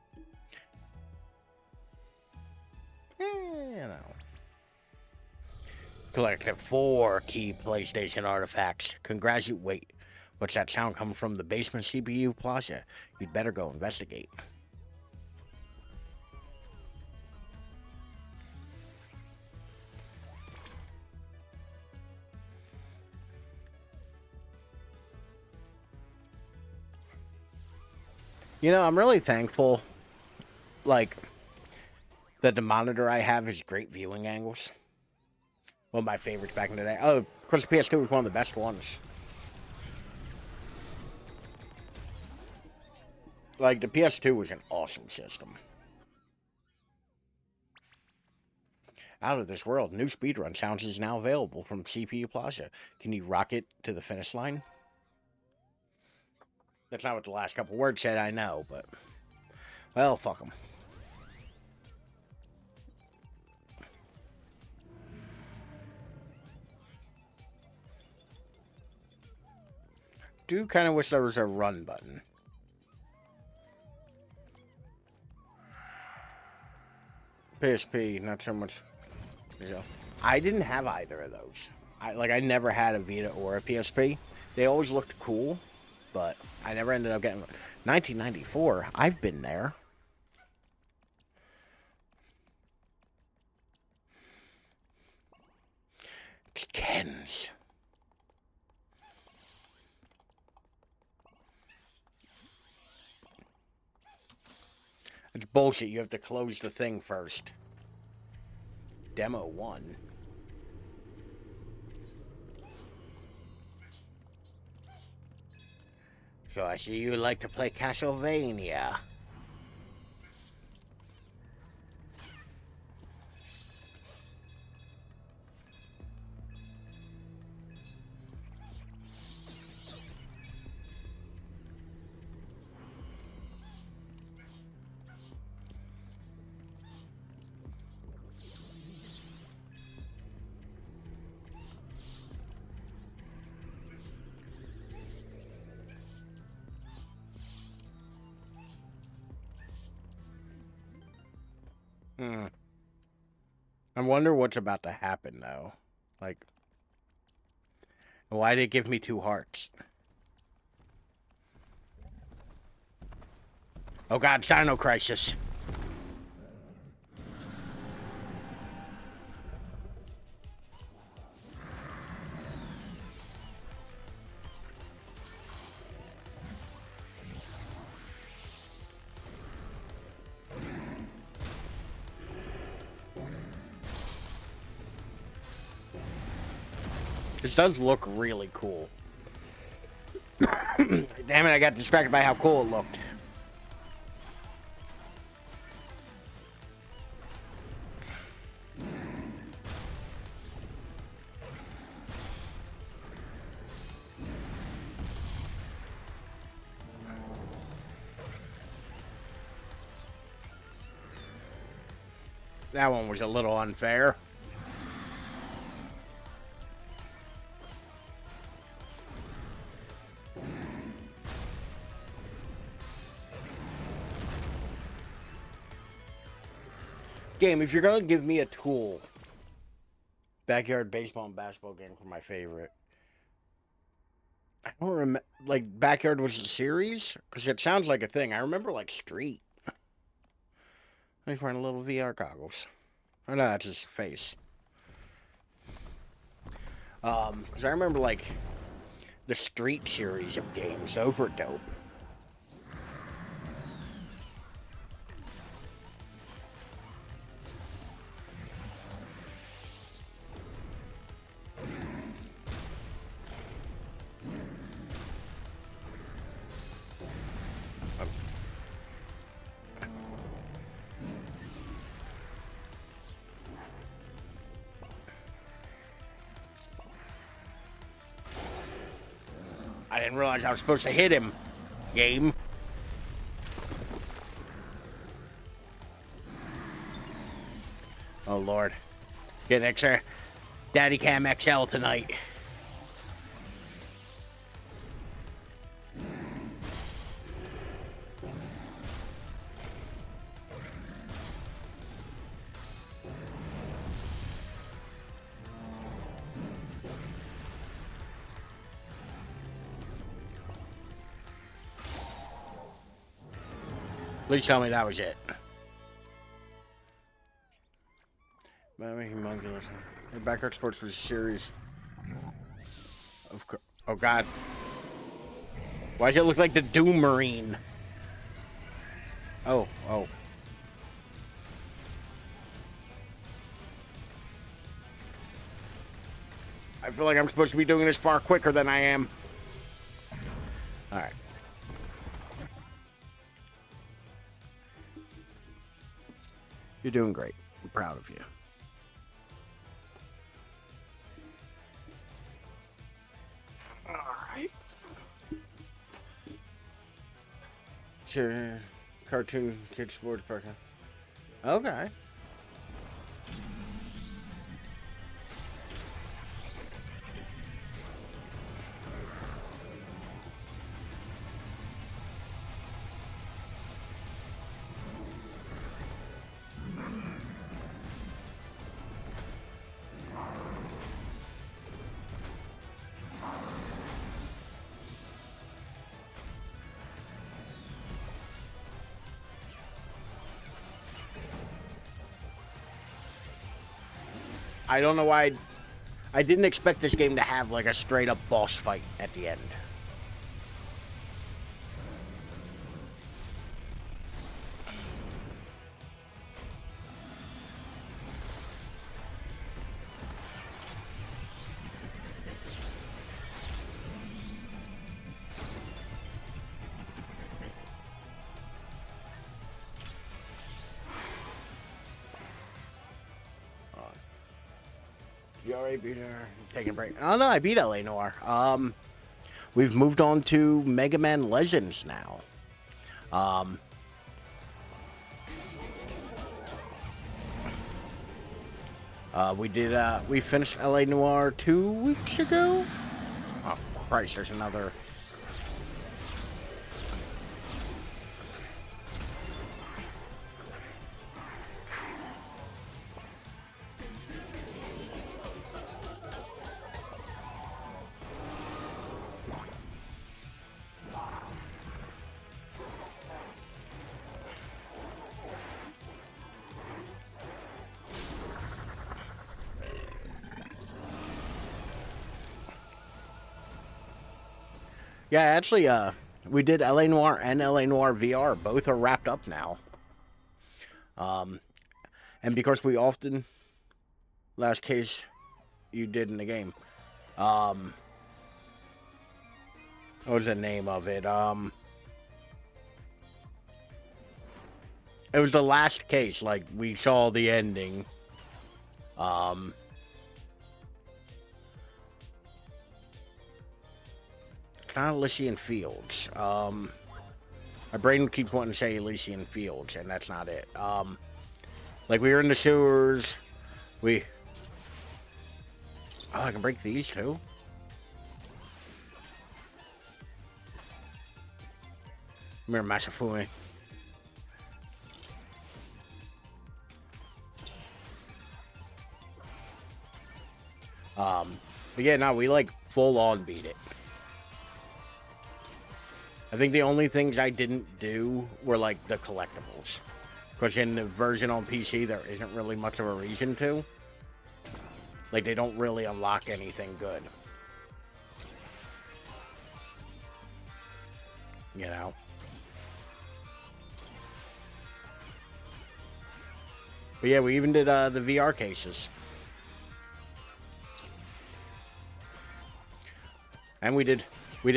You know. Collected 4 key PlayStation artifacts. Wait, what's that sound coming from the basement CPU plaza? You'd better go investigate. You know, I'm really thankful, like, that the monitor I have is great viewing angles. One of my favorites back in the day. Oh, of course, the PS2 was one of the best ones. Like, the PS2 was an awesome system. Out of this world, new speedrun sounds is now available from CPU Plaza. Can you rock it to the finish line? That's not what the last couple words said, I know, but... Well, fuck them. Do kind of wish there was a run button. PSP, not so much... You know, I didn't have either of those. I never had a Vita or a PSP. They always looked cool. But I never ended up getting... 1994, I've been there. It's Ken's. It's bullshit. You have to close the thing first. Demo 1. So I see you like to play Castlevania. I wonder what's about to happen, though. Like, why did it give me 2 hearts? Oh god, Dino Crisis. This does look really cool. Damn it, I got distracted by how cool it looked. That one was a little unfair. Game, if you're gonna give me a tool, backyard baseball and basketball games were my favorite. I don't remember, like, Backyard was a series? Because it sounds like a thing. I remember, like, Street. He's wearing little VR goggles. Oh, no, that's his face. Because I remember, like, the Street series of games. Those were dope. I didn't realize I was supposed to hit him. Game. Oh, Lord. Get an extra Daddy Cam XL tonight. Please tell me that was it. Humongous. Backyard Sports was a series of. Oh God! Why does it look like the Doom Marine? Oh. I feel like I'm supposed to be doing this far quicker than I am. All right. You're doing great. I'm proud of you. All right. Sure. Cartoon Kids Sports Park. Okay. I don't know why I didn't expect this game to have like a straight up boss fight at the end. You already beat her. Taking a break. Oh no, I beat LA Noir. We've moved on to Mega Man Legends now. We finished LA Noir 2 weeks ago. Oh Christ, there's another. Yeah, actually, we did LA Noir and LA Noir VR. Both are wrapped up now. And because we often, last case you did in the game, what was the name of it? It was the last case, like, we saw the ending. It's not Elysian Fields. My brain keeps wanting to say Elysian Fields, and that's not it. Like, we were in the sewers. Oh, I can break these too? Come here, Masafumi. But yeah, no, we like full on beat it. I think the only things I didn't do were like the collectibles. Because in the version on PC, there isn't really much of a reason to. Like, they don't really unlock anything good. You know? But yeah, we even did the VR cases. And we did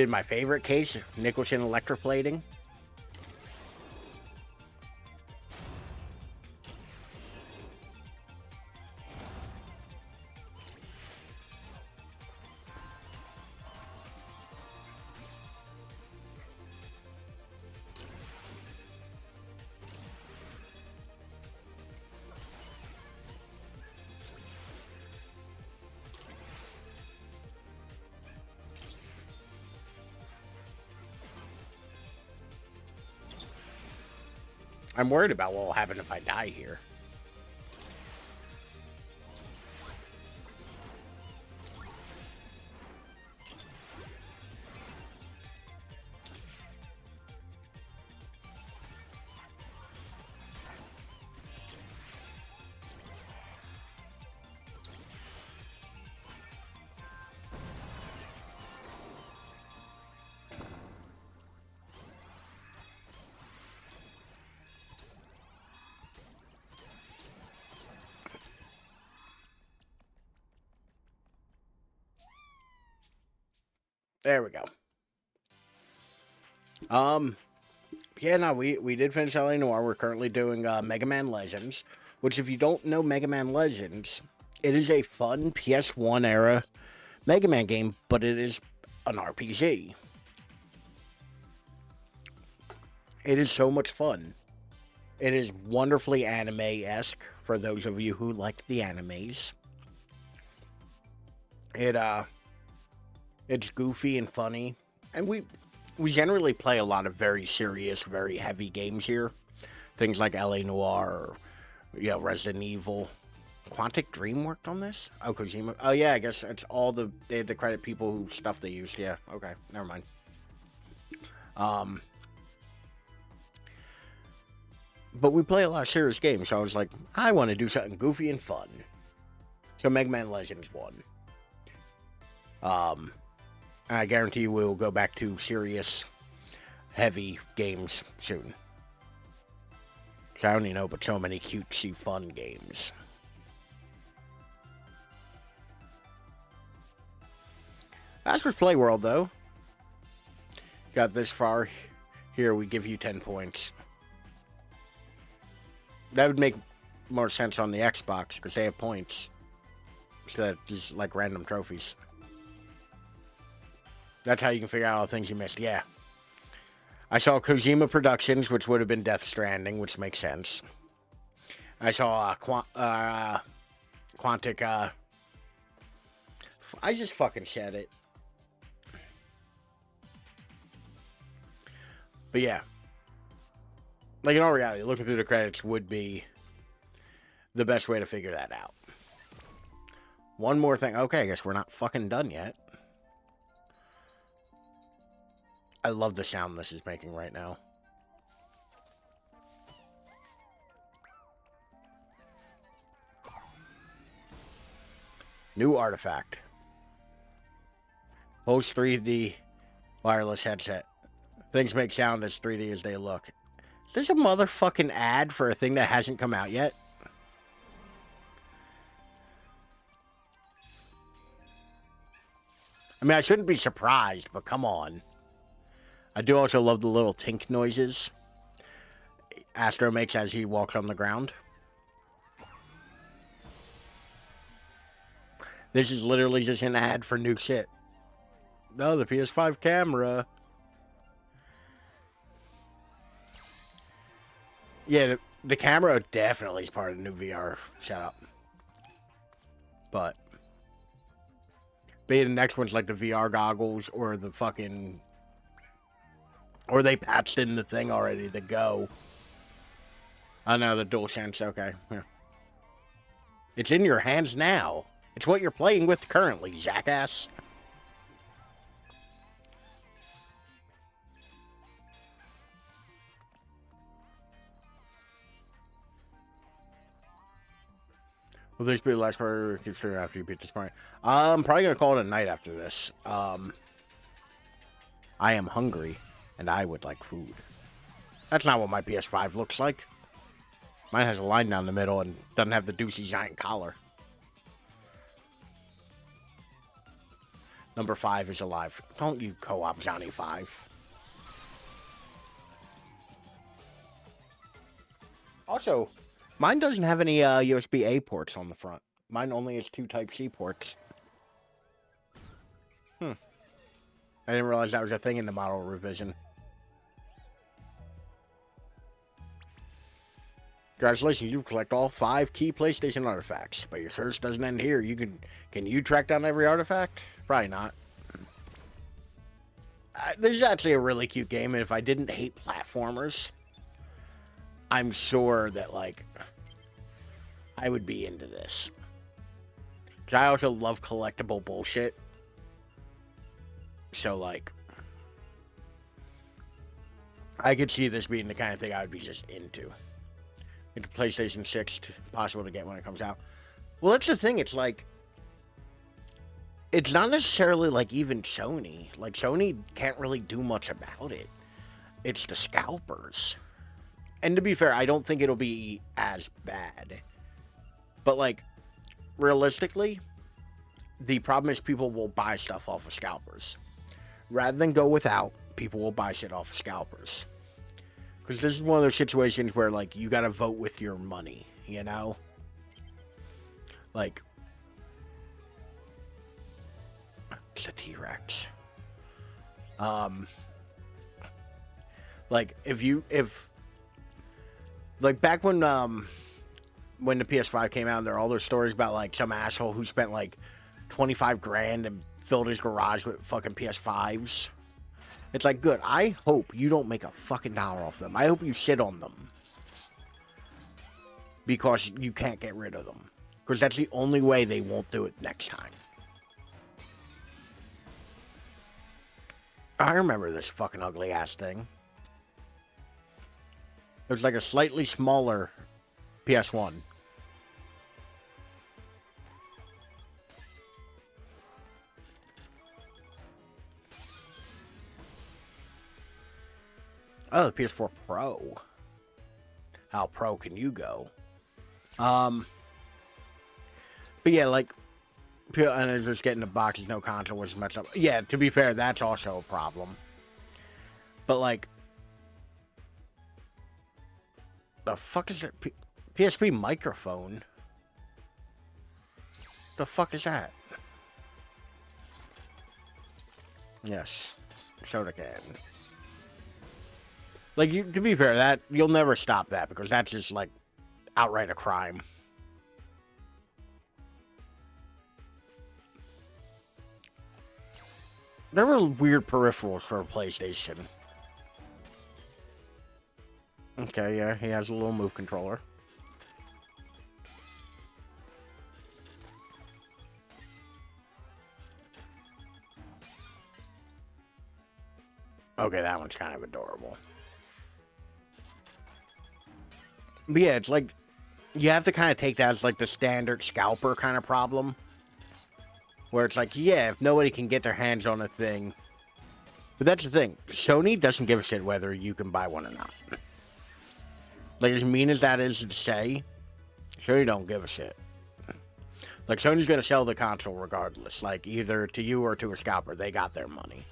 my favorite case, Nicholson electroplating. I'm worried about what will happen if I die here. There we go. Yeah, no, we did finish LA Noire. We're currently doing Mega Man Legends, which, if you don't know Mega Man Legends, it is a fun PS1 era Mega Man game, but it is an RPG. It is so much fun. It is wonderfully anime-esque for those of you who like the animes. It's goofy and funny, and we generally play a lot of very serious, very heavy games here. Things like LA Noire, or, Resident Evil. Quantic Dream worked on this? Oh, Kojima. Oh, yeah, I guess it's all they had to credit people whose stuff they used. Yeah, okay, never mind. But we play a lot of serious games, so I was like, I want to do something goofy and fun. So Mega Man Legends won. I guarantee you we'll go back to serious, heavy games soon. So I don't even know, but so many cutesy fun games. As for Playworld, though, got this far. Here, we give you 10 points. That would make more sense on the Xbox, because they have points. So that just like random trophies. That's how you can figure out all the things you missed. Yeah. I saw Kojima Productions, which would have been Death Stranding, which makes sense. I saw Quantic. I just fucking said it. But yeah. Like, in all reality, looking through the credits would be the best way to figure that out. One more thing. Okay, I guess we're not fucking done yet. I love the sound this is making right now. New artifact. Post 3D wireless headset. Things make sound as 3D as they look. Is this a motherfucking ad for a thing that hasn't come out yet? I mean, I shouldn't be surprised, but come on. I do also love the little tink noises Astro makes as he walks on the ground. This is literally just an ad for new shit. No, the PS5 camera. Yeah, the camera definitely is part of the new VR setup. But maybe the next one's like the VR goggles or the fucking... Or they patched in the thing already, the Go. Oh no, the DualSense, okay. Yeah. It's in your hands now. It's what you're playing with currently, jackass. Will this be the last part after you beat this point? I'm probably going to call it a night after this. I am hungry, and I would like food. That's not what my PS5 looks like. Mine has a line down the middle and doesn't have the douchey giant collar. Number 5 is alive. Don't you co-op Johnny 5. Also, mine doesn't have any USB-A ports on the front. Mine only has 2 Type-C ports. I didn't realize that was a thing in the model revision. Congratulations, you collect all 5 key PlayStation artifacts. But your search doesn't end here. Can you track down every artifact? Probably not. This is actually a really cute game, and if I didn't hate platformers, I'm sure that, like, I would be into this. Because I also love collectible bullshit. So, like, I could see this being the kind of thing I would be just into. It's PlayStation 6, possible to get when it comes out. Well, that's the thing. It's like, it's not necessarily like even Sony. Like, Sony can't really do much about it. It's the scalpers. And to be fair, I don't think it'll be as bad. But, like, realistically, the problem is people will buy stuff off of scalpers. Rather than go without, people will buy shit off of scalpers. Because this is one of those situations where, like, you gotta vote with your money, you know? Like, it's a T-Rex. Like, like, back when the PS5 came out, there were all those stories about, like, some asshole who spent, like, 25 grand and filled his garage with fucking PS5s. It's like, good. I hope you don't make a fucking dollar off them. I hope you sit on them. Because you can't get rid of them. Because that's the only way they won't do it next time. I remember this fucking ugly ass thing. It was like a slightly smaller PS1. Oh, the PS4 Pro. How pro can you go? But yeah, like, and it's just getting the boxes, no console was messed up. Yeah, to be fair, that's also a problem. But like, the fuck is that? PSP microphone? The fuck is that? Yes. Soda can. Like, to be fair, that you'll never stop that because that's just like outright a crime. There were weird peripherals for a PlayStation. Okay, yeah, he has a little move controller. Okay, that one's kind of adorable. But yeah, it's like, you have to kind of take that as like the standard scalper kind of problem. Where it's like, yeah, if nobody can get their hands on a thing. But that's the thing. Sony doesn't give a shit whether you can buy one or not. Like, as mean as that is to say, Sony don't give a shit. Like, Sony's going to sell the console regardless. Like, either to you or to a scalper. They got their money.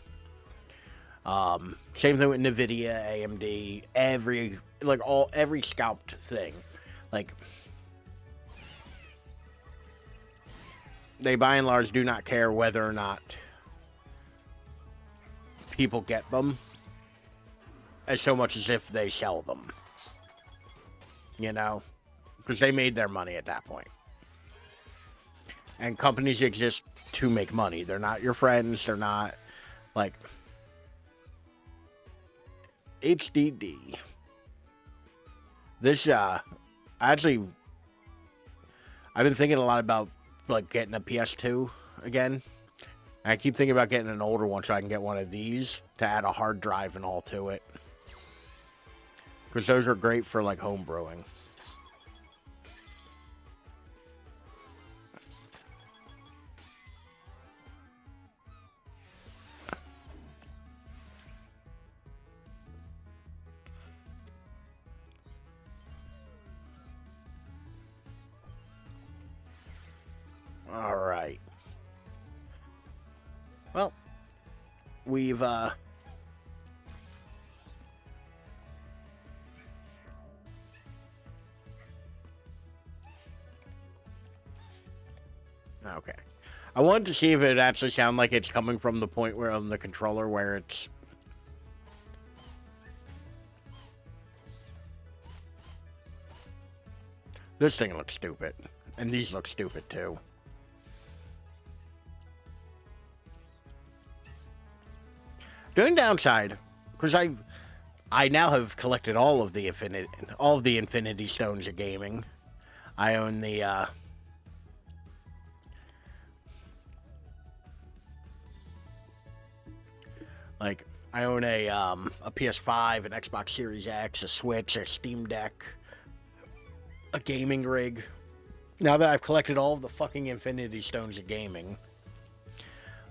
Same thing with Nvidia, AMD, every scalped thing. Like, they by and large do not care whether or not people get them as so much as if they sell them. You know? Because they made their money at that point. And companies exist to make money. They're not your friends. They're not, like, HDD. This, actually, I've been thinking a lot about, like, getting a PS2 again. And I keep thinking about getting an older one so I can get one of these to add a hard drive and all to it. Because those are great for, like, home brewing. All right. Well, we've okay. I wanted to see if it actually sound like it's coming from the point where on the controller where it's this thing looks stupid, and these look stupid too. The only downside, because I now have collected all of the Infinity Stones of gaming. I own the I own a PS5, an Xbox Series X, a Switch, a Steam Deck, a gaming rig. Now that I've collected all of the fucking Infinity Stones of gaming,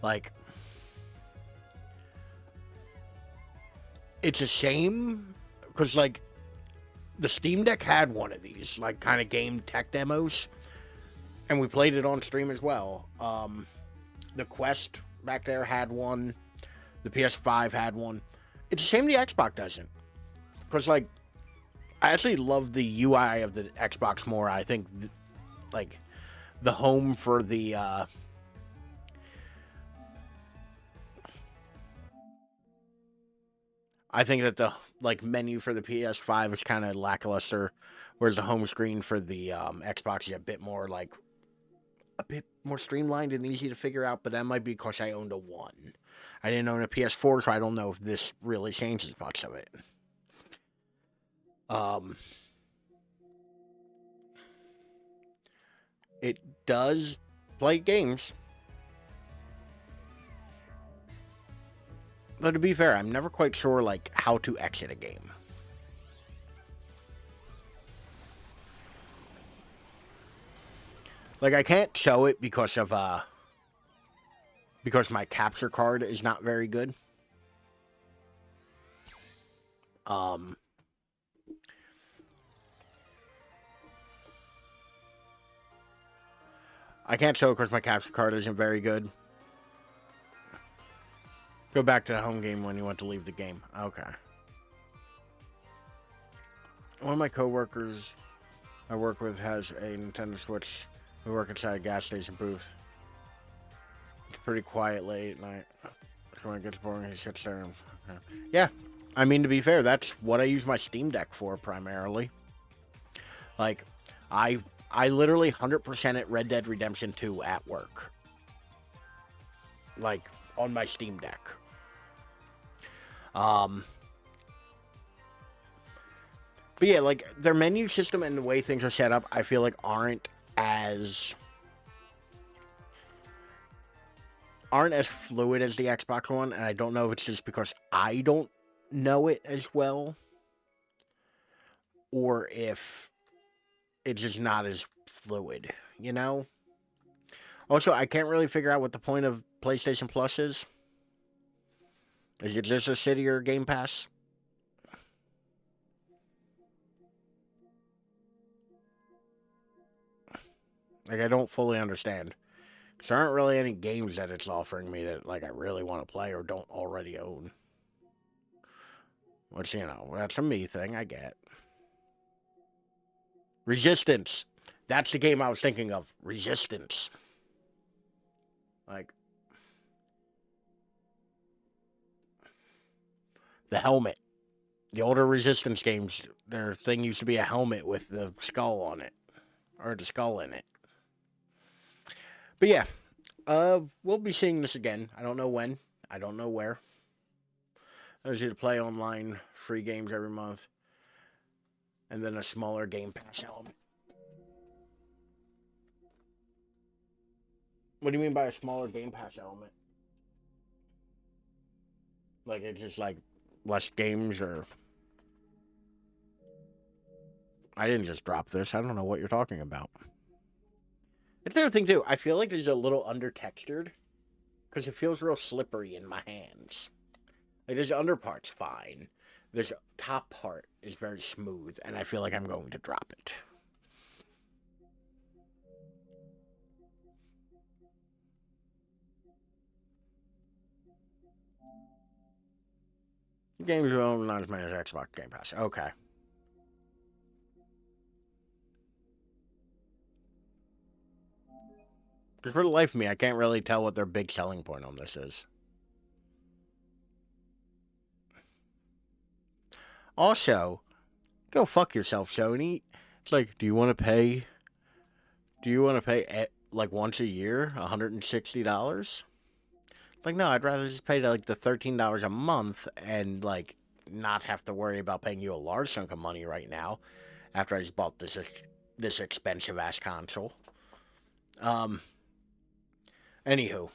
like, it's a shame, because, like, the Steam Deck had one of these, like, kind of game tech demos, and we played it on stream as well. The Quest back there had one. The PS5 had one. It's a shame the Xbox doesn't, because, like, I actually love the UI of the Xbox more. I think, like, the home for the, I think that the, like, menu for the PS5 is kind of lackluster, whereas the home screen for the Xbox is a bit more streamlined and easy to figure out, but that might be because I owned a One. I didn't own a PS4, so I don't know if this really changes much of it. It does play games. Though, to be fair, I'm never quite sure, like, how to exit a game. Like, I can't show it because of, because my capture card is not very good. I can't show it because my capture card isn't very good. Go back to the home game when you want to leave the game. Okay. One of my coworkers I work with has a Nintendo Switch We work inside a gas station booth. It's pretty quiet late at night. So when it gets boring, he sits there and... Yeah. I mean, to be fair, that's what I use my Steam Deck for, primarily. Like, I literally 100% at Red Dead Redemption 2 at work. Like, on my Steam Deck. But yeah, like, their menu system and the way things are set up, I feel like aren't as fluid as the Xbox One, and I don't know if it's just because I don't know it as well, or if it's just not as fluid, you know? Also, I can't really figure out what the point of PlayStation Plus is. Is it just a shittier Game Pass? Like, I don't fully understand. Because there aren't really any games that it's offering me that, like, I really want to play or don't already own. Which, you know, that's a me thing, I get. Resistance. That's the game I was thinking of. Resistance. Like, the helmet. The older Resistance games, their thing used to be a helmet with the skull on it. Or the skull in it. But yeah, we'll be seeing this again. I don't know when. I don't know where. There's you to play online, free games every month. And then a smaller Game Pass element. What do you mean by a smaller Game Pass element? Like, it's just like less games, or... I didn't just drop this. I don't know what you're talking about. It's another thing, too. I feel like it's a little under-textured. Because it feels real slippery in my hands. Like, this under part's fine. This top part is very smooth. And I feel like I'm going to drop it. Games are not as many as Xbox Game Pass. Okay. Because for the life of me, I can't really tell what their big selling point on this is. Also, go fuck yourself, Sony. It's like, do you want to pay, like, once a year, $160? Like, no, I'd rather just pay, like, the $13 a month and, like, not have to worry about paying you a large chunk of money right now after I just bought this expensive-ass console. Anywho,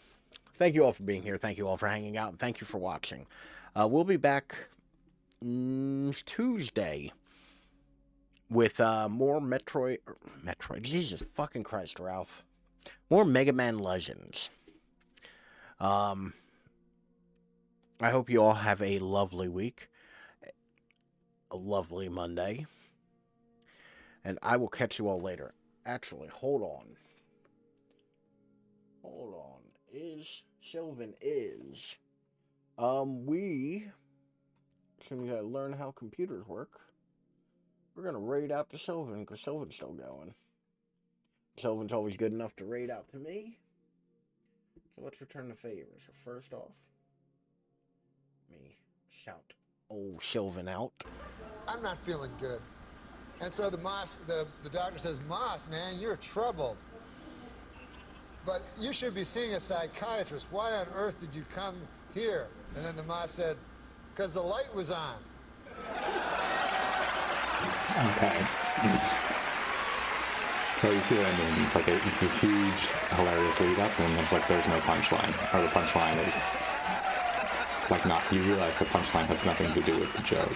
thank you all for being here. Thank you all for hanging out. And thank you for watching. We'll be back Tuesday with more Metroid. Jesus fucking Christ, Ralph. More Mega Man Legends. I hope you all have a lovely week. A lovely Monday. And I will catch you all later. Actually, hold on. Hold on. Sylvan is. We gotta learn how computers work. We're gonna raid out to Sylvan because Sylvan's still going. Sylvan's always good enough to raid out to me. So let's return the favor. So first off, let me shout old Sylvan out. I'm not feeling good. And so the doctor says, Moth, man, you're troubled. But you should be seeing a psychiatrist. Why on earth did you come here? And then the Moth said, because the light was on. Okay. So you see what I mean? It's like it's this huge, hilarious lead up, and it's like there's no punchline. Or the punchline is like not. You realize the punchline has nothing to do with the joke.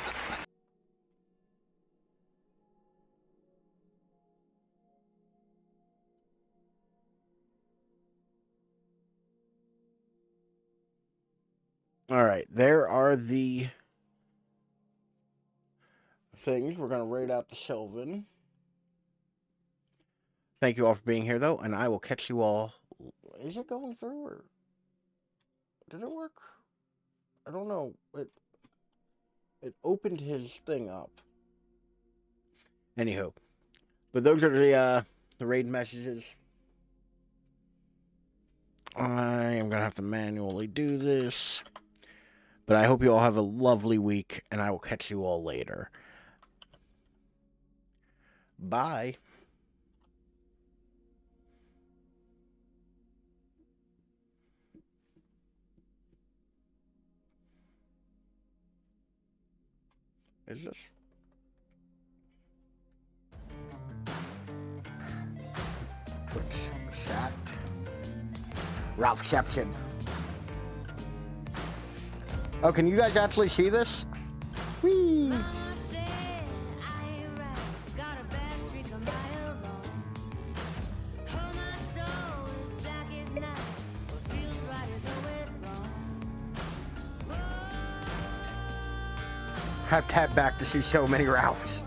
All right, there are the things. We're going to raid out to Sylvan. Thank you all for being here, though, and I will catch you all. Is it going through, or did it work? I don't know. It opened his thing up. Anywho, but those are the raid messages. I am going to have to manually do this. But I hope you all have a lovely week, and I will catch you all later. Bye. Is this? What's that? Ralphception. Oh, can you guys actually see this? Whee! Mama said I ain't right, got a bad streak a mile long. Oh, my soul is black as night, what feels right is always wrong. Have to head back to see so many Ralphs.